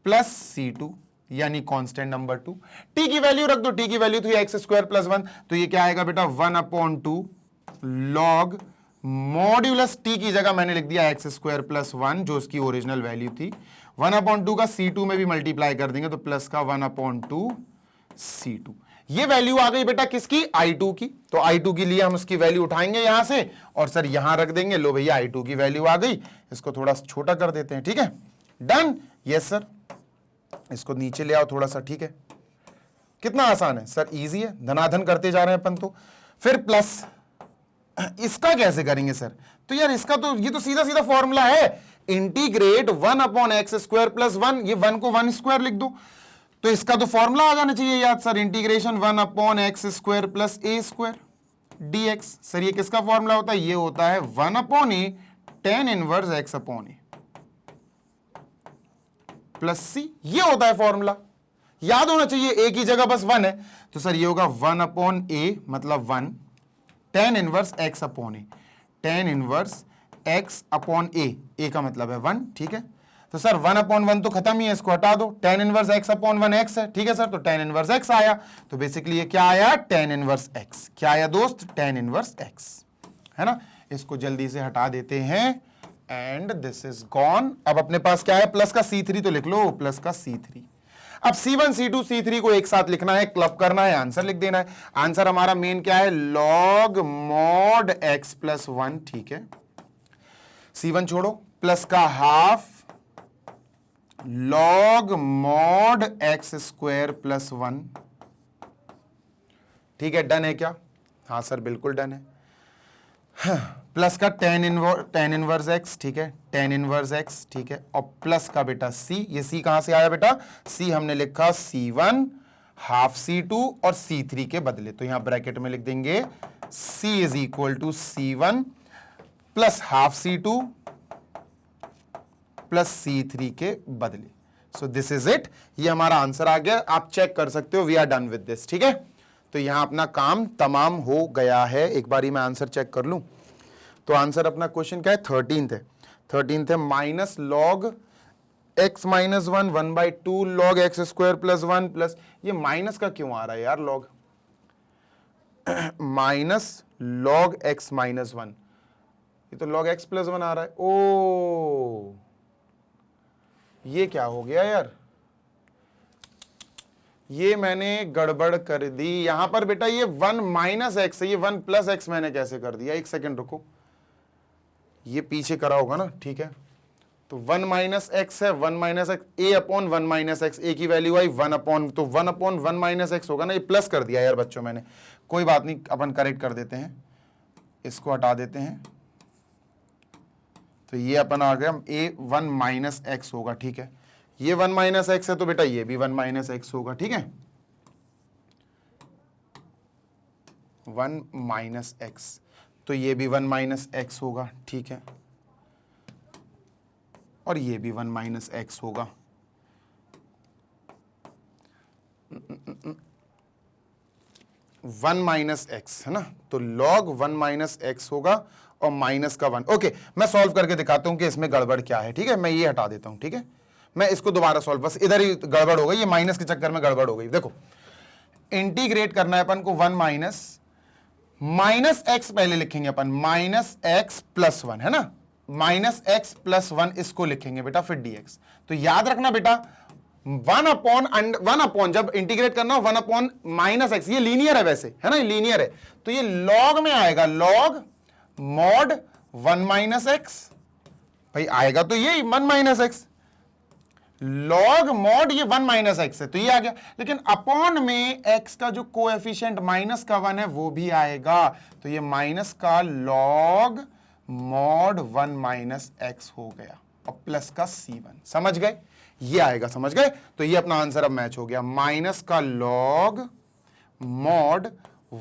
Speaker 1: plus C2, यानी कांस्टेंट नंबर 2, t की वैल्यू रख दो, t की वैल्यू थी एक्स स्क्वायर प्लस 1, तो ये क्या आएगा बेटा 1 अपॉन 2 लॉग मॉड्यूलस t की जगह मैंने लिख दिया एक्स स्क्वायर प्लस 1, जो उसकी ओरिजिनल वैल्यू थी, 1 अपॉन 2 का C2 में भी मल्टीप्लाई कर देंगे तो प्लस का 1 अपॉन 2 C2, ये वैल्यू आ गई बेटा किसकी, I2 की, तो I2 के लिए हम उसकी वैल्यू उठाएंगे यहां से और सर यहां रख देंगे। लो भैया I2 की वैल्यू आ गई, इसको थोड़ा छोटा कर देते हैं, ठीक है, डन। यस सर, इसको नीचे ले आओ थोड़ा सा, ठीक है। कितना आसान है सर, इजी है, धनाधन करते जा रहे हैं अपन। तो फिर प्लस, इसका कैसे करेंगे सर, तो यार इसका तो ये तो सीधा सीधा फॉर्मूला है, इंटीग्रेट 1/x² + 1, ये 1 को 1 स्क्वायर लिख दो, तो इसका तो फॉर्मूला आ जाना चाहिए याद sir, integration 1/x² + a² dx। Sir ये किसका फॉर्मूला होता है, ये होता है 1/a tan 1 x/a प्लस सी, ये होता है फॉर्मूला, याद होना चाहिए, ए की जगह बस 1 है, तो सर ये होगा 1/a मतलब 1 tan 1 x/a, tan 1 x/a, a का मतलब है 1, ठीक है। तो सर 1/1 तो खत्म ही है, इसको हटा दो, tan 1 x/1 x है, ठीक है सर, तो tan 1 x आया, तो बेसिकली ये क्या आया, tan 1 x, क्या आया दोस्त, tan 1 x, है ना। इसको जल्दी से हटा देते हैं एंड दिस इज गॉन। अब अपने पास क्या है, प्लस का C3 तो लिख लो, प्लस का C3। अब C1 C2 C3 को एक साथ लिखना है, क्लब करना है, आंसर लिख देना है। आंसर हमारा मेन क्या है, log mod x + 1, ठीक है। C1 छोड़ो, प्लस का हाफ log mod x² + 1, ठीक है, डन है क्या, हाँ सर बिल्कुल डन है। प्लस का tan 1 x, ठीक है, tan 1 x, ठीक है, और प्लस का बेटा c, ये c कहां से आया बेटा, c हमने लिखा C1 हाफ C2 और C3 के बदले, तो यहां ब्रैकेट में लिख देंगे c = C1 plus half C2 plus C3 के बदले। सो दिस इज इट, ये हमारा आंसर आ गया, आप चेक कर सकते हो, we are done with this, ठीक है। तो यहां अपना काम तमाम हो गया है। एक बारी मैं आंसर चेक कर लूं, तो आंसर अपना क्वेश्चन क्या है, 13th है, 13th है, minus log x - 1 1/2 log x² + 1 plus, ये माइनस का क्यों आ रहा है यार, log माइनस log x - 1, ये तो log x + 1 आ रहा है। ओ ये क्या हो गया यार, ये मैंने गड़बड़ कर दी यहां पर बेटा, ये 1 - x है, ये 1 + x मैंने कैसे कर दिया, एक सेकंड रुको, ये पीछे करा होगा ना, ठीक है। तो 1 - x है, 1 - x, a/1 - x, a की वैल्यू आई 1/, तो 1/1 - x होगा ना, ये प्लस कर दिया यार बच्चों मैंने, कोई बात नहीं, अपन करेक्ट कर देते हैं, इसको हटा देते हैं, तो ये अपन आ गया a1 - x होगा, ठीक है। ये 1 - x है, तो बेटा ये भी 1 - x होगा, ठीक है, 1 - x, तो ये भी 1 - x होगा, ठीक है, और ये भी 1 - x होगा। 1 - x है ना, तो log 1 - x होगा और माइनस का 1। ओके, मैं सॉल्व करके दिखाता हूं कि इसमें गड़बड़ क्या है, ठीक है, मैं ये हटा देता हूं, ठीक है, मैं इसको दोबारा सॉल्व, बस इधर ही गड़बड़ हो गई, ये माइनस के चक्कर में गड़बड़ हो गई। देखो इंटीग्रेट करना है अपन को, 1 माइनस x पहले लिखेंगे अपन, -x + 1 है ना, -x + 1 इसको लिखेंगे बेटा, फिर dx। तो याद रखना बेटा 1/1 जब इंटीग्रेट करना हो 1/-x, ये लीनियर है वैसे, है ना, ये लीनियर है, तो ये log में आएगा, log mod 1 - x, भाई आएगा तो ये 1 - x, log mod ये 1 - x है, तो ये आ गया, लेकिन अपॉन में x का जो कोएफिशिएंट -1 है वो भी आएगा, तो ये माइनस का log mod 1 - x हो गया, और प्लस का C1, समझ गए, ये आएगा, समझ गए। तो ये अपना आंसर अब मैच हो गया, माइनस का log mod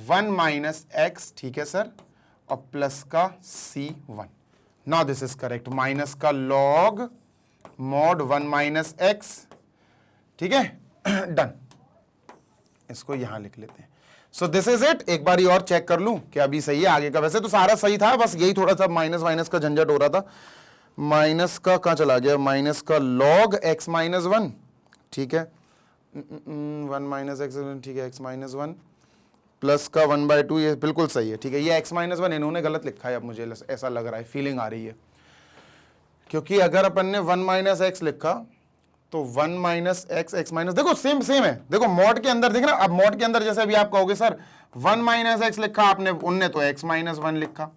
Speaker 1: 1 - x, ठीक है सर, और प्लस का C1। Now this is correct, minus का log mod 1 - x, ठीक है, डन, इसको यहां लिख लेते हैं। सो दिस इज इट, एक बारी और चेक कर लूं कि अभी सही है आगे का, वैसे तो सारा सही था, बस यही थोड़ा सा माइनस का झंझट हो रहा था, माइनस का कहां चला गया, माइनस का log x - 1, ठीक है, 1 - x, ठीक है, x - 1 प्लस का 1/2, ये बिल्कुल सही है, ठीक है, ये x - 1 इन्होंने गलत लिखा है, अब मुझे ऐसा लग रहा है, फीलिंग आ रही है, क्योंकि अगर अपन ने 1 - x लिखा तो 1 माइनस एक्स, एक्स माइनस, देखो सेम सेम है, देखो मॉड के अंदर देख ना, अब मॉड के अंदर जैसे अभी आप कहोगे सर 1 माइनस एक्स लिखा आपने, उनने तो एक्स माइनस 1 लिखा,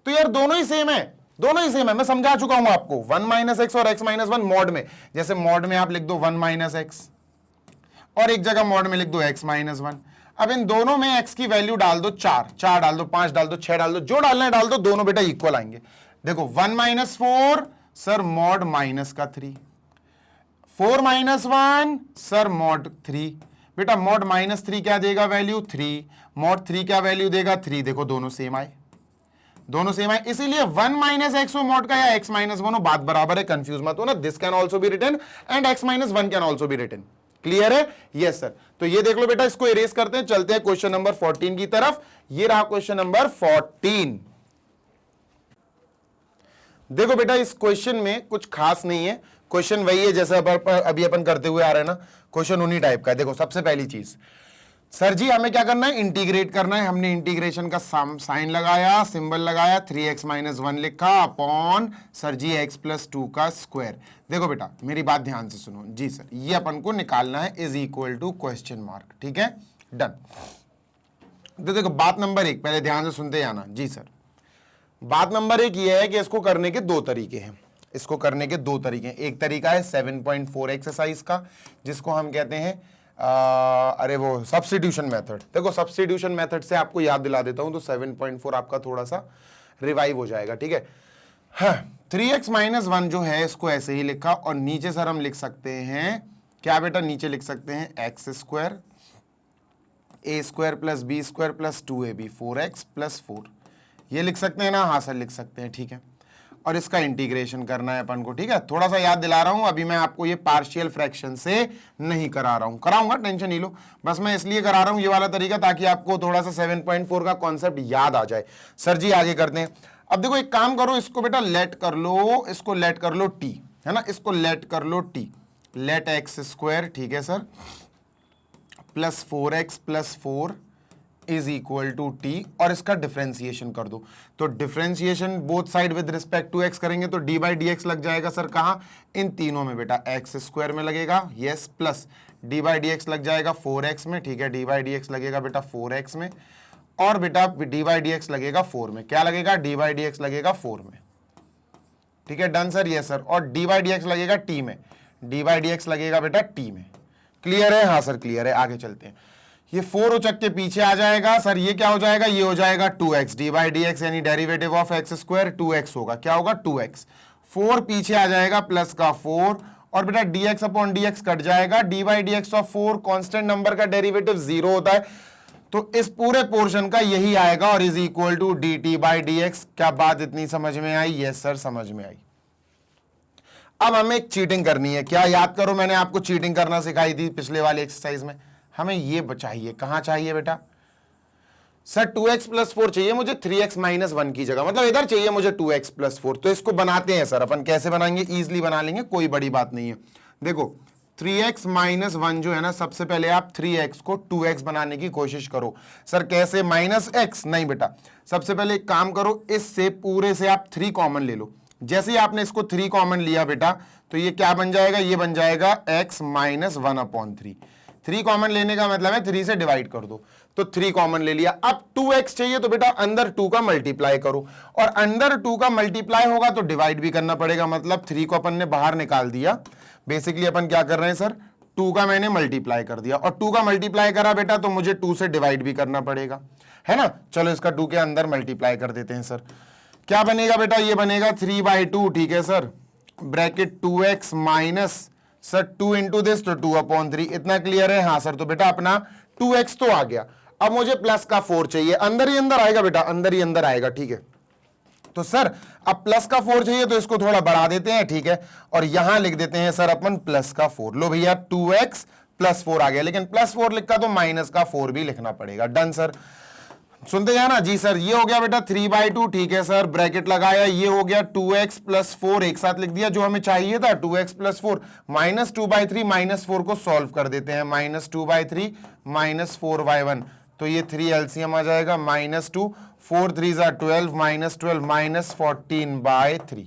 Speaker 1: तो यार दोनों ही सेम है, दोनों ही सेम है, मैं समझा चुका हूं आपको। 1 माइनस एक्स और एक्स माइनस 1 मॉड में, जैसे मॉड में आप लिख दो 1 माइनस एक्स और एक जगह मॉड में लिख दो एक्स माइनस 1। अब इन दोनों में एक्स की वैल्यू डाल दो 4, 4 डाल दो, 5 डाल दो, 6 डाल दो, जो डालना है डाल दो, दोनों बेटा इक्वल आएंगे। देखो 1 माइनस 4 सर मॉड माइनस का 3, 4 माइनस 1 सर मॉड 3, बेटा मॉड माइनस 3 क्या देगा वैल्यू 3, मॉड 3 क्या वैल्यू देगा 3, देखो दोनों सेम आए, दोनों सेम है, इसीलिए 1 माइनस एक्स हो मॉड का या एक्स माइनस 1 हो, बात बराबर है, कंफ्यूज मत हो ना। This can also be written and x minus 1 can also be written. Clear है? Yes sir. तो ये देख लो बेटा, इसको इरेज करते हैं, चलते हैं क्वेश्चन नंबर 14 की तरफ। ये रहा क्वेश्चन नंबर 14। देखो बेटा, इस क्वेश्चन में कुछ खास नहीं है, क्वेश्चन वही है जैसे अभी अपन करते हुए आ रहे हैं ना, क्वेश्चन उन्हीं टाइप का है। देखो सबसे पहली चीज, सर जी हमें क्या करना है, इंटीग्रेट करना है। हमने इंटीग्रेशन का साइन लगाया, सिंबल लगाया, 3x माइनस 1 लिखा upon sir ji x plus 2 का स्क्वायर। देखो बेटा मेरी बात ध्यान से सुनो जी सर, ये अपन को निकालना है is equal to question mark, ठीक है, डन। देखो बात नंबर 1, पहले ध्यान से सुनते जाना जी सर। बात नंबर 1 ये है कि इसको करने के दो तरीके हैं, इसको करने के दो तरीके हैं। एक तरीका है 7.4 एक्सरसाइज का, जिसको हम कहते हैं अरे वो सब्स्टिट्यूशन मेथड। देखो सब्स्टिट्यूशन मेथड से आपको याद दिला देता हूं, तो 7.4 आपका थोड़ा सा रिवाइव हो जाएगा, ठीक है। हाँ, 3x माइनस 1 जो है इसको ऐसे ही लिखा, और नीचे सर हम लिख सकते हैं क्या बेटा, नीचे लिख सकते हैं x square a square plus b square plus 2ab 4x plus 4, ये लिख सकते हैं ना, हाँ सर लिख सकते हैं, ठीक है। और इसका इंटीग्रेशन करना है अपन को, ठीक है। थोड़ा सा याद दिला रहा हूं, अभी मैं आपको ये पार्शियल फ्रैक्शन से नहीं करा रहा हूं, कराऊंगा टेंशन नहीं लो, बस मैं इसलिए करा रहा हूं ये वाला तरीका ताकि आपको थोड़ा सा 7.4 का कॉन्सेप्ट याद आ जाए। सर जी आगे करते हैं। अब देखो एक काम करो, इसको बेटा लेट कर लो, इसको लेट कर लो टी, है ना, इसको लेट कर लो टी, लेट एक्स स्क्वायर, ठीक है sir, plus 4x plus 4 is equal to t, और इसका डिफरेंशिएशन कर दो। तो differentiation both side with respect to x करेंगे तो डी बाई डी एक्स लग जाएगा सर, कहाँ, इन तीनों में बेटा, एक्स स्क्वायर में लगेगा, yes, plus D by d x लग जाएगा 4x में, ठीक है, डी बाई डी एक्स लगेगा बेटा 4x में, और बेटा डी बाई डी एक्स लगेगा 4 में, क्या लगेगा, डी बाई डी एक्स लगेगा 4 में, ठीक है, डन सर, यस सर। और डी बाई डी एक्स लगेगा टी में, डी बाई डी एक्स लगेगा बेटा टी में, क्लियर है, हाँ सर क्लियर है। आगे चलते हैं, ये 4 उचक के पीछे आ जाएगा सर, ये क्या हो जाएगा, ये हो जाएगा 2x, d by d x यानी derivative of x square 2x होगा, क्या होगा 2x, 4 पीछे आ जाएगा प्लस का 4, और बेटा dx अपॉन dx कट जाएगा, d by d x of 4 constant number का डेरिवेटिव 0 होता है, तो इस पूरे पोर्शन का यही आएगा, और is equal to d t by d x. क्या बात इतनी समझ में आई? यस सर समझ में आई। अब हमें एक चीटिंग करनी है, क्या याद करो मैंने आपको चीटिंग करना सिखाई थी पिछले वाले एक्सरसाइज में, हमें ये चाहिए, कहां चाहिए बेटा, सर 2x प्लस 4 चाहिए मुझे 3x माइनस 1 की जगह, मतलब इधर चाहिए मुझे 2x प्लस 4। तो इसको बनाते हैं सर, अपन कैसे बनाएंगे, इजीली बना लेंगे, कोई बड़ी बात नहीं है। देखो 3x माइनस 1 जो है ना, सबसे पहले आप 3x को 2x बनाने की कोशिश करो। सर कैसे, माइनस x, नहीं बेटा, सबसे पहले एक काम करो, इससे पूरे से आप 3 कॉमन ले लो। जैसे ही आपने इसको 3 कॉमन लिया बेटा, तो ये क्या बन जाएगा, ये बन जाएगा x माइनस 1 अपॉन 3। 3 कॉमन लेने का मतलब है 3 से डिवाइड कर दो, तो 3 कॉमन ले लिया। अब 2x चाहिए तो बेटा अंदर 2 का मल्टीप्लाई करो, और अंदर 2 का मल्टीप्लाई होगा तो डिवाइड भी करना पड़ेगा, मतलब 3 को अपन ने बाहर निकाल दिया। बेसिकली अपन क्या कर रहे हैं सर, 2 का मैंने मल्टीप्लाई कर दिया, और 2 का मल्टीप्लाई करा बेटा तो मुझे 2 से डिवाइड भी करना पड़ेगा, है ना। चलो इसका 2 के अंदर मल्टीप्लाई कर देते हैं सर, क्या बनेगा बेटा, ये बनेगा 3/2, ठीक है sir, bracket 2x minus sir 2 into this, तो 2 अपॉन 3, इतना क्लियर है, हाँ सर। तो बेटा अपना 2x तो आ गया, अब मुझे प्लस का 4 चाहिए, अंदर ही अंदर आएगा बेटा, अंदर ही अंदर आएगा, ठीक है। तो सर अब प्लस का 4 चाहिए तो इसको थोड़ा बढ़ा देते हैं, ठीक है, और यहां लिख देते हैं सर अपन प्लस का 4। लो भैया 2x प्लस 4 आ गया, लेकिन प्लस 4 लिखा तो माइनस का 4 भी लिखना पड़ेगा, डन सर। सुनते जाना जी सर, ये हो गया बेटा 3/2, ठीक है सर, ब्रैकेट लगाया, ये हो गया 2x प्लस 4 एक साथ लिख दिया जो हमें चाहिए था, 2x प्लस 4 माइनस 2/3, माइनस 4 को सॉल्व कर देते हैं, माइनस 2/3 माइनस 4/1, तो ये 3 एलसीएम आ जाएगा, माइनस 2, 4 3 12, माइनस 12 माइनस 14/3।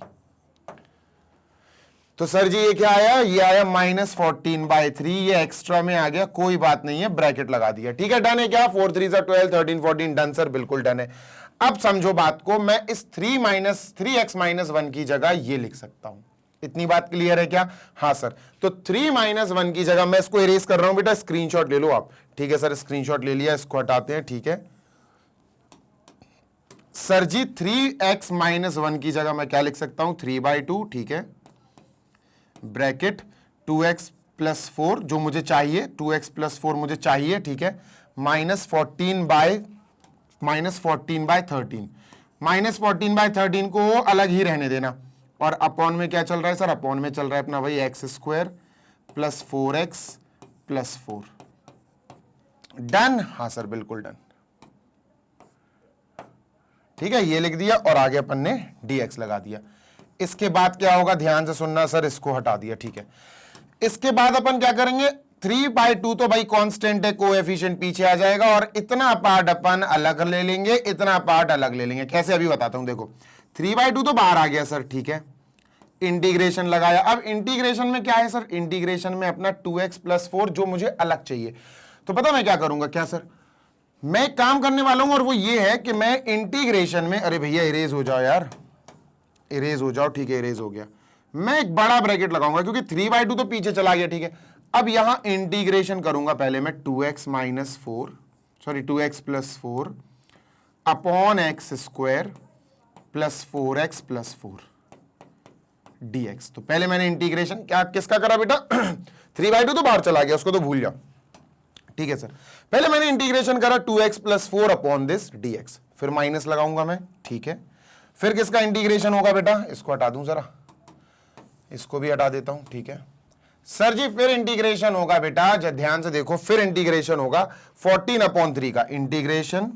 Speaker 1: तो सर जी ये क्या आया, ये आया -14/3, ये एक्स्ट्रा में आ गया, कोई बात नहीं है, ब्रैकेट लगा दिया, ठीक है, डन है क्या, 4 3 12 13 14, डन सर, बिल्कुल डन है। अब समझो बात को, मैं इस 3x-1 की जगह ये लिख सकता हूं, इतनी बात क्लियर है क्या? हाँ सर, तो 3-1 की जगह मैं इसको इरेज कर रहा हूं बेटा, स्क्रीनशॉट ले लो आप, ठीक है सर, स्क्रीनशॉट ले लिया, इसको हटाते हैं, ठीक है सर जी। 3x-1 की जगह मैं क्या लिख सकता हूं, 3/2, ठीक है, ब्रैकेट 2x+4 जो मुझे चाहिए, 2x+4 मुझे चाहिए, ठीक है, -14/13, -14/13 को अलग ही रहने देना, और अपॉन में क्या चल रहा है सर, अपॉन में चल रहा है अपना वही x² + 4x + 4, डन, हाँ सर बिल्कुल डन, ठीक है, ये लिख दिया और आगे अपन ने dx लगा दिया। इसके बाद क्या होगा, ध्यान से सुनना सर, इसको हटा दिया, ठीक है, इसके बाद अपन क्या करेंगे, 3/2 तो भाई कांस्टेंट है, कोएफिशिएंट पीछे आ जाएगा, और इतना पार्ट अपन अलग ले लेंगे, इतना पार्ट अलग ले लेंगे, कैसे अभी बताता हूं, देखो 3/2 तो बाहर आ गया सर, ठीक है, इंटीग्रेशन लगाया, अब इंटीग्रेशन में क्या है सर, इंटीग्रेशन में अपना 2x+4 जो मुझे अलग चाहिए, तो पता मैं क्या करूंगा, क्या सर, मैं एक काम करने वाला हूं, और वो ये है कि मैं इंटीग्रेशन में, अरे भैया इरेज हो जाओ यार, इरेज हो जाओ, ठीक है, इरेज हो गया, मैं एक बड़ा ब्रैकेट लगाऊंगा क्योंकि 3/2 तो पीछे चला गया, ठीक है, अब यहां इंटीग्रेशन करूंगा पहले मैं 2x+4 upon x² + 4x + 4 dx। तो पहले मैंने इंटीग्रेशन क्या किसका करा बेटा 3/2 तो बाहर चला गया, उसको तो भूल जाओ, ठीक है सर, पहले मैंने इंटीग्रेशन करा 2x+4 अपॉन दिस dx, फिर माइनस लगाऊंगा मैं, ठीक है, फिर किसका इंटीग्रेशन होगा बेटा, इसको हटा दूं जरा, इसको भी हटा देता हूं, ठीक है सर जी, फिर इंटीग्रेशन होगा बेटा, जब ध्यान से देखो, फिर इंटीग्रेशन होगा 14/3 का, इंटीग्रेशन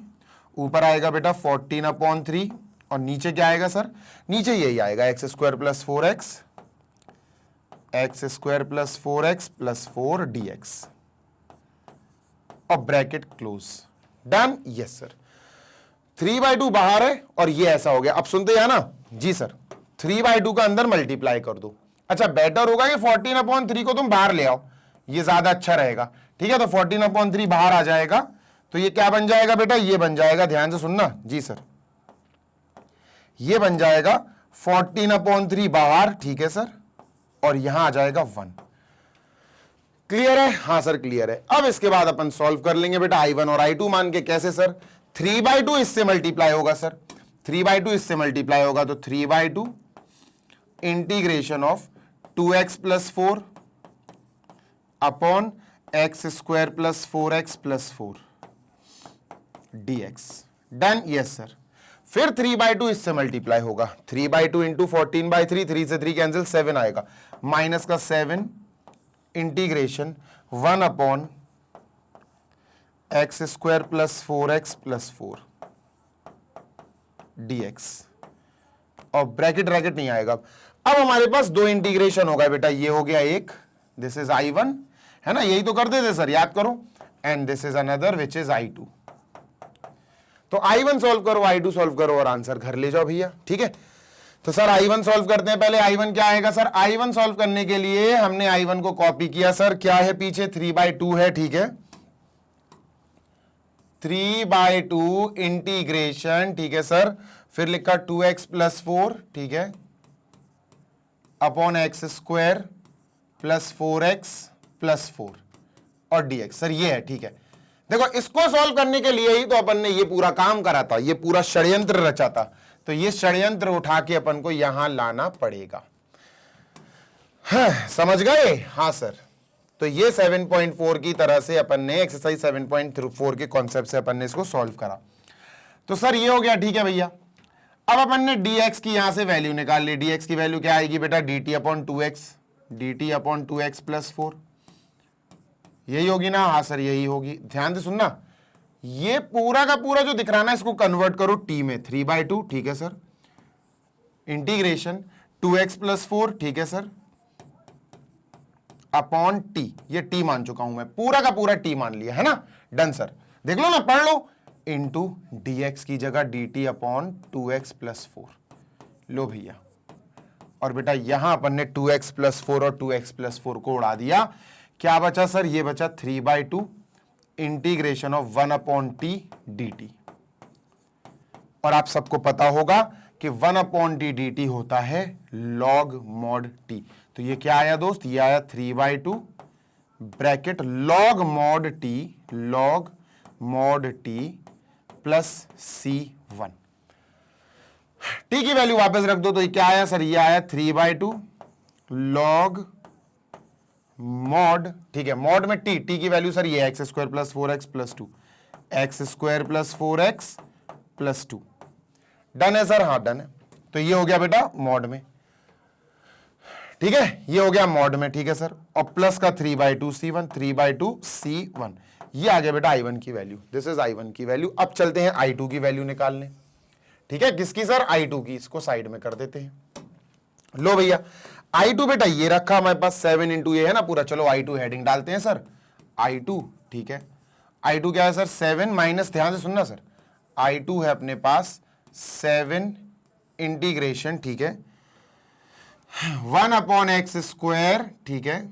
Speaker 1: ऊपर आएगा बेटा 14/3, और नीचे क्या आएगा सर, नीचे यही आएगा x² + 4x + 4 dx, और bracket close, done, yes sir, 3/2 बाहर है और ये ऐसा हो गया, अब सुनते हैं ना जी सर, 3/2 का अंदर मल्टीप्लाई कर दो, अच्छा बेटर होगा कि 14/3 को तुम बाहर ले आओ, ये ज्यादा अच्छा रहेगा, ठीक है, तो 14/3 बाहर आ जाएगा, तो ये क्या बन जाएगा बेटा, ये बन जाएगा, ध्यान से सुनना जी सर, ये बन जाएगा 14/3 बाहर, ठीक है सर, और यहां आ जाएगा 1, क्लियर है, हाँ सर क्लियर है। अब इसके बाद अपन सॉल्व कर लेंगे बेटा I1 और I2 मान के, कैसे सर, 3/2 इससे मल्टीप्लाई होगा सर, 3/2 इससे मल्टीप्लाई होगा, तो 3/2 integration of 2x+4 upon x² + 4x + 4 dx, done, yes sir, फिर 3/2 इससे मल्टीप्लाई होगा, 3/2 इंटू 14/3, 3 से 3 कैंसिल, 7 आएगा, माइनस का 7 integration 1 upon x² + 4x + 4 dx, और ब्रैकेट ब्रैकेट नहीं आएगा। अब हमारे पास दो इंटीग्रेशन होगा बेटा, ये हो गया एक, दिस इज I1, है ना, यही तो कर देते सर, याद करो, and this is another which is I2। तो I1 सॉल्व करो, I2 सॉल्व करो, और आंसर घर ले जाओ भैया, ठीक है। तो सर I1 सॉल्व करते हैं, पहले I1 क्या आएगा सर, I1 सॉल्व करने के लिए हमने I1 को कॉपी किया सर, क्या है पीछे 3/2 है, ठीक है, 3/2 इंटीग्रेशन, ठीक है सर, फिर लिखा 2x+4, ठीक है, अपॉन x² + 4x + 4 और dx, सर ये है, ठीक है। देखो इसको सॉल्व करने के लिए ही तो अपन ने ये पूरा काम करा था, ये पूरा षड्यंत्र रचा था, तो ये षड्यंत्र उठा के अपन को यहां लाना पड़ेगा, हाँ, समझ गए, हाँ सर। तो ये 7.4 की तरह से अपन ने एक्सरसाइज 7.4 के कॉन्सेप्ट से अपन ने इसको सॉल्व करा, तो सर ये हो गया, ठीक है भैया। अब अपन ने dx की यहां से वैल्यू निकाल ली, dx की वैल्यू क्या आएगी बेटा, dt/2x + 4, यही होगी ना, हाँ सर यही होगी, ध्यान से सुनना, ये पूरा का पूरा जो दिख रहा है ना, इसको कन्वर्ट करो t में, 3/2, ठीक है सर, इंटीग्रेशन 2x + 4, ठीक है सर, अपॉन t, ये t मान चुका हूं मैं, पूरा का पूरा t मान लिया है ना, डन सर, देख लो ना, पढ़ लो, इंटू dx की जगह dt/2x + 4, लो भैया, और बेटा यहां अपन ने 2x प्लस 4 और 2x प्लस 4 को उड़ा दिया। क्या बचा सर? ये बचा 3/2 इंटीग्रेशन ऑफ 1/t dt। और आप सबको पता होगा कि 1/t dt होता है log mod t। तो ये क्या आया दोस्त? ये आया 3/2 bracket log mod t plus c1। t की वैल्यू वापस रख दो तो ये क्या आया सर? ये आया 3/2 log mod, ठीक है, मॉड में t की वैल्यू सर ये x square plus 4x plus 2, x square plus 4x plus 2। Done है सर? हाँ डन है। तो ये हो गया बेटा मॉड में, ठीक है, ये हो गया मॉड में, ठीक है सर। और प्लस का 3/2 c1, 3/2 c1, ये आ गया बेटा i1 की वैल्यू। दिस इज i1 की वैल्यू। अब चलते हैं i2 की वैल्यू निकालने, ठीक है। किसकी सर? i2 की। इसको साइड में कर देते हैं। लो भैया i2 बेटा ये रखा हमारे पास 7 इंटू ये है ना पूरा। चलो i2 हेडिंग डालते हैं सर, i2, ठीक है। i2 क्या है सर? 7 माइनस, ध्यान से सुनना सर, i2 है अपने पास 7 इंटीग्रेशन, ठीक है, 1/x स्क्वायर, ठीक है,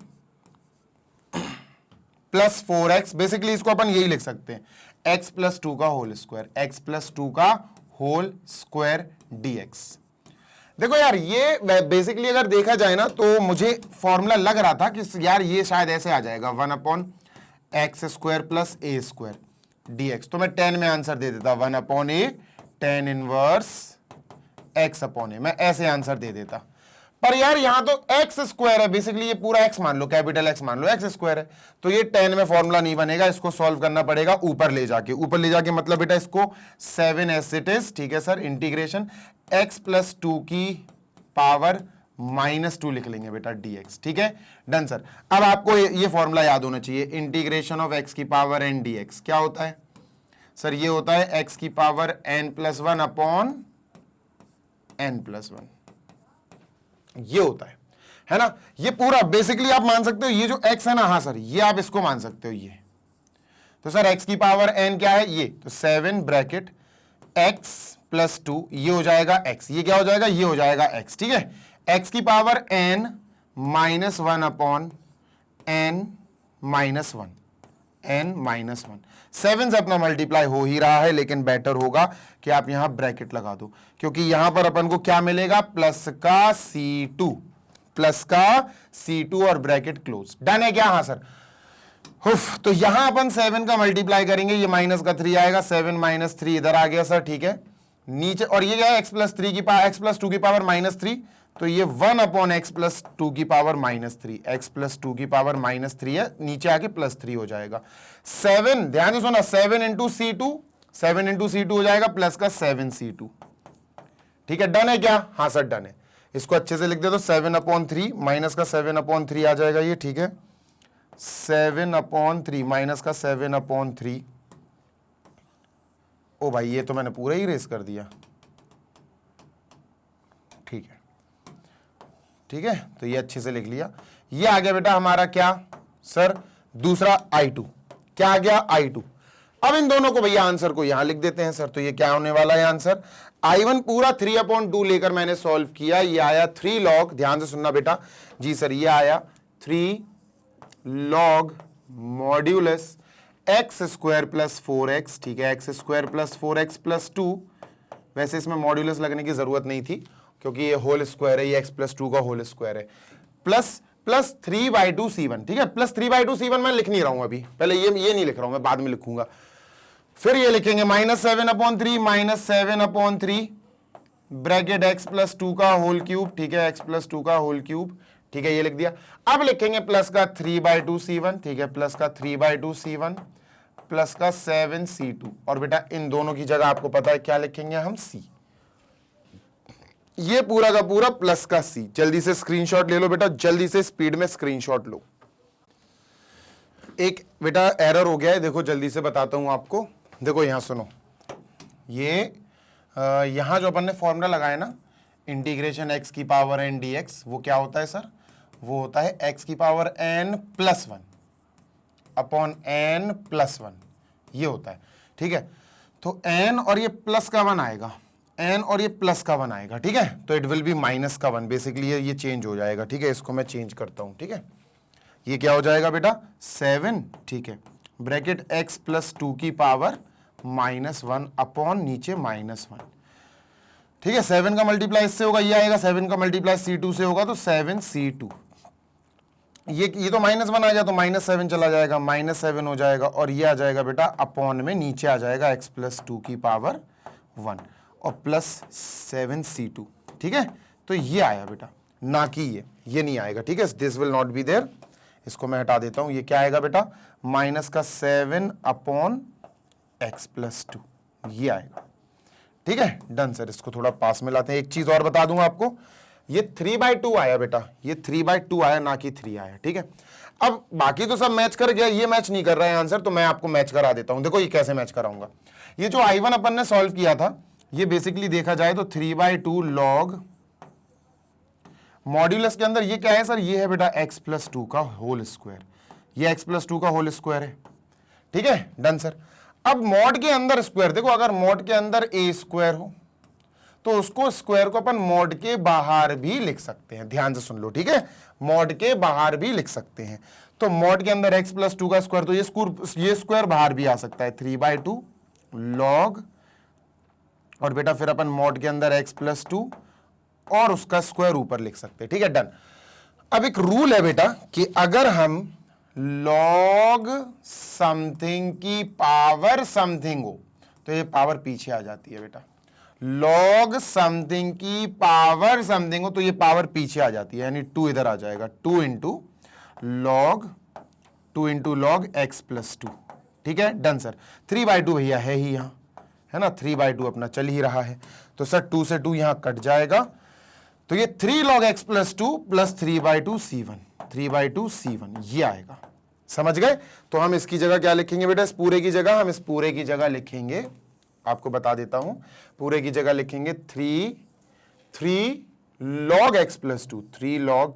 Speaker 1: प्लस 4x। बेसिकली इसको अपन यही लिख सकते हैं, x प्लस 2 का होल स्क्वायर, x प्लस 2 का होल स्क्वायर dx। देखो यार ये बेसिकली अगर देखा जाए ना तो मुझे फॉर्मूला लग रहा था कि यार ये शायद ऐसे आ जाएगा 1/x square plus a square dx। तो मैं 10 में आंसर दे देता 1/a tan इनवर्स x/a, मैं ऐसे आंसर दे देता। पर यार यहां तो x स्क्वायर है, बेसिकली ये पूरा x मान लो, कैपिटल x मान लो, x स्क्वायर है, तो ये 10 में फॉर्मूला नहीं बनेगा। इसको सॉल्व करना पड़ेगा ऊपर ले जाके। ऊपर ले जाके मतलब बेटा इसको 7 एज इट इज, ठीक है सर, इंटीग्रेशन x प्लस 2 की पावर -2 लिख लेंगे बेटा dx, ठीक है। Done sir. अब आपको ये फॉर्मूला याद होना चाहिए, इंटीग्रेशन ऑफ x की पावर n dx क्या होता है सर? ये होता है x की पावर n+1 अपॉन n+1, ये होता है ना। ये पूरा बेसिकली आप मान सकते हो, ये जो x है ना, हाँ सर, ये आप इसको मान सकते हो ये। तो सर x की पावर n क्या है? ये तो 7 ब्रैकेट x प्लस 2, ये हो जाएगा x, ये क्या हो जाएगा? ये हो जाएगा x, ठीक है। x की power n -1 upon n-1, n-1। 7 से अपना मल्टीप्लाई हो ही रहा है, लेकिन बेटर होगा कि आप यहां ब्रैकेट लगा दो, क्योंकि यहां पर अपन को क्या मिलेगा? प्लस का c2, प्लस का c2 और ब्रैकेट क्लोज। डन है क्या? हाँ सर। तो यहां अपन 7 का मल्टीप्लाई करेंगे, ये माइनस का 3 आएगा, 7 - 3 इधर आ गया सर, ठीक है, नीचे। और ये क्या है? x प्लस 2 की पावर -3, तो ये 1/x प्लस 2 की पावर -3, x प्लस 2 की पावर -3 है, नीचे आके +3 हो जाएगा। 7, ध्यान से सुना, 7 इंटू C2 हो जाएगा प्लस का 7C2, ठीक है। डन है क्या? हाँ सर डन है। इसको अच्छे से लिख दे तो 7/3 माइनस का 7/3 आ जाएगा ये, ठीक है। 7/3 माइनस का 7/3। ओ भाई ये तो मैंने पूरा ही रेस कर दिया, ठीक है, ठीक है। तो ये अच्छे से लिख लिया। ये आ गया बेटा हमारा क्या सर? दूसरा i2। क्या आ गया? i2। अब इन दोनों को भैया आंसर को यहां लिख देते हैं सर। तो ये क्या होने वाला है आंसर? i1 पूरा 3/2 लेकर मैंने सॉल्व किया, ये आया 3 log, ध्यान से सुनना बेटा जी सर, ये आया 3 log modulus x square plus 4x, ठीक है, x square plus 4x plus 2। वैसे इसमें मॉड्यूलस लगने की जरूरत नहीं थी क्योंकि ये होल स्क्वायर है, ये x प्लस 2 का होल स्क्वायर है, प्लस 3/2 c1, ठीक है। प्लस 3/2 c1 मैं लिख नहीं रहा हूं अभी, पहले ये नहीं लिख रहा हूं, मैं बाद में लिखूंगा। फिर ये लिखेंगे -7/3 ब्रैकेट x प्लस 2 का होल क्यूब, ठीक है, x प्लस 2 का होल क्यूब, ठीक है, ये लिख दिया। अब लिखेंगे प्लस का 3/2 c1, ठीक है, प्लस का 3/2 c1 प्लस का 7c2। और बेटा इन दोनों की जगह आपको पता है क्या लिखेंगे हम? c। ये पूरा का पूरा प्लस का c। जल्दी से स्क्रीनशॉट ले लो बेटा, जल्दी से स्पीड में स्क्रीनशॉट लो। एक बेटा एरर हो गया है, देखो जल्दी से बताता हूं आपको। देखो यहां सुनो, ये यहां जो अपन ने फॉर्मूला लगाया ना, इंटीग्रेशन x की पावर n dx, वो क्या होता है सर? वो होता है x की पावर n+1 अपॉन n+1, ये होता है, ठीक है। तो n और ये प्लस का 1 आएगा, n और ये प्लस का 1 आएगा, ठीक है, तो इट विल बी माइनस का 1, बेसिकली ये चेंज हो जाएगा, ठीक है, इसको मैं चेंज करता हूं, ठीक है, ये क्या हो जाएगा बेटा 7, ठीक है, ब्रैकेट x प्लस 2 की पावर -1 अपॉन नीचे -1, ठीक है, 7 का मल्टीप्लाई इससे होगा ये आएगा, 7 का मल्टीप्लाई C2 से होगा तो 7C2, ये तो -1 आ गया तो -7 चला जाएगा, -7 हो जाएगा और ये आ जाएगा बेटा अपॉन में नीचे आ जाएगा x प्लस 2 की पावर 1 और प्लस 7C2, ठीक है, तो ये आया बेटा, ना कि ये नहीं आएगा, ठीक है, this will not be there, इसको मैं हटा देता हूं, ये क्या आएगा बेटा माइनस का 7 अपॉन x प्लस 2, ये आएगा, ठीक है, डन सर, इसको थोड़ा पास में लाते हैं। एक चीज और बता दूंगा आपको, ये 3/2 आया बेटा, ये 3/2 आया ना कि 3 आया, ठीक है। अब बाकी तो सब मैच कर गया, ये मैच नहीं कर रहा है आंसर, तो मैं आपको मैच करा देता हूं। देखो ये कैसे मैच कराऊंगा, ये जो I1 अपन ने सॉल्व किया था, ये बेसिकली देखा जाए तो 3/2 लॉग मॉड्यूलस के अंदर ये क्या है सर, ये है बेटा x प्लस 2 का होल स्क्वायर, ये x प्लस 2 का होल स्क्वायर है, ठीक है, डन सर। अब मॉड के अंदर स्क्वायर, देखो अगर मॉड के अंदर a स्क्वायर हो तो उसको स्क्वायर को अपन मॉड के बाहर भी लिख सकते हैं, ध्यान से सुन लो, ठीक है, मॉड के बाहर भी लिख सकते हैं। तो मॉड के अंदर x प्लस 2 का स्क्वायर, तो ये स्क्वायर बाहर भी आ सकता है, 3/2 लॉग, और बेटा फिर अपन मॉड के अंदर x प्लस 2 और उसका स्क्वायर ऊपर लिख सकते हैं, ठीक है, डन। अब एक रूल है बेटा कि अगर हम लॉग समथिंग की पावर समथिंग हो तो ये पावर पीछे आ जाती है बेटा, लॉग समथिंग की पावर समथिंग हो तो ये पावर पीछे आ जाती है, यानी 2 इधर आ जाएगा, 2 इंटू लॉग x प्लस 2, ठीक है, डन सर। 3/2 भैया है ही यहां, है ना, 3/2 अपना चल ही रहा है, तो सर 2 से 2 यहां कट जाएगा, तो ये 3 log x plus 2 plus 3/2 C1, 3/2 C1 ये आएगा, समझ गए। तो हम इसकी जगह क्या लिखेंगे बेटा, इस पूरे की जगह, हम इस पूरे की जगह लिखेंगे, आपको बता देता हूं, पूरे की जगह लिखेंगे 3 log x plus 2, 3 log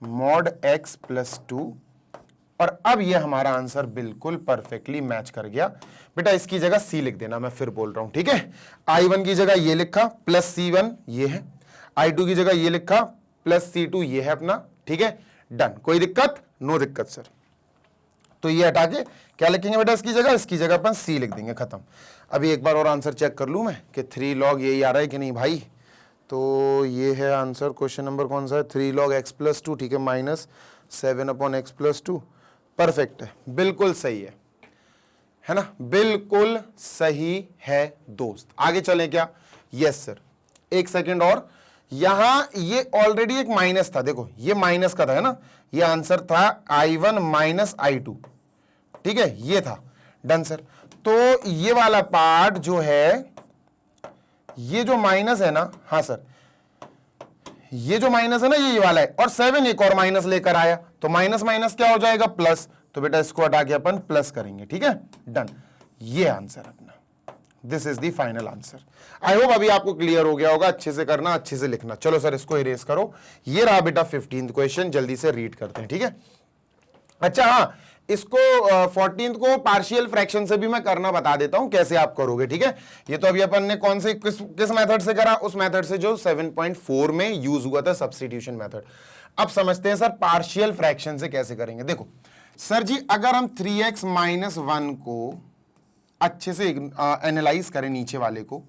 Speaker 1: mod x plus 2, और अब ये हमारा आंसर बिल्कुल परफेक्टली मैच कर गया बेटा। इसकी जगह C लिख देना, मैं फिर बोल रहा हूं, ठीक है, I1 की जगह ये लिखा प्लस C1 ये है, I2 की जगह ये लिखा प्लस C2 ये है अपना, ठीक है, डन। कोई दिक्कत? नो दिक्कत सर। तो ये हटा के क्या लिखेंगे बेटा इसकी जगह अपन C लिख देंगे, खत्म। अभी एक बार और आंसर चेक कर लूं मैं कि 3 log यही आ रहा है कि नहीं भाई, तो ये है आंसर, क्वेश्चन नंबर कौन सा है, 3 log x प्लस 2, ठीक है, minus 7 upon x plus 2, perfect है, बिल्कुल सही है ना, बिल्कुल सही है दोस्त। आगे चलें क्या? यस सर, एक सेकंड और, यहां ये ऑलरेडी एक माइनस था, देखो ये माइनस का था, है ना, ये आंसर था I1 माइनस I2, ठीक है, ये था, डन सर। तो ये वाला पार्ट जो है, ये जो माइनस है ना, हाँ सर, ये जो माइनस है ना ये वाला है, और 7 एक और माइनस लेकर आया, तो माइनस माइनस क्या हो जाएगा, प्लस, तो बेटा इसको हटा के अपन प्लस करेंगे, ठीक है, डन। ये आंसर अपना, this is the final answer. I hope अभी आपको क्लियर हो गया होगा, अच्छे से करना, अच्छे से लिखना। चलो सर इसको इरेज करो, ये रहा बेटा 15th क्वेश्चन, जल्दी से रीड करते हैं, ठीक है। अच्छा हाँ, इसको 14th को पार्शियल फ्रैक्शन से भी मैं करना बता देता हूं कैसे आप करोगे, ठीक है। ये तो अभी अपन ने कौन से किस मेथड से करा, उस मेथड से जो 7.4 में यूज हुआ था, सब्स्टिट्यूशन मेथड। अब समझते हैं सर पार्शियल फ्रैक्शन से कैसे करेंगे। देखो सर जी, अगर हम 3x माइनस 1 को अच्छे से एनालाइज करें नीचे वाले को,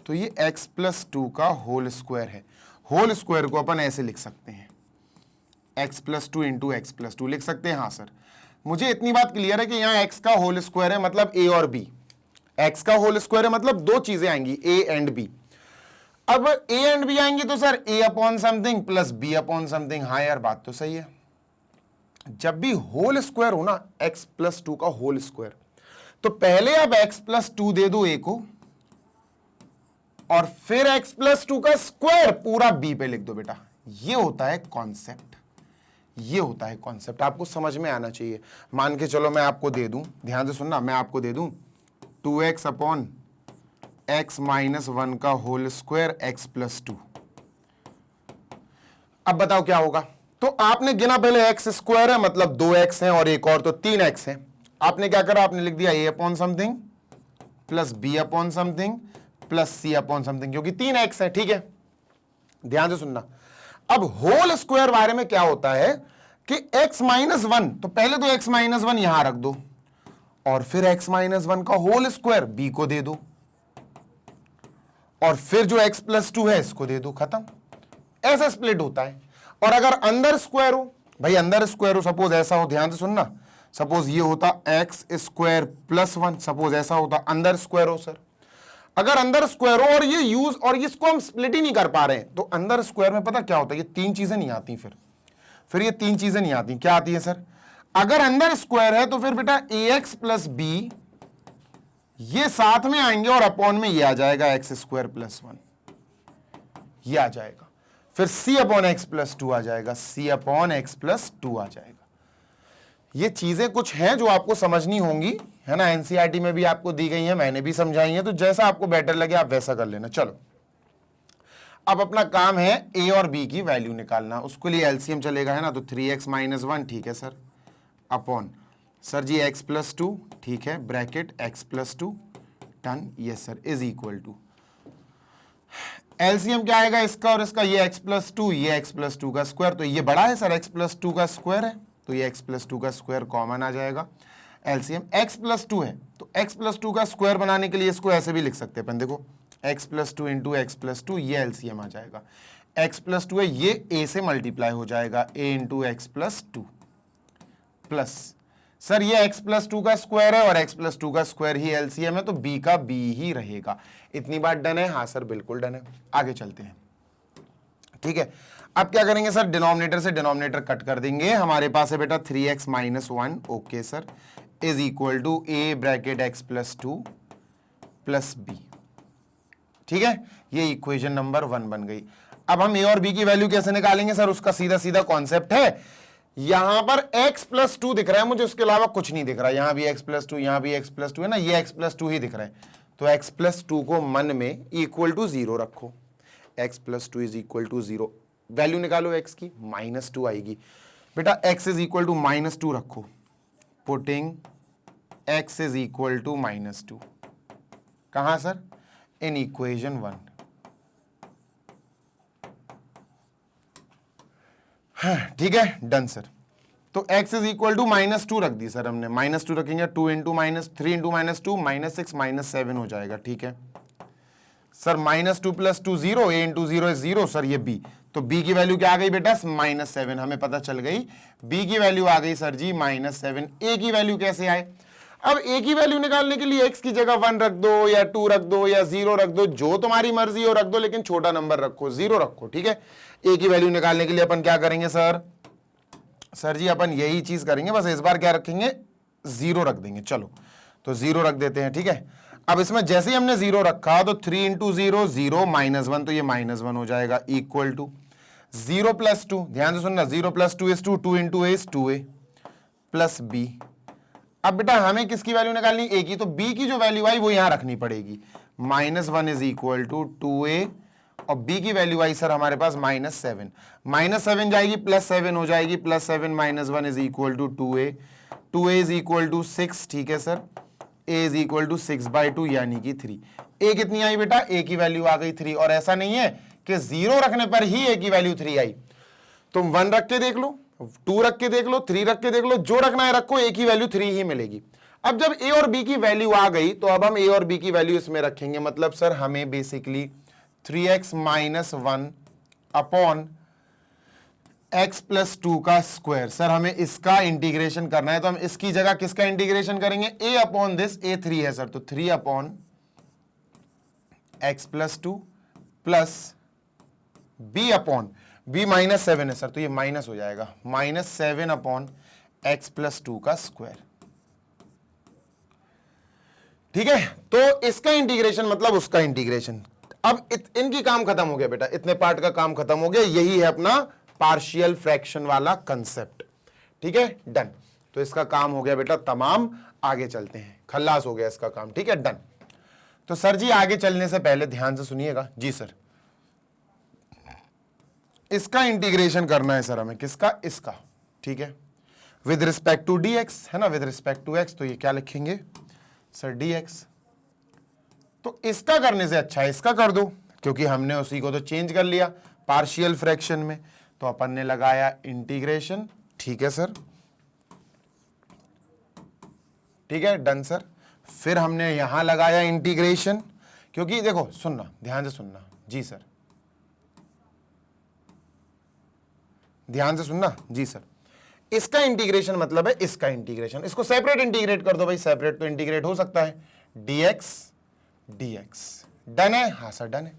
Speaker 1: तो ये x प्लस 2 का होल स्क्वायर है। होल स्क्वायर को अपन ऐसे लिख सकते हैं, x plus 2 into x plus 2 लिख सकते हैं। हाँ सर, मुझे इतनी बात क्लियर है कि यहाँ x का होल स्क्वायर है मतलब a और b, x का होल स्क्वायर है मतलब दो चीजें आएंगी, a एंड b। अब a एंड b आएंगी तो sir a upon something plus b upon something. हाँ यार बात तो सही है, जब भी होल स्क्वायर हो ना x प्लस 2 का होल स्क्वायर, तो पहले आप x प्लस 2 दे दो a को, और फिर x प्लस 2 का स्क्वायर पूरा b पे लिख दो बेटा। ये होता है कॉन्सेप्ट, ये होता है कॉन्सेप्ट, आपको समझ में आना चाहिए। मान के चलो मैं आपको दे दूं, ध्यान से सुनना, मैं आपको दे दूं 2x अपॉन x माइनस 1 का होल स्क्वायर x प्लस 2। अब बताओ क्या होगा। तो आपने गिना पहले x स्क्वायर है मतलब 2x है और एक और तो 3x है। आपने क्या करा, आपने लिख दिया a upon something plus b upon something plus c upon something, क्योंकि 3x है, ठीक है। ध्यान से सुनना, अब होल स्क्वायर बारे में क्या होता है कि x माइनस 1, तो पहले तो x माइनस 1 यहां रख दो और फिर x माइनस 1 का होल स्क्वायर b को दे दो और फिर जो x प्लस 2 है इसको दे दो, खत्म। ऐसा स्प्लिट होता है। और अगर अंदर स्क्वायर हो, भाई अंदर स्क्वायर हो, सपोज ऐसा हो, ध्यान से सुनना, सपोज ये होता x स्क्वायर प्लस 1, सपोज ऐसा होता अंदर स्क्वायर हो। सर अगर अंदर स्क्वायर हो और ये यूज और इसको हम स्प्लिट ही नहीं कर पा रहे हैं, तो अंदर स्क्वायर में पता क्या होता है, ये 3 चीजें नहीं आती, फिर ये 3 चीजें नहीं आती। क्या आती है सर? अगर अंदर स्क्वायर है तो फिर बेटा ax प्लस बी ये साथ में आएंगे और अपॉन में ये आ जाएगा एक्स स्क्वायर प्लस 1, ये आ जाएगा। फिर c अपॉन एक्स प्लस 2 आ जाएगा, c अपॉन एक्स प्लस 2 आ जाएगा। ये चीजें कुछ हैं जो आपको समझनी होंगी, है ना, एनसीईआरटी में भी आपको दी गई है, मैंने भी समझाई है, तो जैसा आपको बेटर लगे आप वैसा कर लेना। चलो अब अपना काम है a और b की वैल्यू निकालना, उसके लिए एलसीएम चलेगा, है ना, तो 3x माइनस 1, ठीक है sir, upon sir ji x plus 2, ठीक है, bracket x plus 2, done, yes sir, is equal to LCM क्या आएगा इसका और इसका, ये x प्लस 2, ये x प्लस 2 का स्क्वायर, तो ये बड़ा है सर, x प्लस 2 का स्क्वायर है, तो ये x प्लस 2 का स्क्वायर कॉमन आ जाएगा। एलसीएम x प्लस 2 है, तो x प्लस 2 का स्क्वायर बनाने के लिए इसको ऐसे भी लिख सकते हैं अपन, देखो x plus 2 into x plus 2, ये एलसीएम आ जाएगा। x प्लस 2 है, ये a से मल्टीप्लाई हो जाएगा, a into x plus 2 plus sir ये x प्लस 2 का स्क्वायर है और x प्लस 2 का स्क्वायर ही एलसीएम है, तो b का b ही रहेगा। इतनी बात डन है? हाँ सर बिल्कुल डन है। आगे चलते हैं, ठीक है। अब क्या करेंगे सर, डिनोमिनेटर से डिनोमिनेटर कट कर देंगे, हमारे पास है बेटा 3x minus 1, okay sir, is equal to a bracket x plus 2 plus b, ठीक है। ये इक्वेशन नंबर 1 बन गई। अब हम a और b की वैल्यू कैसे निकालेंगे सर, उसका सीधा सीधा कॉन्सेप्ट है, यहां पर x प्लस 2 दिख रहा है मुझे, उसके अलावा कुछ नहीं दिख रहा है, यहां भी x प्लस 2, यहां भी x प्लस 2 है ना, ये x प्लस 2 ही दिख रहा है, तो x प्लस 2 को मन में इक्वल टू 0 रखो, x plus 2 is equal to 0, value निकालो x की, माइनस 2 आएगी बेटा, x is equal to minus 2 रखो, putting x is equal to minus 2, कहां सर, इन इक्वेशन 1, ठीक है, डन सर। तो x is equal to minus 2 रख दी सर हमने, माइनस 2 रखेंगे, 2 into minus 3 into minus 2 minus 6 minus 7 हो जाएगा, ठीक है sir. Minus 2 plus 2 0, a into 0 is 0 sir, ये b, तो b की वैल्यू क्या आ गई बेटा, माइनस 7, हमें पता चल गई b की वैल्यू आ गई सर जी माइनस 7। a की वैल्यू कैसे आए, अब a की वैल्यू निकालने के लिए x की जगह 1 रख दो या 2 रख दो या 0 रख दो, जो तुम्हारी मर्जी हो रख दो, लेकिन छोटा नंबर रखो, 0 रखो, ठीक है। a की वैल्यू निकालने के लिए अपन क्या करेंगे सर जी अपन यही चीज करेंगे, बस इस बार क्या रखेंगे, 0 रख देंगे, चलो तो 0 रख देते हैं, ठीक है। अब इसमें जैसे ही हमने 0 रखा तो 3 इंटू 0 0 माइनस 1, तो ये माइनस 1 हो जाएगा, इक्वल टू 0 प्लस 2, ध्यान से सुनना, 0 plus 2 is 2, 2 into A is 2a plus b। अब बेटा हमें किसकी वैल्यू निकालनी, a की, तो b की जो वैल्यू आई वो यहां रखनी पड़ेगी, minus 1 is equal to 2a, और b की वैल्यू आई सर हमारे पास माइनस 7, माइनस 7 जाएगी प्लस 7 हो जाएगी, plus 7 minus 1 is equal to 2a, 2a is equal to 6, ठीक है sir, a is equal to 6/2 यानी कि 3। a कितनी आई बेटा, a की वैल्यू आ गई 3, और ऐसा नहीं है कि 0 रखने पर ही a की वैल्यू 3 आई, तुम 1 रख के देख लो, 2 रख के देख लो, 3 रख के देख लो, जो रखना है रखो, a की वैल्यू 3 ही मिलेगी। अब जब a और b की वैल्यू आ गई तो अब हम a और b की वैल्यू इसमें रखेंगे, मतलब सर हमें basically 3x minus 1 upon x plus 2 का स्क्वायर, सर हमें इसका इंटीग्रेशन करना है, तो हम इसकी जगह किसका इंटीग्रेशन करेंगे, a अपॉन दिस, a 3 है सर, तो 3 upon x plus 2 plus b upon b minus 7 है सर, तो ये माइनस हो जाएगा, माइनस 7 अपॉन x प्लस 2 का स्क्वायर, ठीक है। तो इसका इंटीग्रेशन मतलब उसका इंटीग्रेशन। अब इनकी काम खत्म हो गया बेटा, इतने पार्ट का काम खत्म हो गया, यही है अपना पार्शियल फ्रैक्शन वाला कंसेप्ट, ठीक है, डन। तो इसका काम हो गया बेटा तमाम, आगे चलते हैं, खल्लास हो गया इसका काम, ठीक है, डन। तो सर जी आगे चलने से पहले ध्यान से सुनिएगा जी सर, इसका इंटीग्रेशन करना है सर हमें, किसका, इसका, ठीक है, विद रिस्पेक्ट टू dx, है ना, विद रिस्पेक्ट टू x, तो ये क्या लिखेंगे सर dx, तो इसका करने से अच्छा है इसका कर दो, क्योंकि हमने उसी को तो चेंज कर लिया पार्शियल फ्रैक्शन में। तो अपन ने लगाया इंटीग्रेशन, ठीक है सर, ठीक है, डन सर। फिर हमने यहां लगाया इंटीग्रेशन, क्योंकि देखो सुनना, ध्यान से सुनना जी सर, ध्यान से सुनना जी सर। इसका इंटीग्रेशन मतलब है इसका इंटीग्रेशन, इसको सेपरेट इंटीग्रेट कर दो भाई, सेपरेट तो इंटीग्रेट हो सकता है, dx dx। डन है? हाँ सर डन है।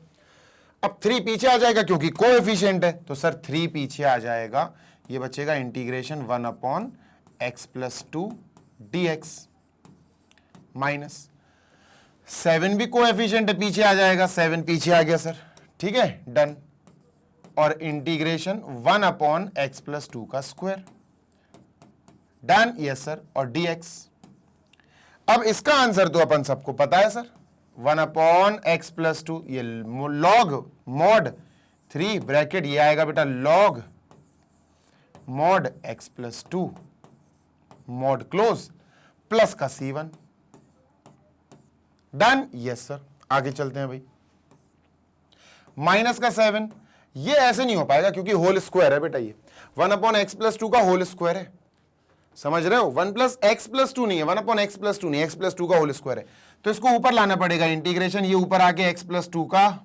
Speaker 1: अब 3 पीछे आ जाएगा क्योंकि कोएफिशिएंट है, तो सर 3 पीछे आ जाएगा, ये बचेगा इंटीग्रेशन 1/x+2 dx माइनस 7 भी कोएफिशिएंट है, पीछे आ जाएगा, 7 पीछे आ गया सर, ठीक है, डन। और इंटीग्रेशन 1/x+2 का स्क्वायर, डन, यस सर, और dx। अब इसका आंसर तो अपन सबको पता है सर, 1/x+2, ये लॉग मॉड 3 ब्रैकेट, ये आएगा बेटा log mod x+2 mod close plus का c1, डन, यस सर। आगे चलते हैं भाई, माइनस का 7, ये ऐसे नहीं हो पाएगा क्योंकि होल स्क्वायर है बेटा, ये 1/x+2 का होल स्क्वायर है, समझ रहे हो, 1+x+2 नहीं है, 1/x+2 नहीं, x+2 का होल स्क्वायर है, तो इसको ऊपर लाना पड़ेगा इंटीग्रेशन, ये ऊपर आके x+2 का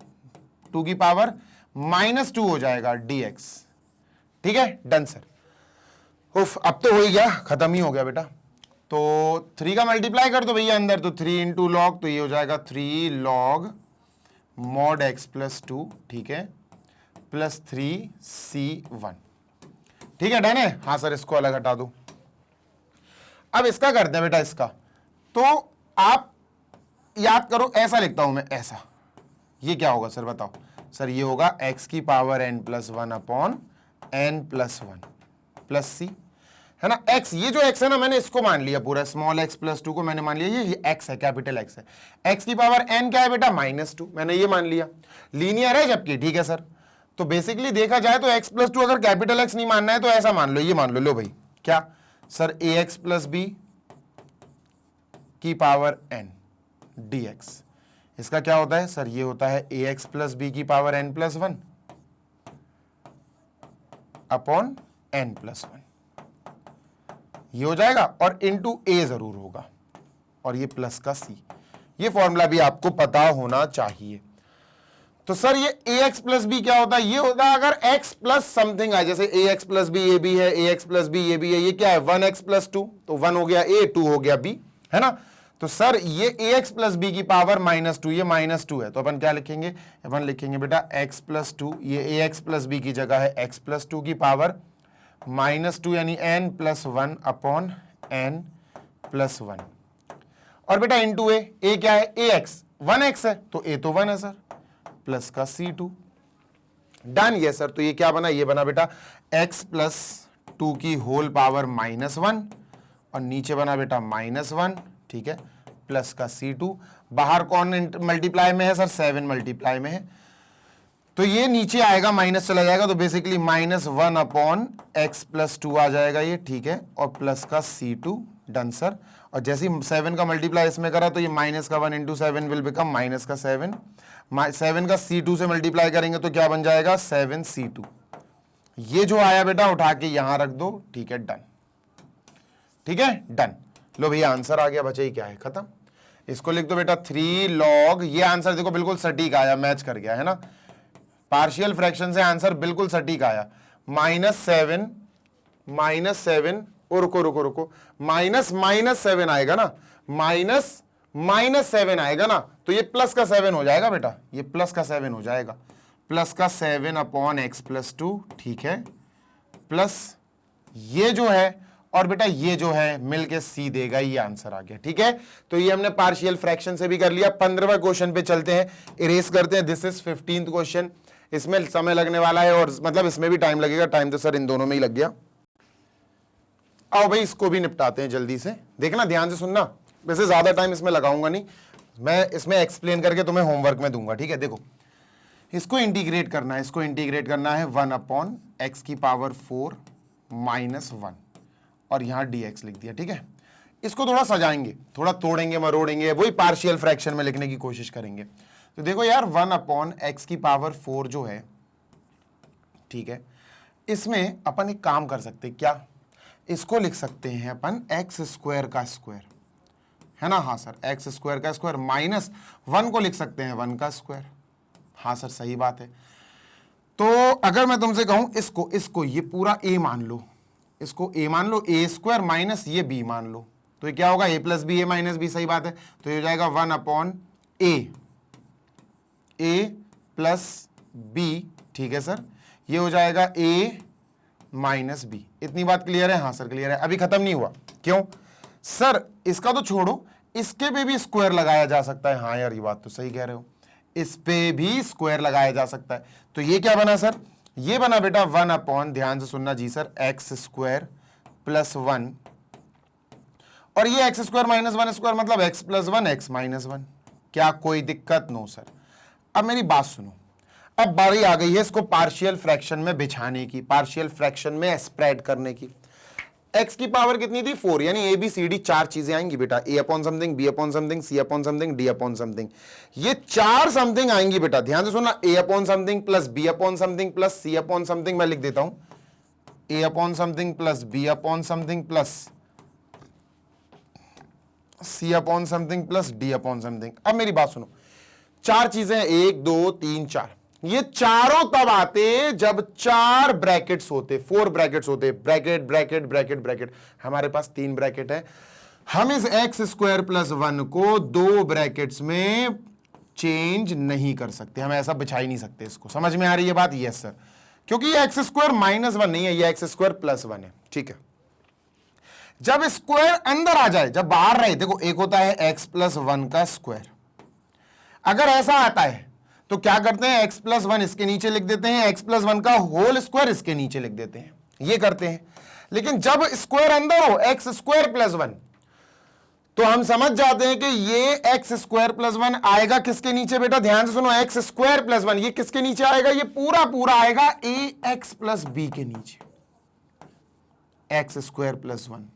Speaker 1: 2 की पावर -2 हो जाएगा dx, ठीक है, डन सर। उफ, अब तो हो ही गया, खत्म ही हो गया बेटा। तो 3 का मल्टीप्लाई कर दो भैया अंदर, तो 3 × log, तो ये हो जाएगा 3 log mod x+2, ठीक है, प्लस 3c1, ठीक है, डन है। हाँ सर, इसको अलग हटा दो। अब इसका करते हैं बेटा, इसका तो आप याद करो, ऐसा लिखता हूं मैं, ऐसा, ये क्या होगा सर बताओ सर, ये होगा x⁻n+1/n+1 प्लस सी, है ना, x, ये जो x है ना, मैंने इसको मान लिया पूरा, स्मॉल x+2 को मैंने मान लिया ये x है, कैपिटल x है, x⁻n क्या है बेटा -2, मैंने ये मान लिया, लीनियर है जबकि, ठीक है सर। तो बेसिकली देखा जाए तो x+2 अगर कैपिटल x नहीं मानना है तो ऐसा मान लो, ये मान लो भाई, क्या सर, ax+b की पावर n dx, इसका क्या होता है सर, ये होता है ax+b की पावर n+1 अपॉन n+1, ये हो जाएगा, और इनटू a जरूर होगा, और ये प्लस का c, ये फॉर्मूला भी आपको पता होना चाहिए। तो सर ये ax+b क्या होता है, ये होता है अगर x प्लस समथिंग आए, जैसे ax+b ये भी है, ax+b ये भी है, ये क्या है 1x+2, तो 1 हो गया a, 2 हो गया b, है ना। तो सर ये ax+b की पावर -2, ये -2 है, तो अपन क्या लिखेंगे, अपन लिखेंगे बेटा x+2, ये ax+b की जगह है x+2 की पावर -2 यानी n+1 अपॉन n+1, और बेटा इंटू a क्या है, ax 1x है, तो a तो 1 है सर, प्लस का c2, डन, ये सर। तो ये क्या बना, ये बना बेटा x+2 की होल पावर -1, और नीचे बना बेटा -1, ठीक है, प्लस का c2, बाहर कौन मल्टीप्लाई में है सर, 7 मल्टीप्लाई में है, तो ये नीचे आएगा, माइनस चला जाएगा, तो बेसिकली -1/x+2 आ जाएगा ये, ठीक है, और प्लस का c2, डन सर। और जैसे ही 7 का मल्टीप्लाई इसमें करा तो ये -1 × 7 विल बिकम -7, 7 का c2 से मल्टीप्लाई करेंगे तो क्या बन जाएगा 7c2, ये जो आया बेटा उठा के यहां रख दो, ठीक है, डन, ठीक है, डन। लो भैया आंसर आ गया, बचा ही क्या है, खत्म। इसको लिख दो बेटा 3 log, ये आंसर देखो बिल्कुल सटीक आया, मैच कर गया, है ना, पार्शियल फ्रैक्शन से आंसर बिल्कुल सटीक आया, -7 और रुको -7 आएगा ना, -7 आएगा ना, तो ये प्लस का 7 हो जाएगा बेटा, ये प्लस का 7 हो जाएगा, प्लस का 7/x+2, ठीक है, प्लस ये जो है, और बेटा ये जो है मिलके सी देगा, ये आंसर आ गया, ठीक है। तो ये हमने पार्शियल फ्रैक्शन से भी कर लिया। 15वें क्वेश्चन पे चलते हैं, इरेज करते हैं, दिस इज 15th क्वेश्चन, इसमें समय लगने वाला है, और मतलब इसमें भी टाइम लगेगा, टाइम तो सर इन दोनों में ही लग गया। आओ भाई इसको भी निपटाते हैं जल्दी से, देखना ध्यान से सुनना, वैसे ज्यादा टाइम इसमें लगाऊंगा नहीं, मैं इसमें एक्सप्लेन करके तुम्हें होमवर्क में दूंगा, ठीक है। देखो इसको इंटीग्रेट करना है, इसको इंटीग्रेट करना है 1/x⁴ -1, और यहां dx लिख दिया, ठीक है। इसको थोड़ा सजाएंगे, थोड़ा तोड़ेंगे मरोड़ेंगे, वही पार्शियल फ्रैक्शन में लिखने की कोशिश करेंगे। तो देखो यार 1/x की पावर 4 जो है, ठीक है, इसमें अपन एक काम कर सकते हैं, क्या इसको लिख सकते हैं अपन एक्स स्क्वायर का स्क्वायर, है ना। हाँ सर, एक्स स्क्वायर का स्क्वायर माइनस 1 को लिख सकते हैं 1 का स्क्वायर। हाँ सर सही बात है। तो अगर मैं तुमसे कहूं इसको ये पूरा a मान लो, इसको a मान लो, a स्क्वायर माइनस ये b मान लो, तो ये क्या होगा a plus b, a minus b, सही बात है। तो ये हो जाएगा 1/a, a प्लस b, ठीक है सर, ये हो जाएगा a माइनस बी। इतनी बात क्लियर है? हाँ सर क्लियर है। अभी खत्म नहीं हुआ, क्यों सर? इसका तो छोड़ो, इसके पे भी स्क्वायर लगाया जा सकता है। हाँ यार ये बात तो सही कह रहे हो, इस पे भी स्क्वायर लगाया जा सकता है। तो ये क्या बना सर? ये बना बेटा 1/, ध्यान से सुनना जी सर, एक्स स्क्वायर प्लस 1, और ये एक्स स्क्वायर माइनस 1 स्क्वायर मतलब एक्स प्लस 1 एक्स माइनस 1। क्या कोई दिक्कत? No sir. अब मेरी बात सुनो, अब बारी आ गई है इसको पार्शियल फ्रैक्शन में बिछाने की, पार्शियल फ्रैक्शन में स्प्रेड करने की। x की पावर कितनी थी? 4, यानी ए बी सी डी 4 चीजें आएंगी बेटा, a upon something, b upon something, c upon something, d upon something. ये 4 समथिंग आएंगी बेटा, ध्यान से सुनना, a upon something plus b upon something plus c upon something. मैं लिख देता हूं a upon something plus b upon something plus c upon something plus d upon something. अब मेरी बात सुनो, 4 चीजें 1 2 3 4, ये चारों तब आते जब 4 ब्रैकेट्स होते, 4 ब्रैकेट्स होते, ब्रैकेट ब्रैकेट ब्रैकेट ब्रैकेट। हमारे पास 3 ब्रैकेट है, हम इस एक्स स्क्वायर प्लस 1 को 2 ब्रैकेट्स में चेंज नहीं कर सकते, हम ऐसा बिछा ही नहीं सकते इसको। समझ में आ रही है बात? यस सर, क्योंकि ये एक्स स्क्वायर माइनस 1 नहीं है, ये एक्स स्क्वायर प्लस 1 है, ठीक है। जब स्क्वायर अंदर आ जाए, जब बाहर रहे, देखो एक होता है एक्स प्लस 1 का स्क्वायर, अगर ऐसा आता है तो क्या करते हैं, x प्लस 1 इसके नीचे लिख देते हैं, x प्लस 1 का होल स्क्वायर इसके नीचे लिख देते हैं, ये करते हैं। लेकिन जब स्क्वायर अंदर हो, एक्स स्क्वायर प्लस 1, तो हम समझ जाते हैं कि ये एक्स स्क्वायर प्लस 1 आएगा किसके नीचे बेटा? ध्यान से सुनो, एक्स स्क्वायर प्लस 1 ये किसके नीचे आएगा? ये पूरा पूरा आएगा ए एक्स प्लस बी के नीचे, एक्स स्क्वायर प्लस 1,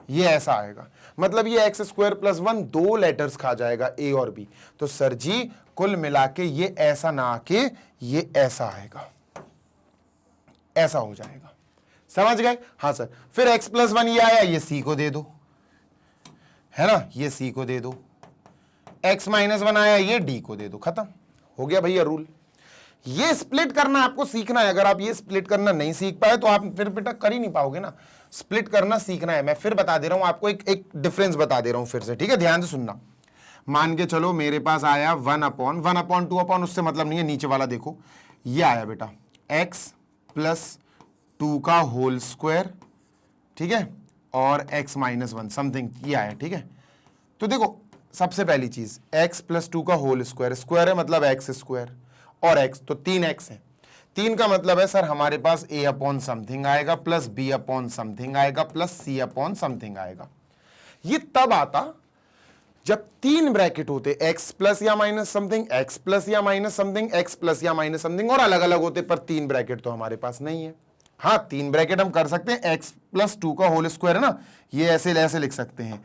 Speaker 1: ये ऐसा आएगा। मतलब ये एक्स स्क्वायर प्लस 1 2 लेटर्स खा जाएगा, ए और बी। तो सर जी कुल मिला के ये ऐसा ना आके ये ऐसा आएगा, ऐसा हो जाएगा। समझ गए? हाँ सर। फिर एक्स प्लस 1 ये आया, ये सी को दे दो, है ना, ये सी को दे दो। एक्स माइनस 1 आया, ये डी को दे दो, खत्म हो गया भैया रूल। ये स्प्लिट करना आपको सीखना है। अगर आप ये स्प्लिट करना नहीं सीख पाए तो आप फिर बेटा कर ही नहीं पाओगे ना। स्प्लिट करना सीखना है। मैं फिर बता दे रहा हूं आपको, एक डिफरेंस बता दे रहा हूं फिर से, ठीक है, ध्यान से सुनना। मान के चलो मेरे पास आया 1/2 उससे मतलब नहीं है, नीचे वाला देखो, ये आया बेटा x प्लस 2 का होल स्क्वायर, ठीक है, और x माइनस 1 समथिंग ये आया, ठीक है। तो देखो सबसे पहली चीज x प्लस 2 का होल स्क्वायर, स्क्वायर है मतलब x स्क्वायर, और x तो 3x है। 3 का मतलब है सर हमारे पास a अपॉन समथिंग आएगा प्लस b अपॉन समथिंग आएगा प्लस c अपॉन समथिंग आएगा। ये तब आता जब 3 ब्रैकेट होते, x प्लस या माइनस समथिंग, x प्लस या माइनस समथिंग, x प्लस या माइनस समथिंग, और अलग अलग होते, पर 3 ब्रैकेट तो हमारे पास नहीं है। हाँ 3 ब्रैकेट हम कर सकते हैं, x प्लस 2 का होल स्क्वायर है ना, ये ऐसे लिख सकते हैं,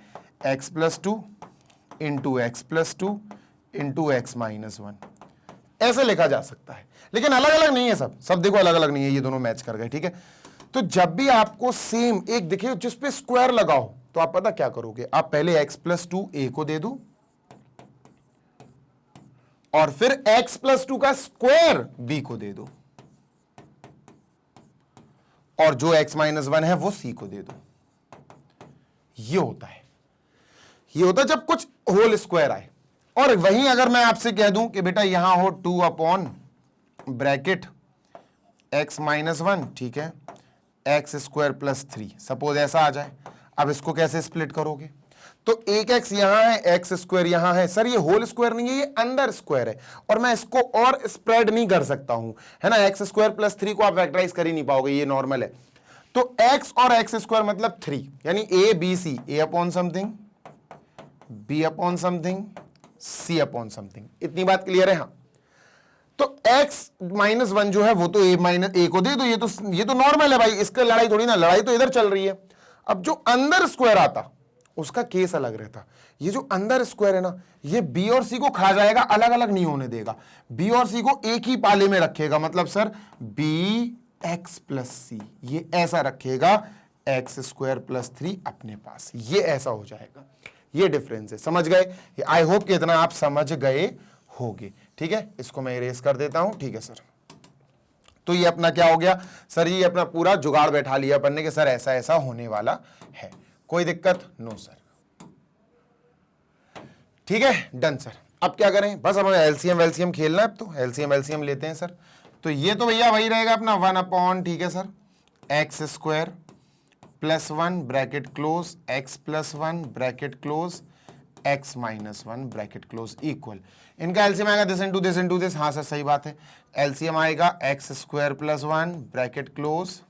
Speaker 1: x plus 2 into x plus 2 into x minus 1, ऐसे लिखा जा सकता है। लेकिन अलग अलग नहीं है, सब देखो अलग अलग नहीं है, ये दोनों मैच कर गए, ठीक है। तो जब भी आपको सेम एक दिखे जिस पे स्क्वायर लगाओ, तो आप पता क्या करोगे, आप पहले x प्लस 2 a को दे दो, और फिर x प्लस 2 का स्क्वायर b को दे दो, और जो x माइनस 1 है वो c को दे दो। ये होता है, ये होता है जब कुछ होल स्क्वायर आए। और वहीं अगर मैं आपसे कह दूं कि बेटा यहां हो 2 अपॉन ब्रैकेट x माइनस 1, ठीक है, एक्स स्क्वायर प्लस 3, सपोज ऐसा आ जाए, अब इसको कैसे स्प्लिट करोगे? तो एक x यहां है, एक्स स्क्वायर यहां है, सर ये होल स्क्वायर नहीं है, ये अंदर स्क्वायर है, और मैं इसको और स्प्रेड नहीं कर सकता हूं, है ना। एक्स स्क्वायर प्लस 3 को आप फैक्टराइज कर ही नहीं पाओगे, ये नॉर्मल है। तो x और एक्स स्क्वायर मतलब 3, यानी a b c, a upon something, b upon something, c upon something. इतनी बात क्लियर है? हाँ। तो x माइनस 1 जो है वो तो a को दे दो, ये तो नॉर्मल है भाई, इसका लड़ाई थोड़ी ना, लड़ाई तो इधर चल रही है। अब जो अंदर स्क्वायर आता उसका केस अलग रहता। ये जो अंदर स्क्वायर है ना, ये बी और सी को खा जाएगा, अलग अलग नहीं होने देगा, बी और सी को एक ही पाले में रखेगा। मतलब सर बी एक्स प्लस सी, ये ऐसा रखेगा, एक्स स्क्वायर प्लस 3 अपने पास, ये ऐसा हो जाएगा। ये डिफरेंस है, समझ गए? आई होप कि इतना आप समझ गए होगे। ठीक है, इसको मैं इरेज कर देता हूं। ठीक है सर, तो ये अपना क्या हो गया सर, ये अपना पूरा जुगाड़ बैठा लिया अपन ने कि सर ऐसा ऐसा होने वाला है। कोई दिक्कत? No sir. ठीक है, डन सर। अब क्या करें, बस अब एलसीएम वेलसीएम खेलना है। अब तो एलसीएम वेलसीएम लेते हैं सर। तो ये तो भैया वही रहेगा अपना 1/, ठीक है sir, x square plus 1 bracket close, x plus 1 bracket close, x minus 1 bracket close equal. इनका एलसीएम आएगा this into this into this. हाँ सर सही बात है, एलसीएम आएगा x square plus 1 bracket close,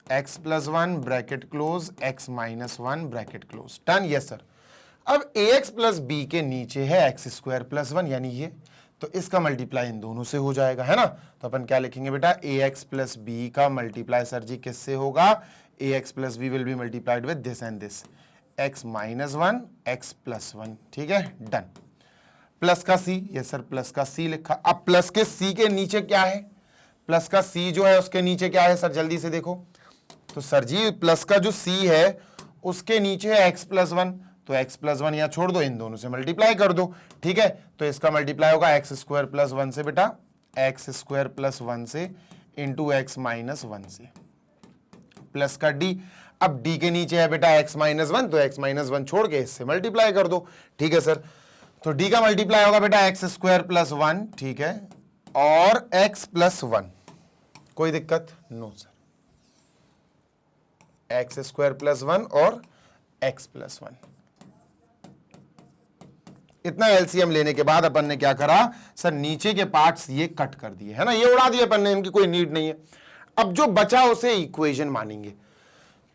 Speaker 1: x plus 1 bracket close, x minus 1 bracket close. Done? Yes sir. अब ए x plus B के नीचे है एक्स स्क्वायर प्लस 1 यानी ये, तो इसका मल्टीप्लाई इन दोनों से हो जाएगा, है ना। तो अपन क्या लिखेंगे बेटा, ए एक्स प्लस बी का मल्टीप्लाई सर जी किससे होगा, a x plus b will be multiplied with this and this, x minus 1 x plus 1। ठीक है, डन। प्लस का सी, यस सर प्लस का सी लिखा। अब प्लस के सी के नीचे क्या है, प्लस का सी जो है उसके नीचे क्या है सर, जल्दी से देखो। तो सर जी प्लस का जो सी है उसके नीचे है एक्स प्लस 1, तो x प्लस 1 यहां छोड़ दो, इन दोनों से मल्टीप्लाई कर दो। ठीक है, तो इसका मल्टीप्लाई होगा एक्स स्क्वायर प्लस 1 से बेटा, एक्स स्क्वायर प्लस 1 से इंटू एक्स माइनस 1 से, प्लस का डी। अब डी के नीचे है बेटा x माइनस 1, तो x माइनस 1 छोड़ के इससे मल्टीप्लाई कर दो। ठीक है सर, तो डी का मल्टीप्लाई होगा बेटा एक्स स्क्वायर प्लस 1, ठीक है, और x प्लस 1। कोई दिक्कत? No sir. X square plus 1 और x प्लस 1। इतना एलसीएम लेने के बाद अपन ने क्या करा सर, नीचे के पार्ट्स ये कट कर दिए, है ना, ये उड़ा दिए अपन ने, इनकी कोई नीड नहीं है। अब जो बचा उसे इक्वेशन मानेंगे।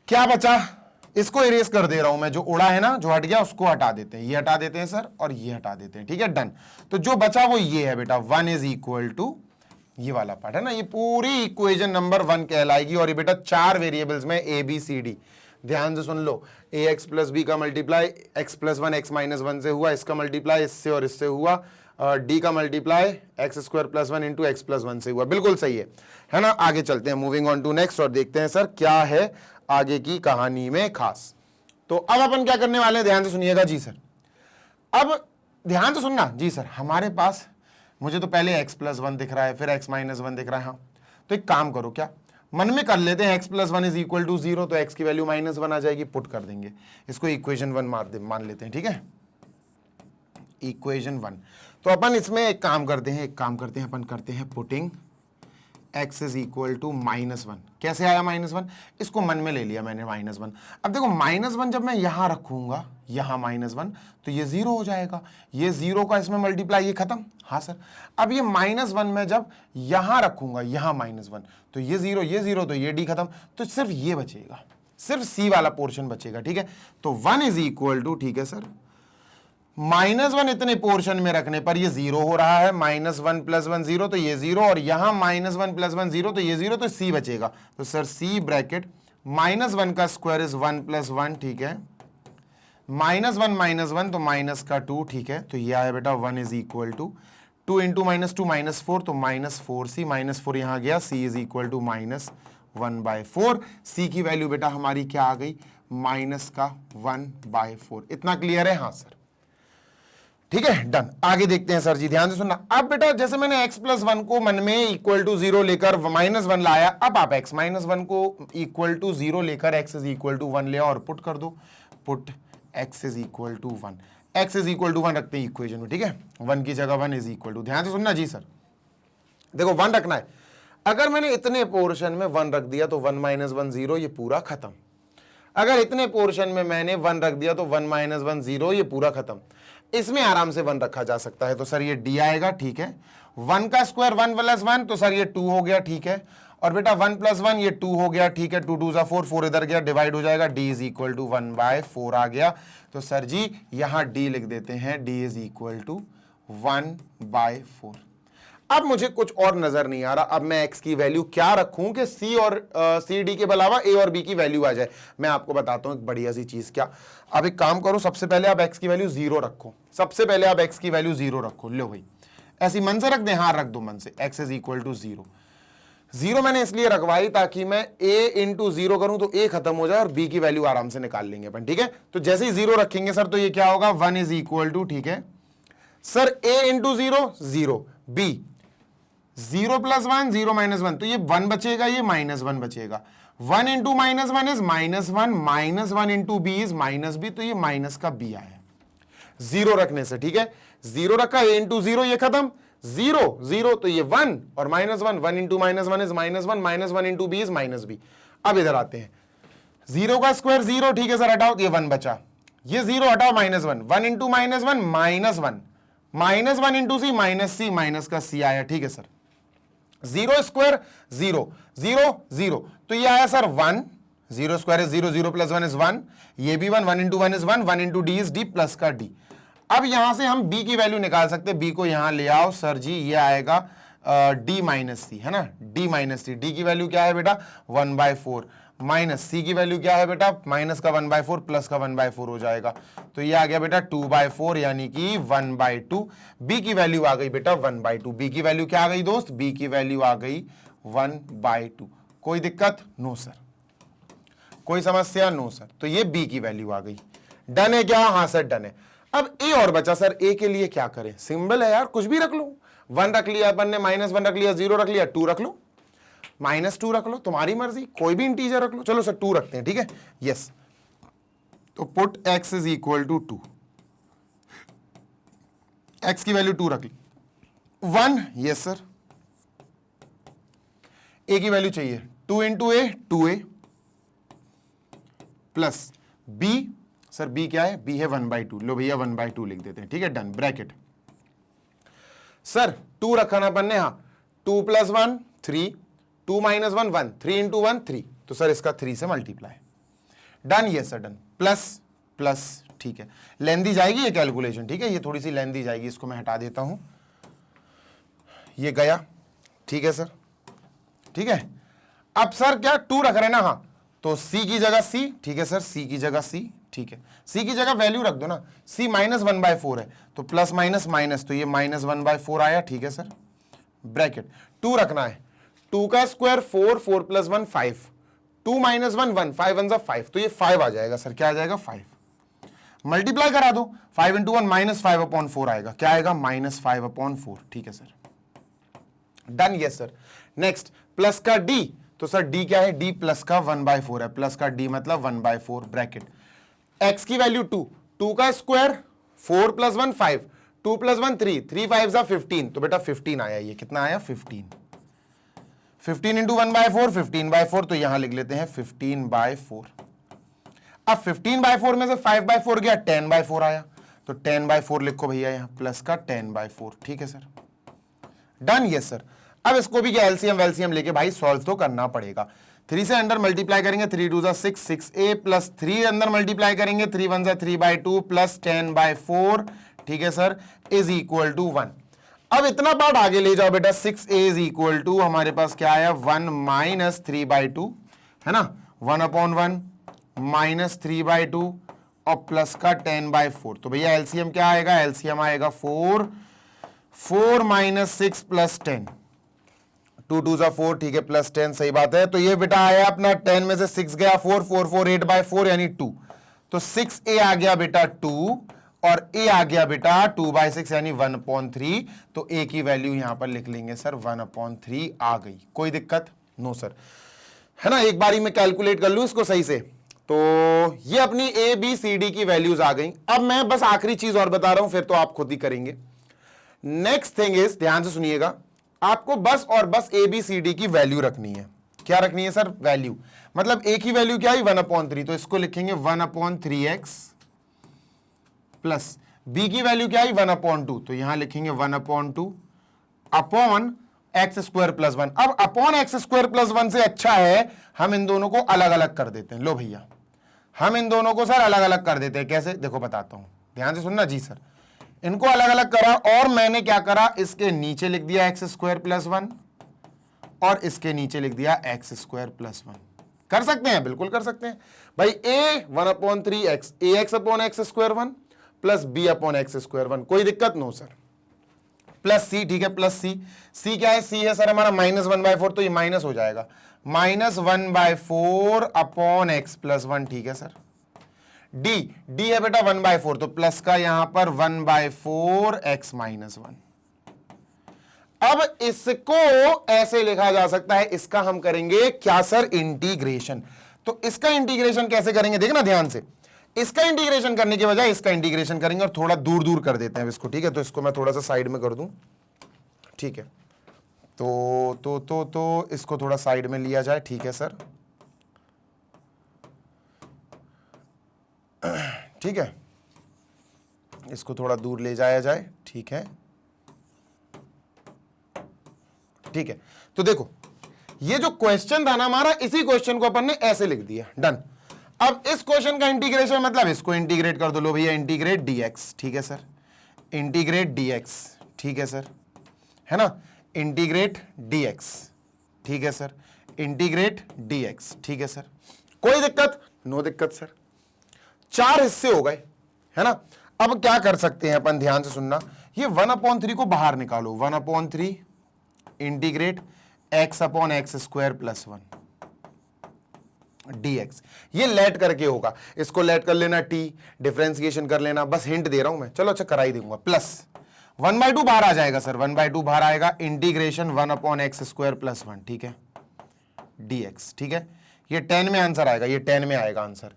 Speaker 1: क्या बचा, इसको इरेज कर दे रहा हूं मैं, जो उड़ा है ना, जो हट गया उसको हटा देते हैं, ये हटा देते हैं सर और ये हटा देते हैं। ठीक है, डन। तो जो बचा वो ये है बेटा, 1 इज इक्वल टू ये वाला पार्ट है ना, ये पूरी इक्वेशन नंबर 1 कहलाएगी। और ये बेटा 4 वेरिएबल्स में ए बी सी डी, ध्यान से सुन लो, ए एक्स प्लस बी का multiply x plus 1 x minus 1 से हुआ, इसका मल्टीप्लाई इससे और इससे हुआ, डी का multiply x square plus 1 into x plus 1 से हुआ। बिल्कुल सही है ना। आगे चलते हैं, मूविंग ऑन टू नेक्स्ट, और देखते हैं सर क्या है आगे की कहानी में खास। तो अब अपन क्या करने वाले हैं, ध्यान से सुनिएगा जी सर। अब ध्यान से सुनना जी सर, हमारे पास, मुझे तो पहले एक्स प्लस 1 दिख रहा है, फिर एक्स माइनस 1 दिख रहा है। हाँ, तो एक काम करो, क्या मन में कर लेते हैं, x plus 1 is equal to 0, तो एक्स की वैल्यू माइनस 1 आ जाएगी, पुट कर देंगे इसको, इक्वेशन 1 मान लेते हैं। ठीक है, इक्वेशन 1। तो अपन इसमें एक काम करते हैं, अपन करते हैं putting x is equal to -1। कैसे आया -1, इसको मन में ले लिया मैंने -1। अब देखो -1 जब मैं यहां रखूंगा, यहां -1, तो ये 0 हो जाएगा, ये 0 का इसमें मल्टीप्लाई, ये खत्म। हाँ सर, अब ये -1 में जब यहां रखूंगा, यहां -1, तो ये 0, तो ये d खत्म, तो सिर्फ ये बचेगा, सिर्फ c वाला पोर्शन बचेगा। ठीक है, तो 1 इज इक्वल टू, ठीक है सर, -1 इतने पोर्शन में रखने पर ये 0 हो रहा है, -1 प्लस 1 0, तो ये 0, और यहां -1 प्लस 1 0, तो ये 0, तो c बचेगा। तो सर c ब्रैकेट -1 का स्क्वायर इज 1 प्लस 1, ठीक है, -1 तो माइनस का 2, ठीक है, तो ये आया बेटा 1 इज इक्वल टू 2 इंटू -2 -4, तो -4c, -4 यहां गया, c is equal to -1/4। c की वैल्यू बेटा हमारी क्या आ गई, -1/4। इतना क्लियर है? हाँ सर, ठीक है, डन। आगे देखते हैं सर जी, ध्यान से सुनना। अब बेटा जैसे मैंने x प्लस 1 को मन में इक्वल टू 0 लेकर -1 लाया, अब आप x माइनस 1 को इक्वल टू 0 लेकर x इज इक्वल टू 1 ले और पुट कर दो, put x is equal to 1, x is equal to 1 रखते हैं इक्वेशन में। ठीक है, 1 की जगह 1 इज इक्वल टू, ध्यान से सुनना जी सर, देखो 1 रखना है। अगर मैंने इतने पोर्शन में 1 रख दिया तो 1 माइनस 1 0, ये पूरा खत्म। अगर इतने पोर्शन में मैंने 1 रख दिया तो 1 माइनस 1 0, ये पूरा खत्म। इसमें आराम से 1 रखा जा सकता है, तो सर ये d आएगा। ठीक है, 1 का स्क्वायर 1 प्लस 1, तो सर ये 2 हो गया। ठीक है, और बेटा 1 प्लस 1 ये 2 हो गया। ठीक है, 2 2 जा 4, 4 इधर गया, डिवाइड हो जाएगा, d इज इक्वल टू 1/4 आ गया। तो सर जी यहां d लिख देते हैं, d इज इक्वल टू 1/4। अब मुझे कुछ और नजर नहीं आ रहा, अब मैं x की वैल्यू क्या रखूं कि c और c d के अलावा a और b की वैल्यू आ जाए। मैं आपको बताता हूं एक बढ़िया सी चीज। क्या, अब एक काम करो, सबसे पहले आप x की वैल्यू 0 रखो, सबसे पहले आप x की वैल्यू 0 रखो। लो भाई ऐसी मन से रख दे, हाँ रख दो मन से, x इज इक्वल टू 0। 0 मैंने इसलिए रखवाई ताकि मैं a इंटू 0 करूं तो a खत्म हो जाए और b की वैल्यू आराम से निकाल लेंगे अपन, ठीक है। तो जैसे ही 0 रखेंगे सर तो ये क्या होगा, 1 इज इक्वल टू, ठीक है sir, a into 0 0, b 0 plus 1 0 minus 1, तो ये 1 बचेगा, ये माइनस 1 बचेगा। 1 into minus 1 is minus 1, minus 1 into b is minus b, तो ये माइनस का b आया 0 रखने से, ठीक है। 0 रखा, a इंटू 0 ये खत्म, 0 0 तो ये 1 और minus 1, 1 into minus 1 is minus 1, minus 1 into b is minus b. अब इधर आते हैं, 0 का स्क्वायर 0, ठीक है सर, हटाओ, ये 1 बचा, ये 0 हटाओ, minus 1, 1 into minus 1 minus 1, minus 1 into सी माइनस सी, माइनस का सी आया, ठीक है सर। 0 स्क्वायर 0 0 0, तो ये आया sir 1, 0 square is 0, 0 plus 1 is 1, ये भी 1, 1 into 1 is 1, 1 into D is D plus का डी। अब यहां से हम b की वैल्यू निकाल सकते हैं, b को यहां ले आओ सर जी, ये आएगा d माइनस सी, है ना, d माइनस सी। d की वैल्यू क्या है बेटा 1/4, माइनस c की वैल्यू क्या है बेटा, माइनस का 1/4 प्लस का 1/4 हो जाएगा, तो ये आ गया बेटा 2/4 यानी कि 1/2। b की वैल्यू आ गई बेटा 1/2। b की वैल्यू क्या आ गई दोस्त, b की वैल्यू आ गई 1/2। कोई दिक्कत, नो सर, कोई समस्या, नो सर। तो ये b की वैल्यू आ गई। डन है क्या, हाँ सर डन है। अब a और बचा सर, a के लिए क्या करें, सिंबल है यार, कुछ भी रख लो, 1 रख लिया अपन ने, माइनस 1 रख लिया, 0 रख लिया, 2 रख लो, माइनस 2 रख लो, तुम्हारी मर्जी, कोई भी इंटीजर रख लो। चलो सर 2 रखते हैं, ठीक है, यस। तो put x is equal to 2, x की वैल्यू 2 रख ली, 1, यस सर। a की वैल्यू चाहिए 2 into a 2a plus b, sir b क्या है, b है 1/2, लो भैया 1/2 लिख देते हैं, ठीक है, डन, ब्रैकेट। सर 2 रखा ना अपन ने, हाँ, 2 प्लस 1 3, 2 माइनस 1 1, 3 इंटू 1 3, तो सर इसका 3 से मल्टीप्लाई, डन, ये सर डन, प्लस प्लस, ठीक है। लेंदी जाएगी ये कैलकुलेशन, ठीक है, ये थोड़ी सी लेंदी जाएगी, इसको मैं हटा देता हूं, ये गया, ठीक है सर, ठीक है। अब सर क्या 2 रख रहे हैं ना, हाँ, तो c की जगह c, ठीक है सर, c की जगह c, ठीक है, c की जगह वैल्यू रख दो ना, c माइनस 1/4 है, तो प्लस माइनस माइनस, तो ये माइनस 1/4 आया, ठीक है सर, ब्रैकेट। 2 रखना है, 2 का स्क्वायर 4, 4 प्लस 1 5, 2 माइनस 1 1, 5 1 5, तो ये 5 आ जाएगा सर, क्या आ जाएगा 5, मल्टीप्लाई करा दो, 5 इंटू 1 माइनस 5/4 आएगा, क्या आएगा माइनस 5/4, ठीक है sir, done, yes sir. Next plus का d, तो सर d क्या है, d प्लस का 1/4 है, प्लस का d मतलब 1/4, ब्रैकेट। x की वैल्यू 2, 2 का स्क्वायर 4 प्लस 1 5, 2 प्लस 1 3, 3 5 15, तो बेटा 15 आया, ये कितना आया 15, 15 इंटू 1/4 15/4, तो यहां लिख लेते हैं 15/4। अब 15/4 में से 5/4 गया, 10/4 आया, तो 10/4 लिखो भैया यहां, प्लस का 10/4, ठीक है सर, डन, यस सर। अब इसको भी क्या एलसीएम वेलसीएम लेके भाई सॉल्व तो करना पड़ेगा। 3 से अंदर मल्टीप्लाई करेंगे, 3 2 जा 6, 6a प्लस 3 अंदर मल्टीप्लाई करेंगे, 3 1 जा 3/2 प्लस 10/4, ठीक है सर, इज इक्वल टू 1। अब इतना पार्ट आगे ले जाओ बेटा, 6a इज इक्वल टू हमारे पास क्या आया 1 माइनस 3/2, है ना, 1/1 माइनस 3/2 और प्लस का 10/4, तो भैया एलसीएम क्या आएगा, एलसीएम आएगा 4, 4 माइनस 6 प्लस 10, 2 2 जा 4, ठीक है, प्लस 10, सही बात है। तो ये बेटा आया अपना 10 में से 6 गया 4, 4 4 8/4 यानी 2, तो 6a आ गया बेटा 2 और a आ गया बेटा 2/6 यानी 1/3, तो a की वैल्यू यहां पर लिख लेंगे सर 1/3 आ गई। कोई दिक्कत, नो सर, है ना। एक बारी में कैलकुलेट कर लूं इसको सही से, तो ये अपनी a b c d की वैल्यूज आ गई। अब मैं बस आखिरी चीज और बता रहा हूं, फिर तो आप खुद ही करेंगे। नेक्स्ट थिंग इज, ध्यान से सुनिएगा, आपको बस और बस ए बी सी डी की वैल्यू रखनी है। क्या रखनी है सर, वैल्यू, मतलब ए की वैल्यू क्या है 1/3, तो इसको लिखेंगे 1/3x प्लस बी की वैल्यू क्या है 1/2, तो यहां लिखेंगे 1/2 अपॉन एक्स स्क्वायर प्लस 1। अब अपॉन एक्स स्क्वायर प्लस 1 से अच्छा है हम इन दोनों को अलग अलग कर देते हैं। लो भैया, हम इन दोनों को सर अलग अलग कर देते हैं। कैसे, देखो बताता हूं, ध्यान से सुनना जी सर। इनको अलग अलग करा और मैंने क्या करा, इसके नीचे लिख दिया एक्स स्क्वायर प्लस 1 और इसके नीचे लिख दिया एक्स स्क्वायर प्लस 1। कर सकते हैं, बिल्कुल कर सकते हैं भाई। A 1/3 x, a x upon x square 1 plus b upon x square 1, कोई दिक्कत नो सर। प्लस सी, ठीक है, प्लस सी, सी क्या है, सी है सर हमारा -1/4, तो ये माइनस हो जाएगा, -1/4 अपॉन एक्स प्लस 1, ठीक है सर। डी, डी है बेटा 1/4, तो प्लस का यहां पर 1/4 एक्स माइनस 1। अब इसको ऐसे लिखा जा सकता है, इसका हम करेंगे क्या सर, इंटीग्रेशन। तो इसका इंटीग्रेशन कैसे करेंगे, देखना ध्यान से। इसका इंटीग्रेशन करने के बजाय इसका इंटीग्रेशन करेंगे और थोड़ा दूर दूर कर देते हैं इसको, ठीक है। तो इसको मैं थोड़ा सा साइड में कर दूं, ठीक है। तो इसको थोड़ा साइड में लिया जाए, ठीक है सर, ठीक है। इसको थोड़ा दूर ले जाया जाए, ठीक है, ठीक है। तो देखो ये जो क्वेश्चन था ना हमारा, इसी क्वेश्चन को अपन ने ऐसे लिख दिया, डन। अब इस क्वेश्चन का इंटीग्रेशन मतलब इसको इंटीग्रेट कर दो, लो भैया इंटीग्रेट dx, ठीक है सर, इंटीग्रेट dx, ठीक है सर, है ना, इंटीग्रेट dx, ठीक है सर, इंटीग्रेट dx, ठीक है सर। कोई दिक्कत, नो दिक्कत सर। 4 हिस्से हो गए, है ना। अब क्या कर सकते हैं अपन, ध्यान से सुनना, ये 1/3 को बाहर निकालो, 1/3 integrate x upon x square plus 1 dx, ये लेट करके होगा, इसको लेट कर लेना, t डिफरेंशिएशन कर लेना, बस हिंट दे रहा हूं मैं, चलो अच्छा करा ही दूंगा। प्लस 1/2 बाहर आ जाएगा सर, 1/2 बाहर आएगा, integration 1 upon x square plus 1, ठीक है, dx, ठीक है। ये 10 में आंसर आएगा, ये 10 में आएगा आंसर।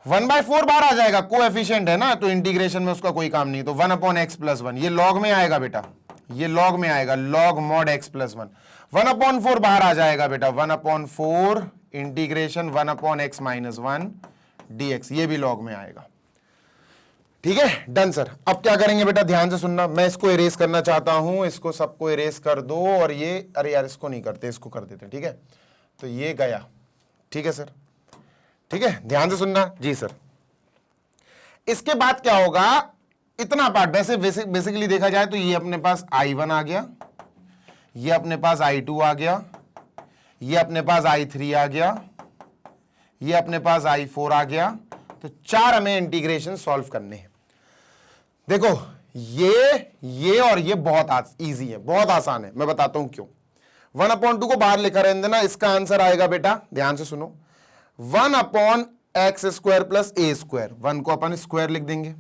Speaker 1: 1/4 बाहर आ जाएगा, कोएफिशिएंट है ना, तो इंटीग्रेशन में उसका कोई काम नहीं, तो 1 अपॉन एक्स प्लस 1, ये लॉग में आएगा बेटा, ये लॉग में आएगा, लॉग मॉड x प्लस 1। 1/4 बाहर आ जाएगा बेटा, 1/4 integration 1 upon x minus 1 dx, ये भी लॉग में आएगा, ठीक है, डन सर। अब क्या करेंगे बेटा, ध्यान से सुनना, मैं इसको इरेज करना चाहता हूं, इसको सबको इरेज कर दो, और ये, अरे यार इसको नहीं करते, इसको कर देते, ठीक है। तो ये गया, ठीक है सर, ठीक है, ध्यान से सुनना जी सर। इसके बाद क्या होगा, इतना पार्ट, वैसे बेसिकली देखा जाए तो ये अपने पास I1 आ गया, ये अपने पास I2 आ गया, ये अपने पास I3 आ गया, ये अपने पास I4 आ गया। तो 4 हमें इंटीग्रेशन सॉल्व करने हैं। देखो ये और ये बहुत इजी है, बहुत आसान है, मैं बताता हूं क्यों। 1/2 को बाहर लिखा रहने देना, इसका आंसर आएगा बेटा, ध्यान से सुनो, 1 अपॉन एक्स स्क्वायर प्लस ए स्क्वायर, 1 को अपन स्क्वायर लिख देंगे,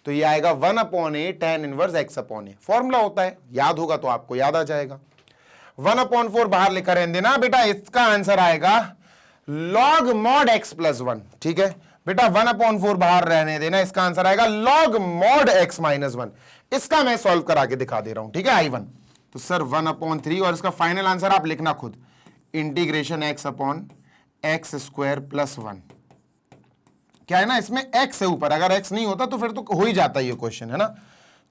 Speaker 1: तो ये आएगा 1 अपॉन ए tan इनवर्स x अपॉन ए, फॉर्मूला होता है, याद होगा तो आपको याद आ जाएगा। 1/4 बाहर लिखा रहने देना बेटा, इसका आंसर आएगा log mod x प्लस 1, ठीक है बेटा, 1/4 बाहर रहने देना, इसका आंसर आएगा log mod x माइनस 1। इसका मैं सॉल्व करा के दिखा दे रहा हूं, ठीक है, I1। तो सर 1/3, और इसका फाइनल आंसर आप लिखना खुद, integration x upon x square plus 1। क्या है ना, इसमें x है ऊपर, अगर x नहीं होता तो फिर तो हो ही जाता ये क्वेश्चन, है ना।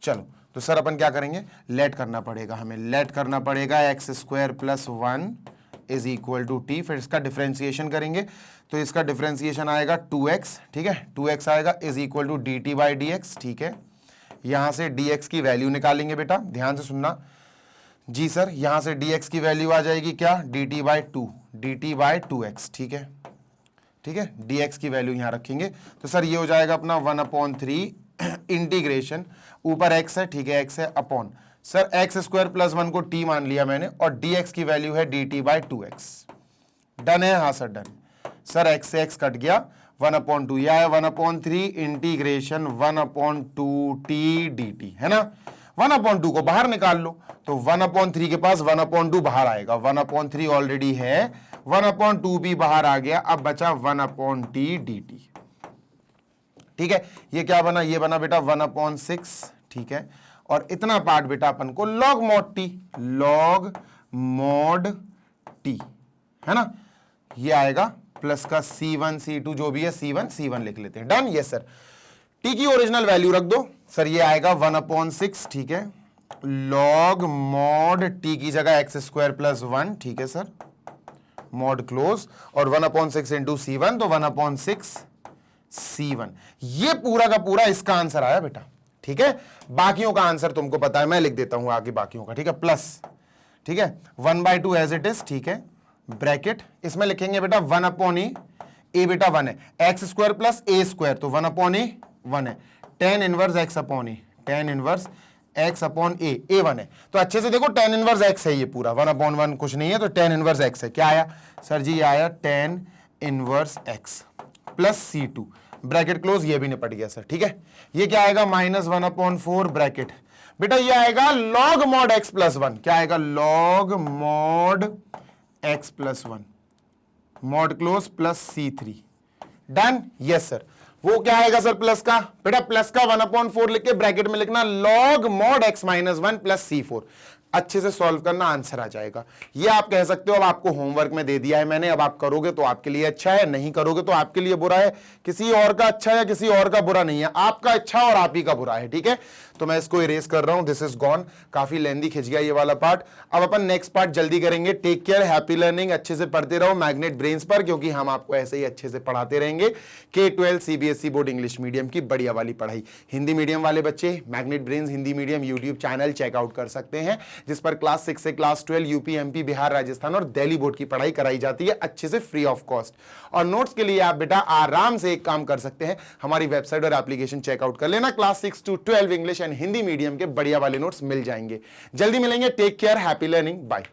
Speaker 1: चलो तो सर अपन क्या करेंगे, लेट करना पड़ेगा, हमें लेट करना पड़ेगा, x square plus 1 is equal to t, फिर इसका डिफरेंशिएशन करेंगे, तो इसका डिफरेंशिएशन आएगा 2x, ठीक है, 2x आएगा is equal to d t by d x, ठीक है। यहां से dx की वैल्यू निकालेंगे बेटा, ध्यान से सुनना जी सर, यहां से dx की वैल्यू आ जाएगी क्या, dt by 2, dt by 2x, ठीक है, ठीक है, dx की वैल्यू यहां रखेंगे, तो सर ये हो जाएगा अपना 1/3 इंटीग्रेशन, ऊपर x है, ठीक है, x है, upon sir x square plus 1 को t मान लिया मैंने, और dx की वैल्यू है dt बाई 2x। डन है, हाँ सर डन। सर x से x कट गया, 1/2, यह है 1/3 इंटीग्रेशन 1/2 t dt, है ना। 1/2 को बाहर निकाल लो, तो 1/3 के पास 1/2 बाहर आएगा, 1/3 ऑलरेडी है, 1/2 भी बाहर आ गया, अब बचा 1/t dt, ठीक है। ये क्या बना, ये बना बेटा 1/6, ठीक है, और इतना पार्ट बेटा अपन को log mod t, log mod t, है ना, ये आएगा प्लस का C1 C2 जो भी है, C1 C1 लिख लेते हैं, डन। यस सर, t की ओरिजिनल वैल्यू रख दो, सर ये आएगा 1/6, ठीक है, log mod t की जगह एक्स स्क्वायर प्लस 1, ठीक है सर, मॉड क्लोज, और 1/6 इंटू C1, तो 1/6 C1, ये पूरा का पूरा इसका आंसर आया बेटा, ठीक है, बाकियों का आंसर तुमको पता है, मैं लिख देता हूं आगे बाकियों का, ठीक है, प्लस, ठीक है, 1/2 एज इट इज, ठीक है, ब्रैकेट, इसमें लिखेंगे बेटा 1/e, ए बेटा 1 है, एक्स स्क्वायर प्लस ए स्क्वायर, तो 1/e 1 है, tan इनवर्स x अपॉन ए, tan इनवर्स x अपॉन ए 1 है। तो अच्छे से देखो tan इनवर्स x है ये पूरा, 1/1 कुछ नहीं है, तो tan इनवर्स x है। क्या आया सर जी? ये आया tan inverse x plus C2, bracket close, ये भी निपट गया सर, ठीक है। ये क्या आएगा? -1/4 ब्रैकेट, बेटा ये आएगा log mod x प्लस 1, क्या आएगा? log mod x plus 1, mod close plus C3, done. Yes sir. वो क्या आएगा सर प्लस का? बेटा प्लस का 1/4 लिख के ब्रैकेट में लिखना log mod x minus 1 plus C4, अच्छे से सॉल्व करना, आंसर आ जाएगा। ये आप कह सकते हो अब आपको होमवर्क में दे दिया है मैंने, अब आप करोगे तो आपके लिए अच्छा है, नहीं करोगे तो आपके लिए बुरा है। किसी और का अच्छा या किसी और का बुरा नहीं है, आपका अच्छा और आप ही का बुरा है, ठीक है। तो मैं इसको इरेज कर रहा हूं, दिस इज गॉन, काफी लेंदी खिंच गया ये वाला पार्ट। अब अपन नेक्स्ट पार्ट जल्दी करेंगे। टेक केयर, हैप्पी लर्निंग, अच्छे से पढ़ते रहो मैग्नेट ब्रेन्स पर, क्योंकि हम आपको ऐसे ही अच्छे से पढ़ाते रहेंगे। K12 CBSE board English medium की बढ़िया वाली पढ़ाई। हिंदी मीडियम वाले बच्चे magnet Brains Hindi medium YouTube channel checkout कर सकते हैं, जिस पर क्लास 6 से class 12 UP, MP, Bihar, Rajasthan और दिल्ली बोर्ड की पढ़ाई कराई जाती है अच्छे से, फ्री ऑफ कॉस्ट। और नोट्स के लिए आप बेटा आराम से एक काम कर सकते हैं, हमारी वेबसाइट और एप्लीकेशन चेकआउट कर लेना। Class 6 to 12 English and Hindi medium के बढ़िया वाले नोट्स मिल जाएंगे। जल्दी मिलेंगे। Take care, happy learning, bye.